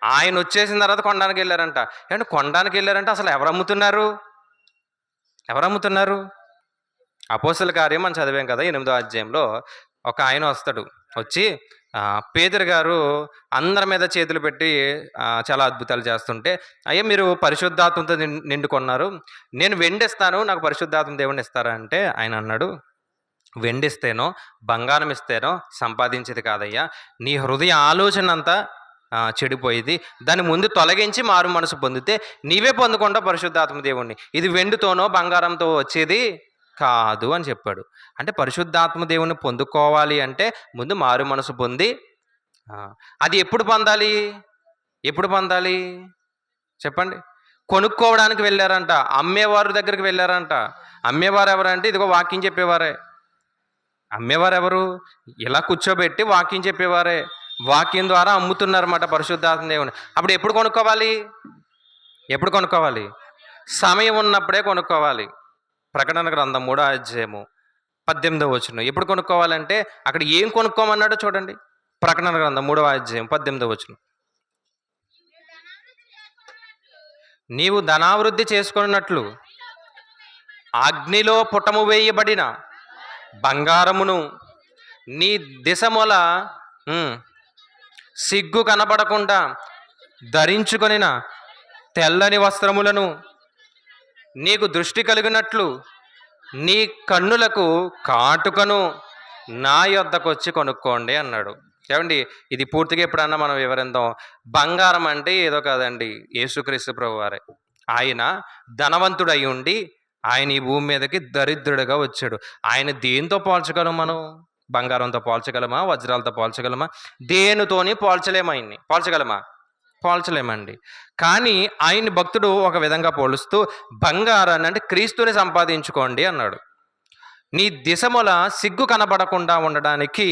ఆయన వచ్చేసిన తర్వాత కొనడానికి వెళ్ళారంట. ఏమంటే కొనడానికి వెళ్ళారంటే అసలు ఎవరు అమ్ముతున్నారు? అపోస్తల కార్యం మనం చదివాం కదా, 8వ అధ్యాయంలో ఒక ఆయన వస్తాడు. వచ్చి పేతురు గారు అందరి మీద చేతులు పెట్టి చాలా అద్భుతాలు చేస్తుంటే, అయ్యా మీరు పరిశుద్ధాత్మతో నిండుకున్నారు, నేను వెండిస్తాను, నాకు పరిశుద్ధాత్మ దేవుడిని ఇస్తారా అంటే ఆయన అన్నాడు, వెండిస్తేనో బంగారం ఇస్తేనో సంపాదించేది కాదయ్యా, నీ హృదయ ఆలోచన అంతా చెడిపోయేది, దాని ముందు తొలగించి మారు మనసు పొందితే నీవే పొందుకుంటావు పరిశుద్ధాత్మ దేవుణ్ణి. ఇది వెండితోనో బంగారంతో వచ్చేది కాదు అని చెప్పాడు. అంటే పరిశుద్ధాత్మ దేవుని పొందుకోవాలి అంటే ముందు మారు మనసు పొంది, అది ఎప్పుడు పొందాలి చెప్పండి? కొనుక్కోవడానికి వెళ్ళారంట. అమ్మేవారు దగ్గరికి వెళ్ళారంట. అమ్మేవారు ఎవరంటే ఇదిగో వాక్యం చెప్పేవారే. అమ్మేవారు ఎవరు? ఇలా కూర్చోబెట్టి వాక్యం చెప్పేవారే. వాక్యం ద్వారా అమ్ముతున్నారన్నమాట పరిశుద్ధాత్మ దేవుని. అప్పుడు ఎప్పుడు కొనుక్కోవాలి? సమయం ఉన్నప్పుడే కొనుక్కోవాలి. ప్రకటన గ్రంథం 3వ అధ్యాయము 18వ వచనం. ఎప్పుడు కొనుక్కోవాలంటే అక్కడ ఏం కొనుక్కోమన్నాడో చూడండి. ప్రకటన గ్రంథం 3వ అధ్యాయం 18వ వచనం. నీవు ధనావృద్ధి చేసుకున్నట్లు అగ్నిలో పుటము వేయబడిన బంగారమును నీ దిశముల సిగ్గు కనబడకుండా ధరించుకొనిన తెల్లని వస్త్రములను నీకు దృష్టి కలిగినట్లు నీ కన్నులకు కాటుకను నా యొద్దకు వచ్చి కొనుక్కోండి అన్నాడు. ఏమండి, ఇది పూర్తిగా ఎప్పుడన్నా మనం వివరిద్దాం. బంగారం అంటే ఏదో కాదండి, యేసుక్రీస్తు ప్రభువారే. ఆయన ధనవంతుడై ఉండి ఆయన ఈ భూమి మీదకి దరిద్రుడిగా వచ్చాడు. ఆయన దేంతో పోల్చగలం మనం? బంగారంతో పోల్చగలమా? వజ్రాలతో పోల్చగలమా? దేనితోని పోల్చలేము. ఆయన్ని పోల్చలేమండి. కానీ ఆయన భక్తుడు ఒక విధంగా పోలుస్తూ బంగారాన్ని అంటే క్రీస్తుని సంపాదించుకోండి అన్నాడు. నీ దిశముల సిగ్గు కనబడకుండా ఉండడానికి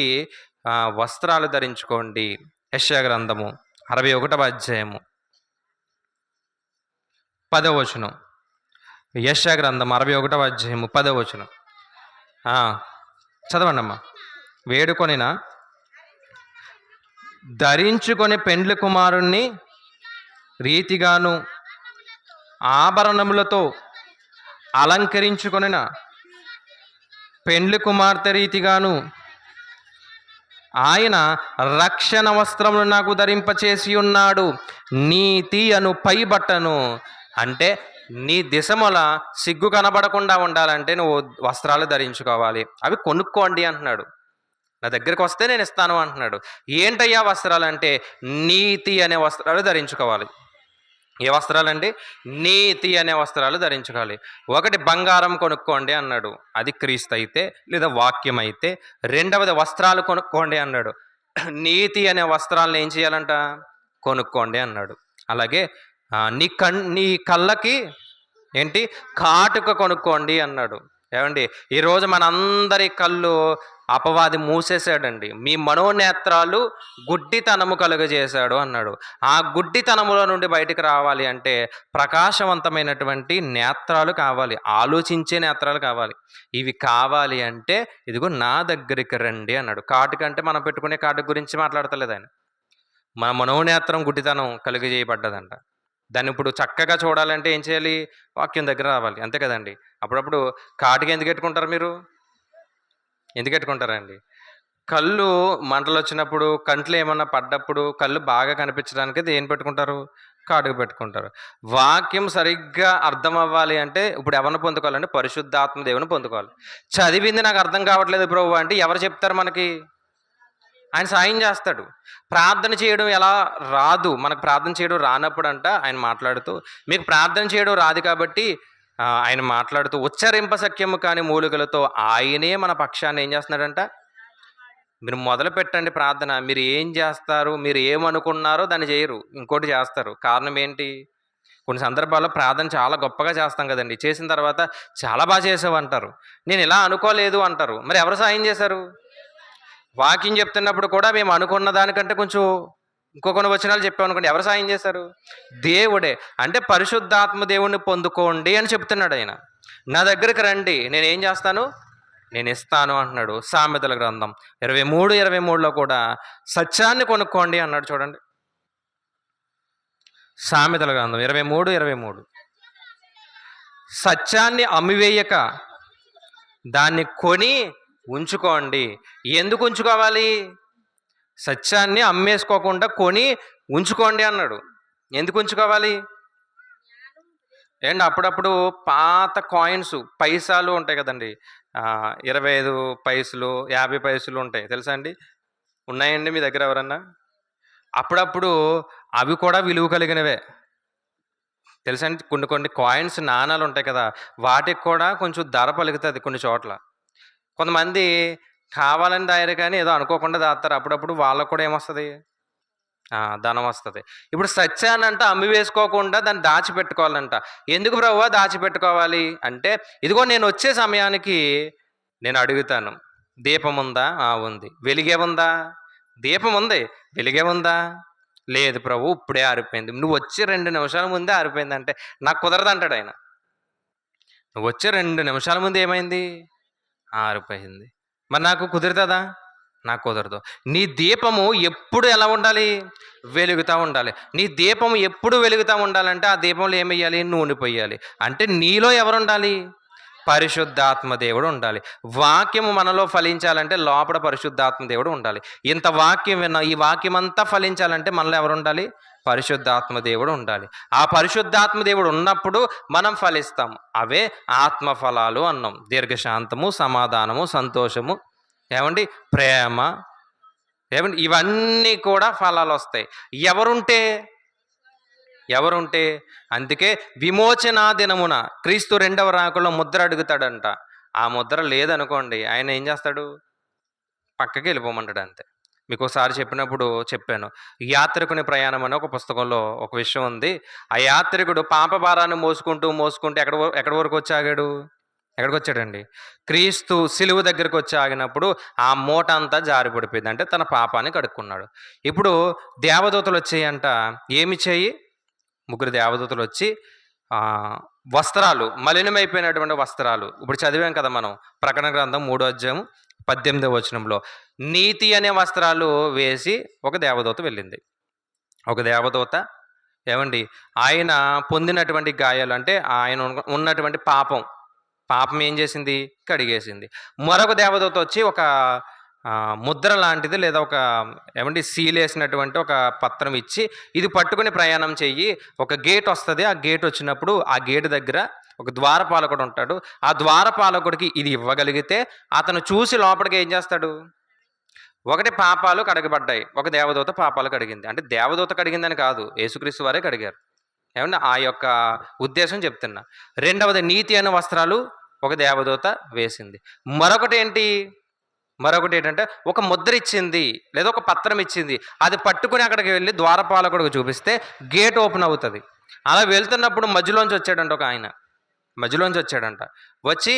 వస్త్రాలు ధరించుకోండి. యెషయా గ్రంథము 61వ అధ్యాయము 10వ వచనం. యెషయా గ్రంథం 61వ అధ్యాయము 10వ వచనం. చదవండి అమ్మా. వేడుకొనిన ధరించుకొని పెండ్లి కుమారుణ్ణి రీతిగాను ఆభరణములతో అలంకరించుకొనిన పెండ్లి కుమార్తె రీతిగాను ఆయన రక్షణ వస్త్రములు నాకు ధరింపచేసి ఉన్నాడు, నీతి అను పై బట్టను. అంటే నీ దిశముల సిగ్గు కనబడకుండా ఉండాలంటే నువ్వు వస్త్రాలు ధరించుకోవాలి. అవి కొనుక్కోండి అంటున్నాడు. నా దగ్గరికి వస్తే నేను ఇస్తాను అంటున్నాడు. ఏంటయ్యా వస్త్రాలు అంటే నీతి అనే వస్త్రాలు ధరించుకోవాలి. ఏ వస్త్రాలండి? నీతి అనే వస్త్రాలు ధరించుకోవాలి. ఒకటి బంగారం కొనుక్కోండి అన్నాడు, అది క్రీస్తు అయితే లేదా వాక్యం అయితే. రెండవది వస్త్రాలు కొనుక్కోండి అన్నాడు, నీతి అనే వస్త్రాలను ఏం చేయాలంట? కొనుక్కోండి అన్నాడు. అలాగే నీ కళ్ళకి ఏంటి? కాటుక కొనుక్కోండి అన్నాడు. ఏమండి, ఈరోజు మనందరి కళ్ళు అపవాది మూసేశాడండి. మీ మనోనేత్రాలు గుడ్డితనము కలుగజేశాడు అన్నాడు. ఆ గుడ్డితనములో నుండి బయటికి రావాలి అంటే ప్రకాశవంతమైనటువంటి నేత్రాలు కావాలి, ఆలోచించే నేత్రాలు కావాలి. ఇవి కావాలి అంటే ఇదిగో నా దగ్గరికి రండి అన్నాడు. కాటుక అంటే మనం పెట్టుకునే కాటుక గురించి మాట్లాడతలేదు ఆయన. మన మనోనేత్రం గుడ్డితనం కలుగజేయబడ్డదంట. దాన్ని ఇప్పుడు చక్కగా చూడాలంటే ఏం చేయాలి? వాక్యం దగ్గర రావాలి, అంతే కదండి. అప్పుడప్పుడు కాటుక ఎందుకు పెట్టుకుంటారు? మీరు ఎందుకు పెట్టుకుంటారండి? కళ్ళు మంటలు వచ్చినప్పుడు, కంట్లో ఏమన్నా పడ్డప్పుడు, కళ్ళు బాగా కనిపించడానికి దేని పెట్టుకుంటారు? కాటుక పెట్టుకుంటారు. వాక్యం సరిగ్గా అర్థం అవ్వాలి అంటే ఇప్పుడు ఎవరిని పొందుకోవాలంటే పరిశుద్ధాత్మ దేవుని పొందుకోవాలి. చదివింది నాకు అర్థం కావట్లేదు ప్రభు అంటే ఎవరు చెప్తారు మనకి? ఆయన సాయం చేస్తాడు. ప్రార్థన చేయడం ఎలా రాదు, మనకు ప్రార్థన చేయడం రానప్పుడు అంట ఆయన మాట్లాడుతూ, మీకు ప్రార్థన చేయడం రాదు కాబట్టి ఆయన మాట్లాడుతూ ఉచ్చరింప సఖ్యము కాని మూలికలతో ఆయనే మన పక్షాన్ని ఏం చేస్తున్నాడంట. మీరు మొదలు పెట్టండి ప్రార్థన. మీరు ఏం చేస్తారు, మీరు ఏమనుకున్నారో దాన్ని చేయరు, ఇంకోటి చేస్తారు. కారణం ఏంటి? కొన్ని సందర్భాల్లో ప్రార్థన చాలా గొప్పగా చేస్తాం కదండి. చేసిన తర్వాత చాలా బాగా చేసావు అంటారు. నేను ఇలా అనుకోలేదు అంటారు. మరి ఎవరు సాయం చేశారు? వాక్యం చెప్తున్నప్పుడు కూడా మేము అనుకున్న దానికంటే కొంచెం ఇంకో కొన్ని వచనాలు చెప్పామనుకోండి, ఎవరు సాయం చేశారు? దేవుడే. అంటే పరిశుద్ధాత్మ దేవుణ్ణి పొందుకోండి అని చెప్తున్నాడు ఆయన. నా దగ్గరికి రండి, నేనేం చేస్తాను, నేను ఇస్తాను అంటున్నాడు. సామెతల గ్రంథం 23:23లో కూడా సత్యాన్ని కొనుక్కోండి అన్నాడు. చూడండి, సామెతల గ్రంథం 23:23 సత్యాన్ని అమ్మివేయక దాన్ని కొని ఉంచుకోండి. ఎందుకు ఉంచుకోవాలి? సత్యాన్ని అమ్మేసుకోకుండా కొని ఉంచుకోండి అన్నాడు. ఎందుకు ఉంచుకోవాలి? అండ్ అప్పుడప్పుడు పాత కాయిన్స్, పైసాలు ఉంటాయి కదండి, 25 పైసలు, 50 పైసలు ఉంటాయి, తెలుసా అండి? ఉన్నాయండి మీ దగ్గర ఎవరన్నా? అప్పుడప్పుడు అవి కూడా విలువ కలిగినవే, తెలుసా అండి? కొన్ని కొన్ని కాయిన్స్, నాణాలు ఉంటాయి కదా, వాటికి కూడా కొంచెం ధర పలుకుతుంది కొన్ని చోట్ల. కొంతమంది కావాలని దాయరు కానీ ఏదో అనుకోకుండా దాస్తారు. అప్పుడప్పుడు వాళ్ళకు కూడా ఏమొస్తుంది, ధనం వస్తుంది. ఇప్పుడు సత్యానంట అమ్మి వేసుకోకుండా దాన్ని దాచిపెట్టుకోవాలంట. ఎందుకు ప్రభువా దాచిపెట్టుకోవాలి అంటే, ఇదిగో నేను వచ్చే సమయానికి నేను అడుగుతాను, దీపం ఉందా? ఉంది. వెలిగే ఉందా? దీపం ఉంది. వెలిగే ఉందా? లేదు ప్రభు, ఇప్పుడే ఆరిపోయింది. నువ్వు వచ్చి 2 నిమిషాల ముందే ఆరిపోయింది అంటే నాకు కుదరదు అంటాడు ఆయన. నువ్వు వచ్చే 2 నిమిషాల ముందు ఏమైంది? ఆరిపోయింది. మరి నాకు కుదురుతుందా? నాకు కుదరదు. నీ దీపము ఎప్పుడు ఎలా ఉండాలి? వెలుగుతూ ఉండాలి. నీ దీపము ఎప్పుడు వెలుగుతూ ఉండాలంటే ఆ దీపంలో ఏమెయ్యాలి? నూనె పొయ్యాలి. అంటే నీలో ఎవరు ఉండాలి? పరిశుద్ధాత్మ దేవుడు ఉండాలి. వాక్యము మనలో ఫలించాలంటే లోపల పరిశుద్ధాత్మ దేవుడు ఉండాలి. ఇంత వాక్యం విన్నా, ఈ వాక్యం అంతా ఫలించాలంటే మనలో ఎవరు ఉండాలి? పరిశుద్ధాత్మ దేవుడు ఉండాలి. ఆ పరిశుద్ధాత్మ దేవుడు ఉన్నప్పుడు మనం ఫలిస్తాం. అవే ఆత్మ ఫలాలు అన్నాం. దీర్ఘశాంతము, సమాధానము, సంతోషము, ఏమండి, ప్రేమ, ఏమండి, ఇవన్నీ కూడా ఫలాలు వస్తాయి ఎవరుంటే. అందుకే విమోచన దినమున క్రీస్తు 2వ రాకలో ముద్ర అడుగుతాడంట. ఆ ముద్ర లేదనుకోండి, ఆయన ఏం చేస్తాడు? పక్కకి వెళ్ళిపోమంటాడు అంతే. మీకు ఒకసారి చెప్పాను, యాత్రికుని ప్రయాణం అని ఒక పుస్తకంలో ఒక విషయం ఉంది. ఆ యాత్రికుడు పాప భారాన్ని మోసుకుంటూ ఎక్కడి వరకు వచ్చి ఆగాడు? ఎక్కడికి వచ్చాడండి? క్రీస్తు సిలువ దగ్గరికి వచ్చి ఆగినప్పుడు ఆ మూట అంతా జారి పడిపోయింది. అంటే తన పాపాన్ని కడుక్కున్నాడు. ఇప్పుడు దేవదూతలు వచ్చాయంట. ఏమి చేయి? 3 దేవదూతలు వచ్చి వస్త్రాలు, మలినమైపోయినటువంటి వస్త్రాలు, ఇప్పుడు చదివాం కదా మనం ప్రకటన గ్రంథం 3వ అధ్యాయం 18వ వచనంలో, నీతి అనే వస్త్రాలు వేసి ఒక దేవదూత వెళ్ళింది. ఒక దేవదూత, ఏమండి, ఆయన పొందినటువంటి గాయాలు, అంటే ఆయన ఉన్నటువంటి పాపం ఏం చేసింది? కడిగేసింది. మరొక దేవదూత వచ్చి ఒక ముద్ర లాంటిది, లేదా ఒక ఏమండి సీలేసినటువంటి ఒక పత్రం ఇచ్చి, ఇది పట్టుకుని ప్రయాణం చెయ్యి, ఒక గేట్ వస్తుంది, ఆ గేట్ వచ్చినప్పుడు ఆ గేటు దగ్గర ఒక ద్వారపాలకుడు ఉంటాడు. ఆ ద్వారపాలకుడికి ఇది ఇవ్వగలిగితే అతను చూసి లోపలికి ఏం చేస్తాడు? ఒకటి పాపాలు కడగబడ్డాయి, ఒక దేవదూత పాపాలు కడిగింది. అంటే దేవదూత కడిగిందని కాదు, యేసుక్రీస్తు వారే కడిగారు. ఏమన్నా ఆ యొక్క ఉద్దేశం చెప్తున్నా. రెండవది, నీతి అనే వస్త్రాలు ఒక దేవదూత వేసింది. మరొకటి ఏంటంటే ఒక ముద్ర ఇచ్చింది, లేదా ఒక పత్రం ఇచ్చింది. అది పట్టుకుని అక్కడికి వెళ్ళి ద్వారపాలకుడికి చూపిస్తే గేట్ ఓపెన్ అవుతుంది. అలా వెళ్తున్నప్పుడు మధ్యలోంచి వచ్చాడంట ఒక ఆయన. వచ్చి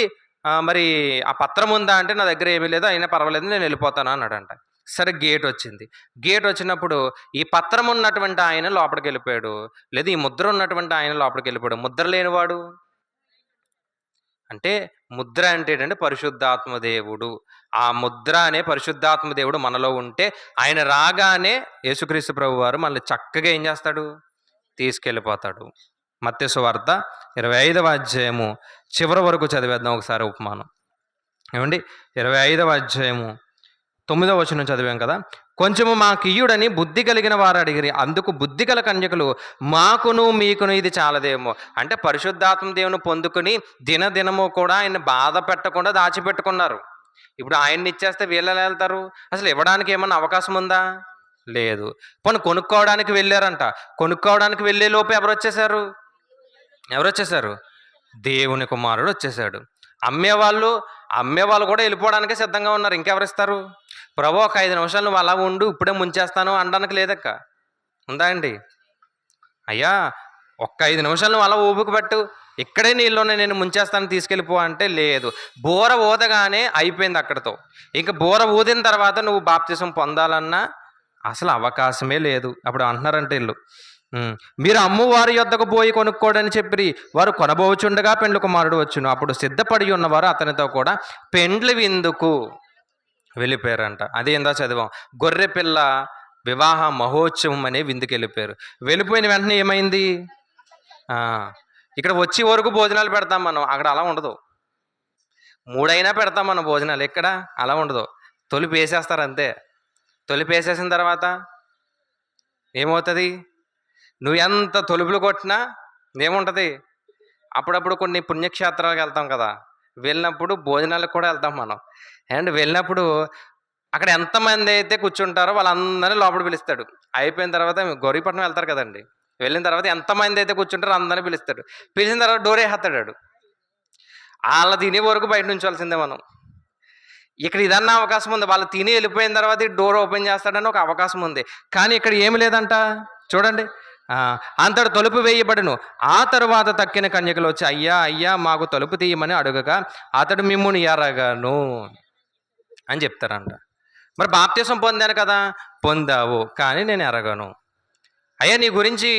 మరి ఆ పత్రం ఉందా అంటే నా దగ్గర ఏమీ లేదు, అయినా పర్వాలేదు, నేను వెళ్ళిపోతాను అన్నాడంట. సరే, గేట్ వచ్చింది. గేట్ వచ్చినప్పుడు ఈ పత్రం ఉన్నటువంటి ఆయన లోపలికి వెళ్ళిపోయాడు, లేదా ఈ ముద్ర ఉన్నటువంటి ఆయన లోపలికి వెళ్ళిపోయాడు. ముద్ర లేనివాడు అంటే, ముద్ర అంటే ఏంటంటే పరిశుద్ధాత్మ దేవుడు. ఆ ముద్ర అనే పరిశుద్ధాత్మ దేవుడు మనలో ఉంటే ఆయన రాగానే యేసుక్రీస్తు ప్రభు వారు మనల్ని చక్కగా ఏం చేస్తాడు? తీసుకెళ్ళిపోతాడు. మత్తయి సువార్త 25వ అధ్యాయము చివరి వరకు చదివేద్దాం ఒకసారి ఉపమానం. ఏమండి, 25వ అధ్యాయము 9వ వచనం చదివాం కదా. కొంచెము మాకియ్యుడని బుద్ధి కలిగిన వారు అడిగిరి. అందుకు బుద్ధి గల కన్యకలు, మాకును మీకును ఇది చాలదేమో. అంటే పరిశుద్ధాత్మ దేవుని పొందుకుని దినదినము కూడా ఆయన బాధ పెట్టకుండా దాచిపెట్టుకున్నారు. ఇప్పుడు ఆయన్ని ఇచ్చేస్తే వీళ్ళు ఎలా వెళ్తారు? అసలు ఇవ్వడానికి ఏమన్నా అవకాశం ఉందా? లేదు. పోనీ కొనుక్కోవడానికి వెళ్ళారంట. కొనుక్కోవడానికి వెళ్ళే లోపు ఎవరు వచ్చేసారు? దేవుని కుమారుడు వచ్చేసాడు. అమ్మేవాళ్ళు కూడా వెళ్ళిపోవడానికే సిద్ధంగా ఉన్నారు. ఇంకెవరిస్తారు? ప్రభు ఒక 5 నిమిషాలు నువ్వు అలా ఉండు, ఇప్పుడే ముంచేస్తాను అనడానికి లేదక్క. ఉందా అండి? అయ్యా ఒక్క 5 నిమిషాలు నువ్వు అలా ఊపికి పట్టు, ఇక్కడే నీళ్ళలోనే నేను ముంచేస్తాను, తీసుకెళ్ళిపో అంటే లేదు. బోర ఊదగానే అయిపోయింది అక్కడితో. ఇంక బోర ఊదిన తర్వాత నువ్వు బాప్తిసం పొందాలన్నా అసలు అవకాశమే లేదు. అప్పుడు అంటున్నారంటే వీళ్ళు, మీరు అమ్మువారి యొద్దకు పోయి కొనుక్కోడని చెప్పి వారు కొనబోచుండగా పెండ్లి కుమారుడు వచ్చును. అప్పుడు సిద్ధపడి ఉన్నవారు అతనితో కూడా పెండ్లి విందుకు వెళ్ళిపోయారంట. అది ఏందా చదివాం, గొర్రె పిల్ల వివాహ మహోత్సవం అనే విందుకు వెళ్ళిపోయారు. వెళ్ళిపోయిన వెంటనే ఏమైంది? ఇక్కడ వచ్చే వరకు భోజనాలు పెడతాం మనం, అక్కడ అలా ఉండదు. 3 అయినా పెడతాం మనం భోజనాలు, ఇక్కడ అలా ఉండదు. తొలిపి వేసేస్తారు అంతే. తొలిపి వేసేసిన తర్వాత ఏమవుతుంది? నువ్వు ఎంత తొలుపులు కొట్టినా ఏముంటుంది? అప్పుడప్పుడు కొన్ని పుణ్యక్షేత్రాలకు వెళ్తాం కదా, వెళ్ళినప్పుడు భోజనాలకు కూడా వెళ్తాం మనం. అండ్ వెళ్ళినప్పుడు అక్కడ ఎంతమంది అయితే కూర్చుంటారో వాళ్ళందరినీ లోపల పిలుస్తాడు. అయిపోయిన తర్వాత గౌరీపట్నం వెళ్తారు కదండి, వెళ్ళిన తర్వాత ఎంతమంది అయితే కూర్చుంటారో అందరినీ పిలుస్తాడు. పిలిచిన తర్వాత డోర్ వేసేస్తాడు. వాళ్ళ తినే వరకు బయట నుంచోవాల్సిందే మనం. ఇక్కడ ఇదన్నా అవకాశం ఉంది, వాళ్ళు తిని వెళ్ళిపోయిన తర్వాత డోర్ ఓపెన్ చేస్తాడని ఒక అవకాశం ఉంది. కానీ ఇక్కడ ఏమి లేదంట. చూడండి, అంతటి తలుపు వేయబడును. ఆ తరువాత తక్కిన కన్యకలు వచ్చి అయ్యా అయ్యా మాకు తలుపు తీయమని అడుగగా అతడు మిమ్ముని ఎరగను అని చెప్తారంట. మరి బాప్తిసం పొందాను కదా, పొందావు, కానీ నేను ఎరగను. అయ్యా నీ గురించి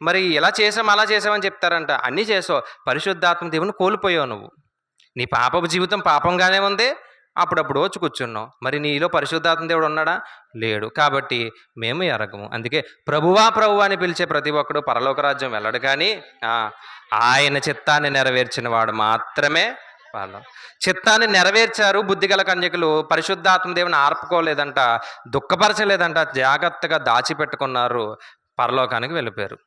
మరి ఇలా చేసాం అలా చేసామని చెప్తారంట. అన్నీ చేసావు, పరిశుద్ధాత్మ దేవుని కోల్పోయావు నువ్వు. నీ పాపపు జీవితం పాపంగానే ఉంది, అప్పుడప్పుడు వచ్చి కూర్చున్నావు. మరి నీలో పరిశుద్ధాత్మ దేవుడు ఉన్నాడా? లేడు. కాబట్టి మేము ఎరగము. అందుకే ప్రభువా ప్రభువా అని పిలిచే ప్రతి ఒక్కడు పరలోక రాజ్యం వెళ్ళడు, కానీ ఆయన చిత్తాన్ని నెరవేర్చిన వాడు మాత్రమే వాళ్ళు. చిత్తాన్ని నెరవేర్చారు బుద్ధిగల కన్యకులు. పరిశుద్ధాత్మ దేవుని ఆర్పుకోలేదంట, దుఃఖపరచలేదంట, జాగ్రత్తగా దాచిపెట్టుకున్నారు, పరలోకానికి వెళ్ళిపోయారు.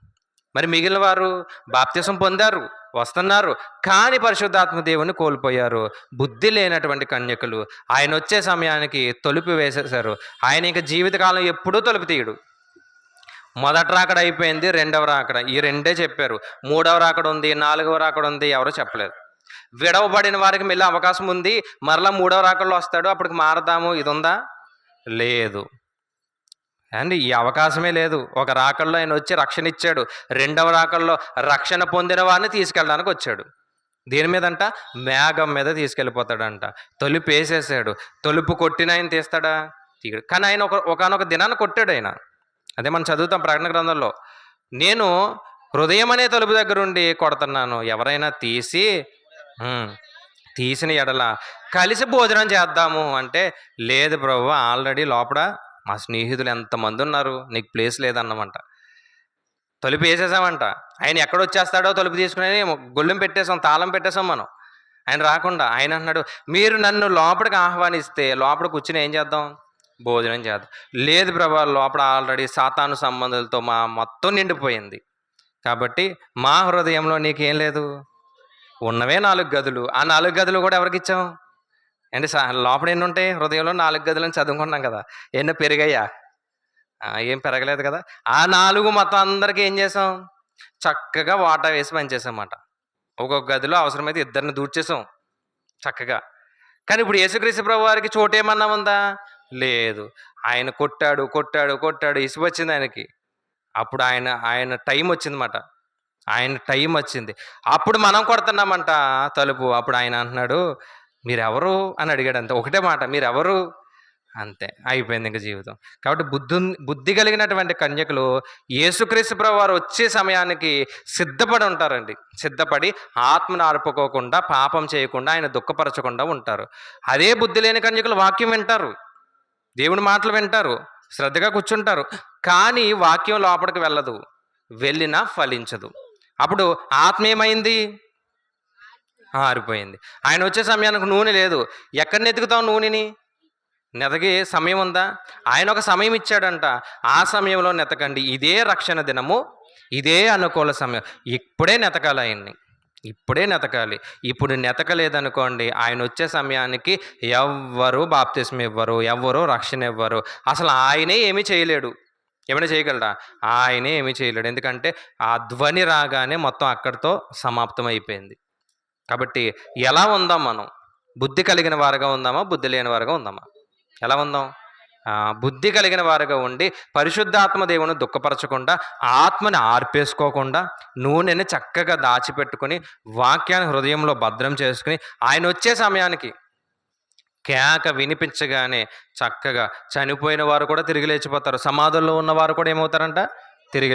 మరి మిగిలిన వారు బాప్తిసం పొందారు, వస్తున్నారు, కానీ పరిశుద్ధాత్మ దేవుని కోల్పోయారు. బుద్ధి లేనటువంటి కన్యకులు ఆయన వచ్చే సమయానికి తలుపు వేసేశారు. ఆయన ఇంకా జీవితకాలం ఎప్పుడూ తలుపు తీయడు. మొదటి రాకడ అయిపోయింది, రెండవ రాకడ, ఈ రెండే చెప్పారు. మూడవ రాకడ ఉంది, నాలుగవ రాకడ ఉంది, ఎవరో చెప్పలేదు. విడవబడిన వారికి మళ్ళీ అవకాశం ఉంది, మరలా మూడవ రాకడలో వస్తాడు, అప్పటికి మారదాము, ఇది ఉందా? లేదు అండ్ ఈ అవకాశమే లేదు. ఒక రాకల్లో ఆయన వచ్చి రక్షణ ఇచ్చాడు, రెండవ రాకల్లో రక్షణ పొందిన వారిని తీసుకెళ్ళడానికి వచ్చాడు. దీని మీదంట మేఘం మీద తీసుకెళ్ళిపోతాడంట. తలుపు వేసేసాడు, తలుపు కొట్టిన ఆయన తీస్తాడా? తీయడు. కానీ ఆయన ఒకనొక దినాన్ని కొట్టాడు ఆయన. అదే మనం చదువుతాం ప్రకటన గ్రంథంలో, నేను హృదయం అనే తలుపు దగ్గర ఉండి కొడుతున్నాను, ఎవరైనా తీసిన ఎడల కలిసి భోజనం చేద్దాము అంటే, లేదు ప్రభు, ఆల్రెడీ లోపల మా స్నేహితులు ఎంతమంది ఉన్నారు, నీకు ప్లేస్ లేదన్నమాట. తలుపు వేసేసామంట. ఆయన ఎక్కడ వచ్చేస్తాడో తలుపు తీసుకుని గొల్లెం పెట్టేసాం, తాళం పెట్టేసాం మనం, ఆయన రాకుండా. ఆయన అన్నాడు, మీరు నన్ను లోపలికి ఆహ్వానిస్తే లోపల కూర్చుని ఏం చేద్దాం? భోజనం చేద్దాం. లేదు ప్రభా, లోపల ఆల్రెడీ సాతాను సంబంధాలతో మొత్తం నిండిపోయింది, కాబట్టి మా హృదయంలో నీకేం లేదు. ఉన్నవే 4 గదులు, ఆ 4 గదులు కూడా ఎవరికి ఇచ్చాం? అంటే లోపల ఎన్ని ఉంటాయి? హృదయంలో 4 గదులని చదువుకున్నాం కదా, ఎన్నో పెరిగాయా? ఏం పెరగలేదు కదా. ఆ 4 మొత్తం అందరికీ ఏం చేసాం? చక్కగా వాటా వేసి పనిచేసామన్నమాట. ఒక్కొక్క గదిలో అవసరమైతే 2 దూర్చేసాం చక్కగా. కానీ ఇప్పుడు యేసుక్రీస్తు ప్రభు వారికి చోటు ఏమన్నా ఉందా? లేదు. ఆయన కొట్టాడు కొట్టాడు కొట్టాడు, ఇసుగు వచ్చింది ఆయనకి. అప్పుడు ఆయన టైం వచ్చిందన్నమాట. ఆయన టైం వచ్చింది, అప్పుడు మనం కొడుతున్నామంట తలుపు. అప్పుడు ఆయన అంటున్నాడు, మీరెవరు అని అడిగాడు. అంతే, ఒకటే మాట, మీరెవరు, అంతే, అయిపోయింది ఇంక జీవితం. కాబట్టి బుద్ధి కలిగినటువంటి కన్యకులు యేసుక్రీస్తు ప్రభు వారు వచ్చే సమయానికి సిద్ధపడి ఉంటారండి. సిద్ధపడి ఆత్మను ఆర్పుకోకుండా, పాపం చేయకుండా, ఆయన దుఃఖపరచకుండా ఉంటారు. అదే బుద్ధి లేని కన్యకులు వాక్యం వింటారు, దేవుని మాటలు వింటారు, శ్రద్ధగా కూర్చుంటారు, కానీ వాక్యం లోపలికి వెళ్ళదు, వెళ్ళినా ఫలించదు. అప్పుడు ఆత్మ ఏమైంది? ఆరిపోయింది. ఆయన వచ్చే సమయానికి నూనె లేదు. ఎక్కడ నెతుకుతాం నూనెని? నెతకే సమయం ఉందా? ఆయన ఒక సమయం ఇచ్చాడంట, ఆ సమయంలో నెతకండి, ఇదే రక్షణ దినము, ఇదే అనుకూల సమయం, ఇప్పుడే నెతకాలి ఆయన్ని, ఇప్పుడే నెతకాలి. ఇప్పుడు నెతకలేదనుకోండి, ఆయన వచ్చే సమయానికి ఎవ్వరూ బాప్తిస్మం ఇవ్వరు, ఎవ్వరూ రక్షణ ఇవ్వరు. అసలు ఆయనే ఏమీ చేయలేడు. ఏమైనా చేయగలరా? ఆయనే ఏమీ చేయలేడు. ఎందుకంటే ఆ ధ్వని రాగానే మొత్తం అక్కడితో సమాప్తం అయిపోయింది. కాబట్టి ఎలా ఉందాం మనం? బుద్ధి కలిగిన వారుగా ఉందామా? బుద్ధి లేని వారుగా ఉందామా? ఎలా ఉందాం? బుద్ధి కలిగిన వారుగా ఉండి పరిశుద్ధాత్మ దేవుని దుఃఖపరచకుండా, ఆత్మని ఆర్పేసుకోకుండా, నూనెని చక్కగా దాచిపెట్టుకొని, వాక్యాన్ని హృదయంలో భద్రం చేసుకుని, ఆయన వచ్చే సమయానికి కేక వినిపించగానే చక్కగా చనిపోయిన వారు కూడా తిరిగి లేచిపోతారు. సమాధుల్లో ఉన్నవారు కూడా ఏమవుతారంట? తిరిగి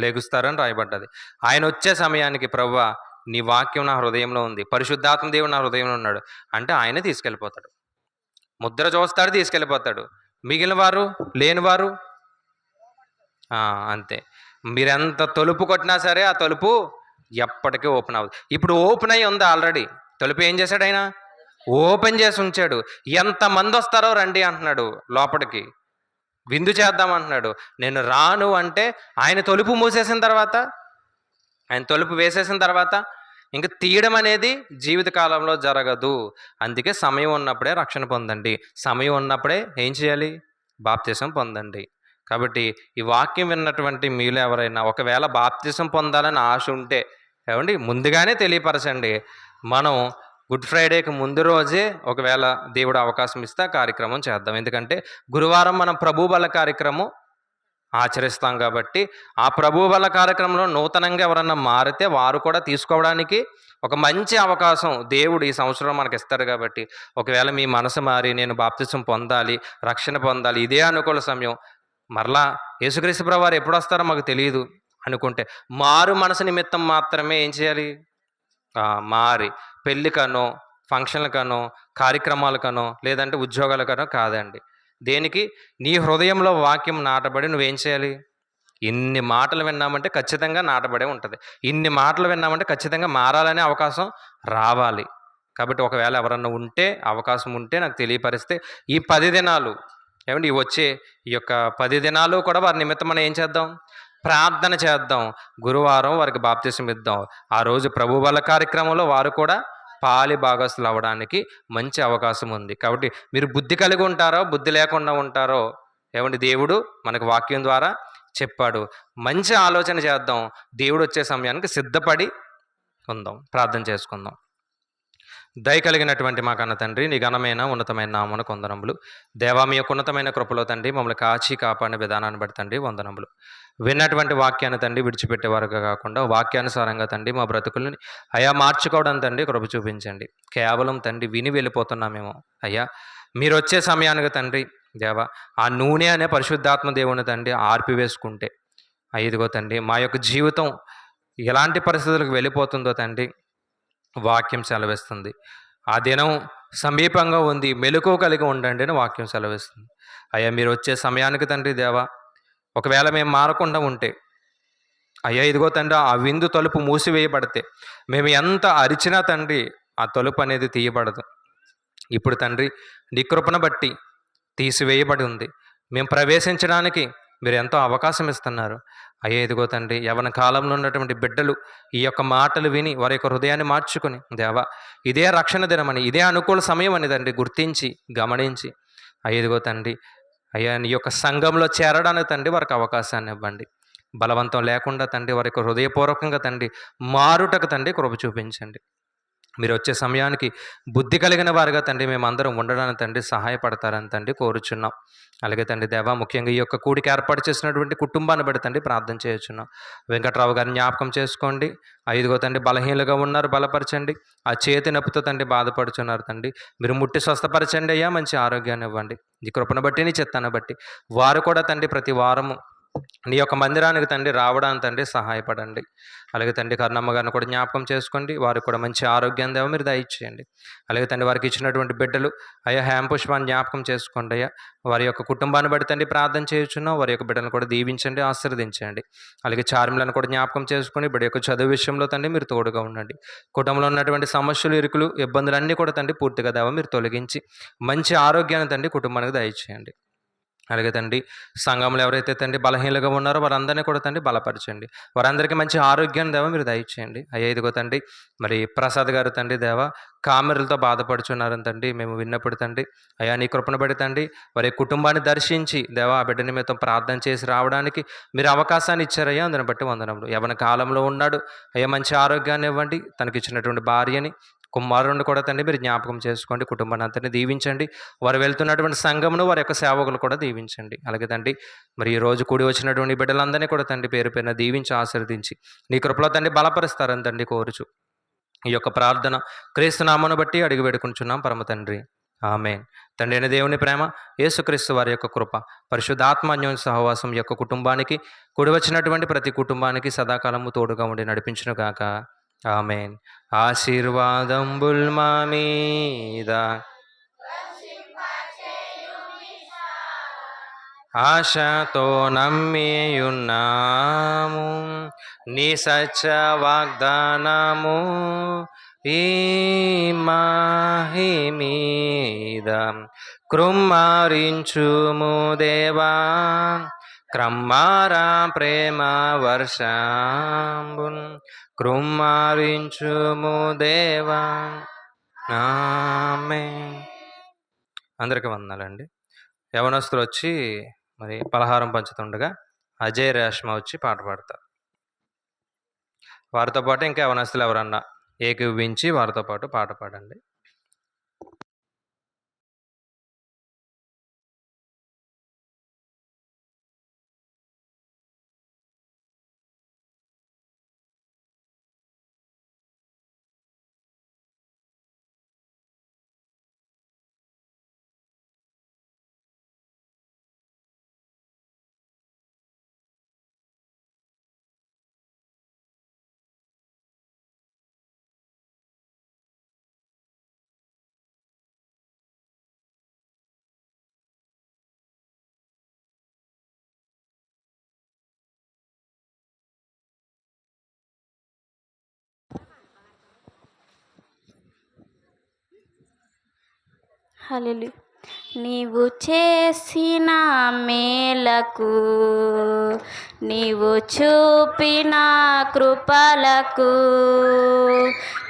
లెగుస్తారని రాయబడ్డది. ఆయన వచ్చే సమయానికి ప్రభువా నీ వాక్యం నా హృదయంలో ఉంది, పరిశుద్ధాత్మ దేవుడు నా హృదయంలో ఉన్నాడు అంటే ఆయనే తీసుకెళ్ళిపోతాడు. ముద్ర చూస్తాడు, తీసుకెళ్ళిపోతాడు. మిగిలిన వారు, లేనివారు అంతే. మీరెంత తలుపు కొట్టినా సరే ఆ తలుపు ఎప్పటికీ ఓపెన్ అవ్వదు. ఇప్పుడు ఓపెన్ అయ్యి ఉంది ఆల్రెడీ. తలుపు ఏం చేశాడు ఆయన? ఓపెన్ చేసి ఉంచాడు. ఎంతమంది వస్తారో రండి అంటున్నాడు లోపలికి, విందు చేద్దాం అంటున్నాడు. నేను రాను అంటే ఆయన తలుపు మూసేసిన తర్వాత, ఆయన తలుపు వేసేసిన తర్వాత ఇంక తీయడం అనేది జీవితకాలంలో జరగదు. అందుకే సమయం ఉన్నప్పుడే రక్షణ పొందండి. సమయం ఉన్నప్పుడే ఏం చేయాలి? బాప్తిసం పొందండి. కాబట్టి ఈ వాక్యం విన్నటువంటి మీలో ఎవరైనా ఒకవేళ బాప్తిసం పొందాలని ఆశ ఉంటే ఏమండి ముందుగానే తెలియపరచండి. మనం గుడ్ ఫ్రైడేకి ముందు రోజే ఒకవేళ దేవుడు అవకాశం ఇస్తే ఆ కార్యక్రమం చేద్దాం. ఎందుకంటే గురువారం మనం ప్రభు బల కార్యక్రమం ఆచరిస్తాం కాబట్టి ఆ ప్రభు బల కార్యక్రమంలో నూతనంగా ఎవరన్నా మారితే వారు కూడా తీసుకోవడానికి ఒక మంచి అవకాశం దేవుడు ఈ సంవత్సరం మనకి ఇస్తాడు. కాబట్టి ఒకవేళ మీ మనసు మారి నేను బాప్తిసం పొందాలి, రక్షణ పొందాలి, ఇదే అనుకూల సమయం, మరలా యేసుక్రీస్తు ప్రభువు వారు ఎప్పుడు వస్తారో మాకు తెలియదు అనుకుంటే మారు మనసు నిమిత్తం మాత్రమే ఏం చేయాలి? మారి పెళ్ళికనో, ఫంక్షన్లకనో, కార్యక్రమాలకనో, లేదంటే ఉద్యోగాలకనో కాదండి. దేనికి? నీ హృదయంలో వాక్యం నాటబడి నువ్వేం చేయాలి? ఇన్ని మాటలు విన్నామంటే ఖచ్చితంగా నాటబడే ఉంటుంది. ఇన్ని మాటలు విన్నామంటే ఖచ్చితంగా మారాలనే అవకాశం రావాలి. కాబట్టి ఒకవేళ ఎవరన్నా ఉంటే, అవకాశం ఉంటే నాకు తెలియపరిస్తే ఈ 10 దినాలు ఏమండి వచ్చే ఈ యొక్క 10 దినాలు కూడా వారి నిమిత్తం మనం ఏం చేద్దాం? ప్రార్థన చేద్దాం. గురువారం వారికి బాప్తిసం ఇద్దాం. ఆ రోజు ప్రభు బల కార్యక్రమంలో వారు కూడా పాలి భాగస్తులు అవ్వడానికి మంచి అవకాశం ఉంది. కాబట్టి మీరు బుద్ధి కలిగి ఉంటారో, బుద్ధి లేకుండా ఉంటారో ఏమండి దేవుడు మనకు వాక్యం ద్వారా చెప్పాడు. మంచి ఆలోచన చేద్దాం. దేవుడు వచ్చే సమయానికి సిద్ధపడి ఉందాం. ప్రార్థన చేసుకుందాం. దయ కలిగినటువంటి మా కన్న తండ్రి, నీ ఘనమైన ఉన్నతమైన నామమునకు వందనములు. దేవా మీ యొక్క ఉన్నతమైన కృపలో తండ్రి మమ్మల్ని కాచి కాపాడిన విధానాన్ని బట్టి తండ్రి వందనములు. విన్నటువంటి వాక్యాన్ని తండ్రి విడిచిపెట్టేవారుగా కాకుండా వాక్యానుసారంగా తండ్రి మా బ్రతుకుల్ని అయా మార్చుకోవడం తండ్రి కృప చూపించండి. కేవలం తండ్రి విని వెళ్ళిపోతున్నామేమో అయ్యా, మీరు వచ్చే సమయానికి తండ్రి దేవా ఆ నూనె అనే పరిశుద్ధాత్మ దేవుని తండ్రి ఆర్పివేసుకుంటే ఇదిగో తండ్రి మా యొక్క జీవితం ఎలాంటి పరిస్థితులకు వెళ్ళిపోతుందో తండ్రి వాక్యం సెలవిస్తుంది. ఆ దినం సమీపంగా ఉంది, మెలకువ కలిగి ఉండండి అని వాక్యం సెలవిస్తుంది. అయ్యా మీరు వచ్చే సమయానికి తండ్రి దేవా ఒకవేళ మేము మారకుండా ఉంటే అయ్యా ఇదిగో తండ్రి ఆ విందు తలుపు మూసివేయబడితే మేము ఎంత అరిచినా తండ్రి ఆ తలుపు అనేది తీయబడదు. ఇప్పుడు తండ్రి నీ కృపను బట్టి తీసివేయబడి ఉంది. మేము ప్రవేశించడానికి మీరు ఎంతో అవకాశం ఇస్తున్నారు. అయ్యా ఇదిగో తండ్రి యవన కాలంలో ఉన్నటువంటి బిడ్డలు ఈ యొక్క మాటలు విని వారి యొక్క హృదయాన్ని మార్చుకుని దేవా ఇదే రక్షణ దినమని, ఇదే అనుకూల సమయం అని తండ్రి గుర్తించి గమనించి అయ్యా ఇదిగో తండ్రి అయ్యా నీ యొక్క సంఘంలో చేరడానికి తండ్రి వారికి అవకాశాన్ని ఇవ్వండి. బలవంతం లేకుండా తండ్రి వారికి హృదయపూర్వకంగా తండ్రి మారుటకు తండ్రి కృప చూపించండి. మీరు వచ్చే సమయానికి బుద్ధి కలిగిన వారుగా తండ్రి మేమందరం ఉండడానికి తండ్రి సహాయపడతారని తండ్రి కోరుచున్నాం. అలాగే తండ్రి దేవా ముఖ్యంగా ఈ యొక్క కూడికి ఏర్పాటు చేసినటువంటి కుటుంబాన్ని బట్టి తండ్రి ప్రార్థన చేయుచున్నాం. వెంకట్రావు గారిని జ్ఞాపకం చేసుకోండి. 5 తండ్రి బలహీనలుగా ఉన్నారు, బలపరచండి. ఆ చేతి నొప్పితో తండ్రి బాధపడుచున్నారు తండ్రి, మీరు ముట్టి స్వస్థపరచండి అయ్యా, మంచి ఆరోగ్యాన్ని ఇవ్వండి. ఈ కృపను బట్టి నీ చిత్తాన్ని బట్టి వారు కూడా తండ్రి ప్రతి వారము నీ యొక్క మందిరానికి తండ్రి రావడానికి తండ్రి సహాయపడండి. అలాగే తండ్రి కర్ణమ్మ గారిని కూడా జ్ఞాపకం చేసుకోండి, వారికి కూడా మంచి ఆరోగ్యం దేవ మీరు దయచేయండి. అలాగే తండ్రి వారికి ఇచ్చినటువంటి బిడ్డలు అయ్యా హేమపుష్పాన్ని జ్ఞాపకం చేసుకోండి అయ్యా, వారి యొక్క కుటుంబాన్ని బట్టి తండ్రి ప్రార్థన చేయుచున్నాం. వారి యొక్క బిడ్డలను కూడా దీవించండి, ఆశీర్వదించండి. అలాగే చార్మిలను కూడా జ్ఞాపకం చేసుకొని బిడ్డ యొక్క చదువు విషయంలో తండ్రి మీరు తోడుగా ఉండండి. కుటుంబంలో ఉన్నటువంటి సమస్యలు, ఇరుకులు, ఇబ్బందులన్నీ కూడా తండ్రి పూర్తిగా దేవ మీరు తొలగించి మంచి ఆరోగ్యాన్ని తండ్రి కుటుంబానికి దయచేయండి. అలాగే తండ్రి సంఘంలో ఎవరైతే తండ్రి బలహీనలుగా ఉన్నారో వారందరినీ కూడా తండ్రి బలపరచండి. వారందరికీ మంచి ఆరోగ్యాన్ని దేవ మీరు దయచేయండి. అయ్యా ఇదిగో తండ్రి మరి ప్రసాద్ గారు తండ్రి దేవ కామెరలతో బాధపడుచున్నారని తండ్రి మేము విన్నప్పుడు తండ్రి అయ్యా నీ కృపను బట్టి తండ్రి వారి కుటుంబాన్ని దర్శించి దేవ ఆ బిడ్డ నిమిత్తం ప్రార్థన చేసి రావడానికి మీరు అవకాశాన్ని ఇచ్చారయ్యా, అందుని బట్టి వందనములు. యవ్వన కాలంలో ఉన్నాడు అయ్యా, మంచి ఆరోగ్యాన్ని ఇవ్వండి. తనకిచ్చినటువంటి భార్యని కుమారుని కూడా తండ్రి మీరు జ్ఞాపకం చేసుకోండి. కుటుంబాన్ని అంతని దీవించండి. వారు వెళ్తున్నటువంటి సంఘమును వారి యొక్క సేవకులు కూడా దీవించండి. అలాగే తండ్రి మరి ఈ రోజు కూడి వచ్చినటువంటి బిడ్డలందరినీ కూడా తండ్రి పేరు పేరున దీవించి ఆశీర్వదించి నీ కృపలో తండ్రి బలపరుస్తారని తండ్రి కోరుచు ఈ యొక్క ప్రార్థన క్రీస్తునామను బట్టి అడిగి పెడుకుంటున్నాం పరమ తండ్రి, ఆమేన్. తండ్రి అయిన దేవుని ప్రేమ, యేసుక్రీస్తు వారి యొక్క కృప, పరిశుద్ధాత్మాన్యోన్య సహవాసం యొక్క కుటుంబానికి కూడి వచ్చినటువంటి ప్రతి కుటుంబానికి సదాకాలము తోడుగా ఉండి నడిపించును గాక, ఆమేన్. ఆశీర్వాదంబుల్ మా మీద ఆశతో నమ్మియున్నాము, నీ సత్య వాగ్దానము ఈ మాహి మీద కృమ్మారించుము దేవా, క్రమ్మారా ప్రేమ వర్షంబున్ కృమ్మారించుము దేవా, ఆమేన్. అందరికీ వందనాలండి. యవనస్తులు వచ్చి మరి పలహారం పంచుతుండగా అజయ్ రేష్మ వచ్చి పాట పాడతారు. వారితో పాటు ఇంకా యవనస్తులు ఎవరన్నా ఏకీభవించి వారితో పాటు పాట పాడండి. హల్లెలూయా. నీవు చేసిన మేలకు, నీవు చూపిన కృపలకు,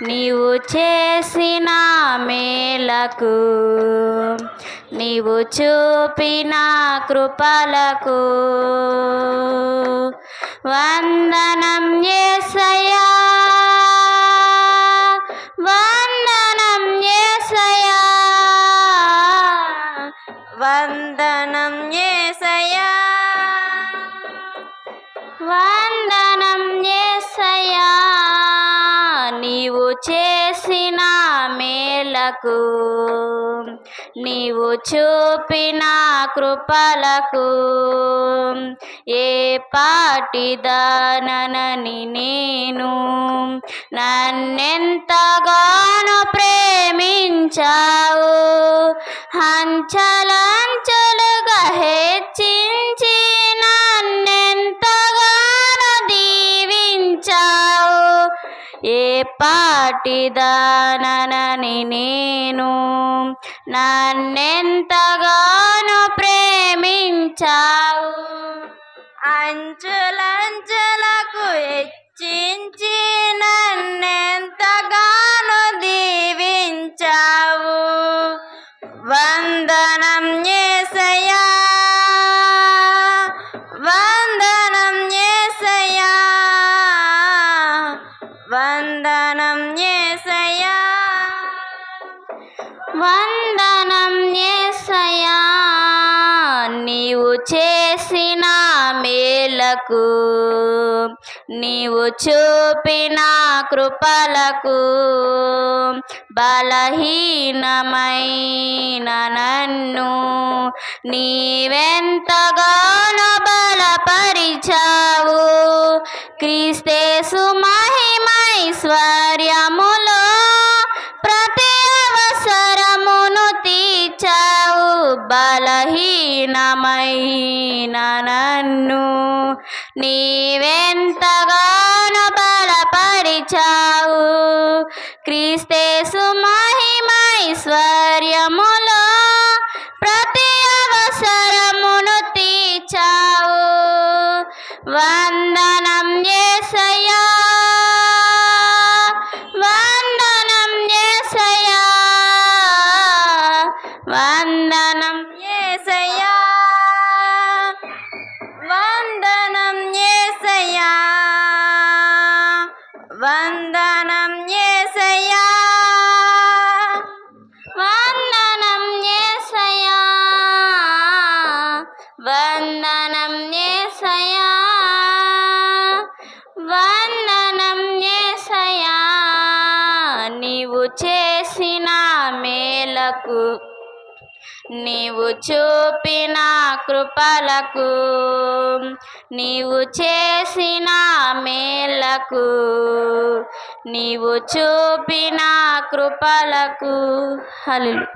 నీవు చేసిన మేలకు, నీవు చూపిన కృపలకు వందనం యేసయ్యా, వందనం యేసయ్యా, వందనం యేసయ్యా, వందనం యేసయ్యా. నీవు చేసిన మేలకు, నీవు చూపిన కృపలకు ఏ పాటిదానని నేను, నన్నెంతగానో ప్రేమించావు, అంచెలంచెలుగా హెచ్చించి నన్నెంతగానో దీవించావు. ఏ పాటిదానని నేను, నన్నెంతగానో ప్రేమించావు, అంచెలంచెలకు హెచ్చించి నన్నెంతగానో దీవించావు. వందనం యేసయ్యా, వందనం యేసయ్యా, వందనం యేసయ్యా, వందనం యేసయ్యా. నీవు చేసిన మేలకు, నీవు చూపిన కృపలకు బలహీనమైన నన్ను నీవెంతగానో బలపరిచావు. క్రీస్తేసు మహిమైశ్వర్యములో ప్రతి అవసరమును తీర్చావు. బలహీనమైన నన్ను నీవెంతగానో బలపరిచావు. క్రీస్తేసు మహిమైశ్వర్యములో ప్రతి అవసరమును వందనం యేసయ్యా, వందనం యేసయ్యా, వందనం యేసయ్యా, వందనం యేసయ్యా, వందనం యేసయ్యా, వందనం యేసయ్యా, వందనం యేసయ్యా, వందనం యేసయ్యా. నీవు చేసిన మేలకు, నీవు చూపిన కృపలకు, నీవు చేసిన మేలకు, నీవు చూపిన కృపలకు. హల్లెలూయా.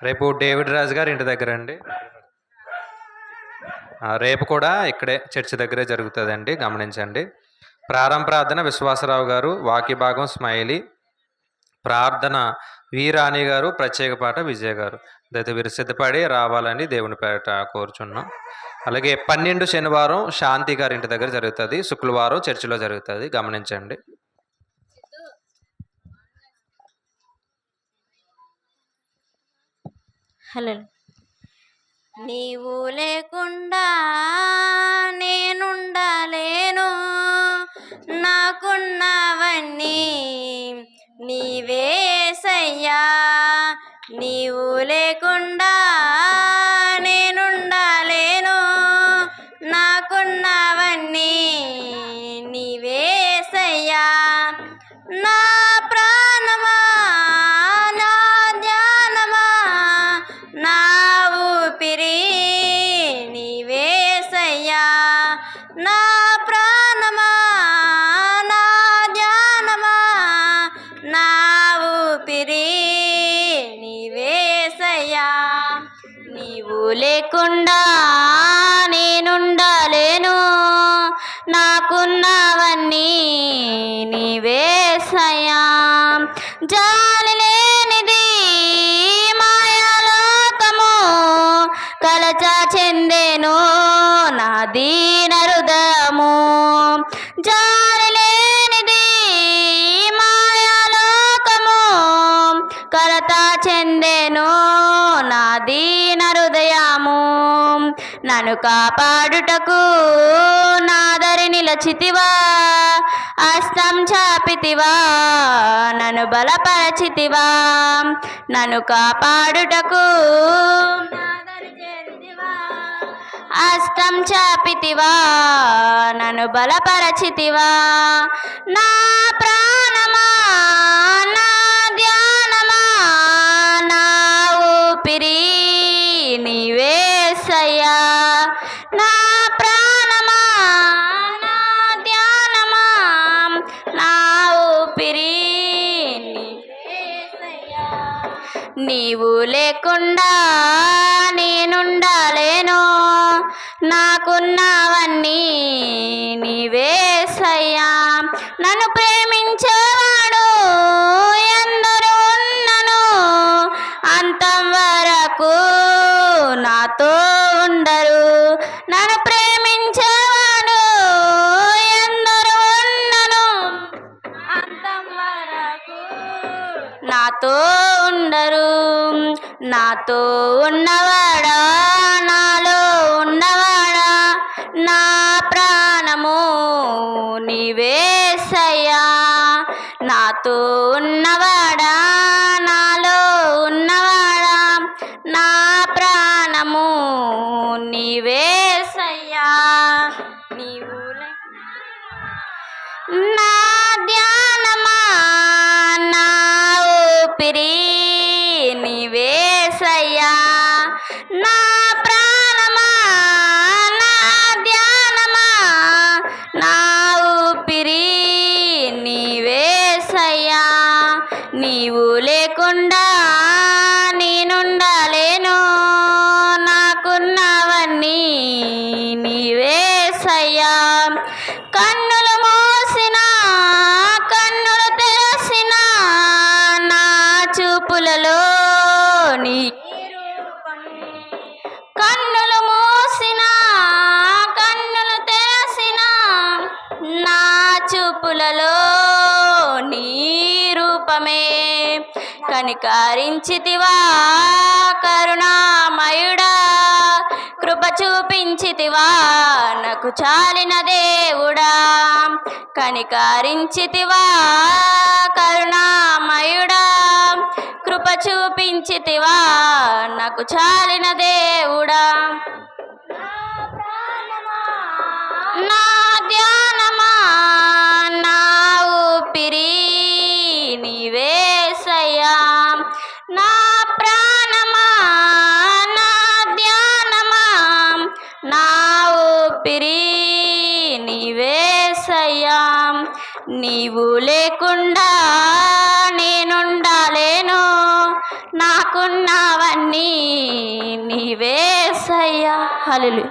రేపు డేవిడ్ రాజు గారు ఇంటి దగ్గర అండి. రేపు కూడా ఇక్కడే చర్చి దగ్గరే జరుగుతుందండి, గమనించండి. ప్రారంభ విశ్వాసరావు గారు, వాక్య భాగం స్మైలీ, ప్రార్థన వీరాణి గారు, ప్రత్యేక పాట విజయ్ గారు. అయితే వీరు సిద్ధపడి రావాలని దేవుని పేరట కోరుచున్నాం. అలాగే 12 శనివారం శాంతి గారి ఇంటి దగ్గర జరుగుతుంది, శుక్రవారం చర్చిలో జరుగుతుంది, గమనించండి. హలో. నీవు లేకుండా నేనుండలేను, నాకున్నవన్నీ నీవేసయ్యా. నీవు లేకుండా నేనుండలేను, నాకున్నవన్నీ నీవేసయ్యా. నా ప్రాణమా, నా ధ్యానమా, నా ఊపిరి నీవేసయ్యా. నా ప్రాణమా, నా ధ్యానమా, నా ఊపిరి నీవేసయ్యా. నీవు లేకుండా నేనుండలేను, నాకున్నవన్నీ నీవేసయ్యా. జాలి లేనిది మాయాలోకము, కలచ చెందెను నా దీన హృదయము. జాలి లేనిది మాయాలోకము, కలత చెందెను నా దీన హృదయము. నన్ను కాపాడుటకు నాదరి నిలచితివా, హస్తం చాపితివా, నన్ను బలపరచితివా. నన్ను కాపాడుటకు నాదరి చేరితివా, హస్తం చాపితివా, నన్ను బలపరచితివా. నా ప్రాణమా, నా ధ్యానమా, నా ఊపిరి నీవేసయ్యా. నా ప్రాణమా, నా ధ్యానమా, నా ఊపిరి నీవేసయ్యా. నీవు లేకుండా నేనుండలేను, నాకున్నవన్నీ నీవేసయ్యా. నన్ను ప్రేమించేవాడు ఎందరూ ఉన్నను, అంతం వరకు నాతో ఉండరు. నన్ను ప్రేమించేవాడు ఎందరూ ఉన్నను, అంతం వరకు నాతో ఉండరు. నాతో ఉన్నవాడా, నాలో ఉన్నవాడా, నా ప్రాణము నీవేసయ్యా. నాతో ఉన్నవాడా, నాలో ఉన్నవాడా, నా ప్రాణము నీవేసయ్యా. నీవు నా ధ్యానమా, నా ఊపిరి నీవేసయ్యా. నా ప్రాణమా, నా ధ్యానమా, నా ఊపిరి నీవేసయ్యా. నీవు లేకుండా నేనుండలేను, నాకున్న చూపులలో నీ కన్నులు మూసిన కన్నులు తెరసిన నా చూపులలో నీ రూపమే కనికరించితివా కరుణామయుడా కృప చూపించితివా నాకు చాలిన దేవుడా కనికరించితివా కరుణామయుడా కృప చూపించితివా నాకు చాలిన దేవుడా నా ధ్యానమా నా ఊపిరి నీవేసయ్యా నా ప్రాణమా నా ధ్యానమా నా ఊపిరి నీవేసయ్యా నీవు లేకుండా నేనుండాలేను నాకున్నవన్నీ నీవేసయ్యా హల్లెలూయా.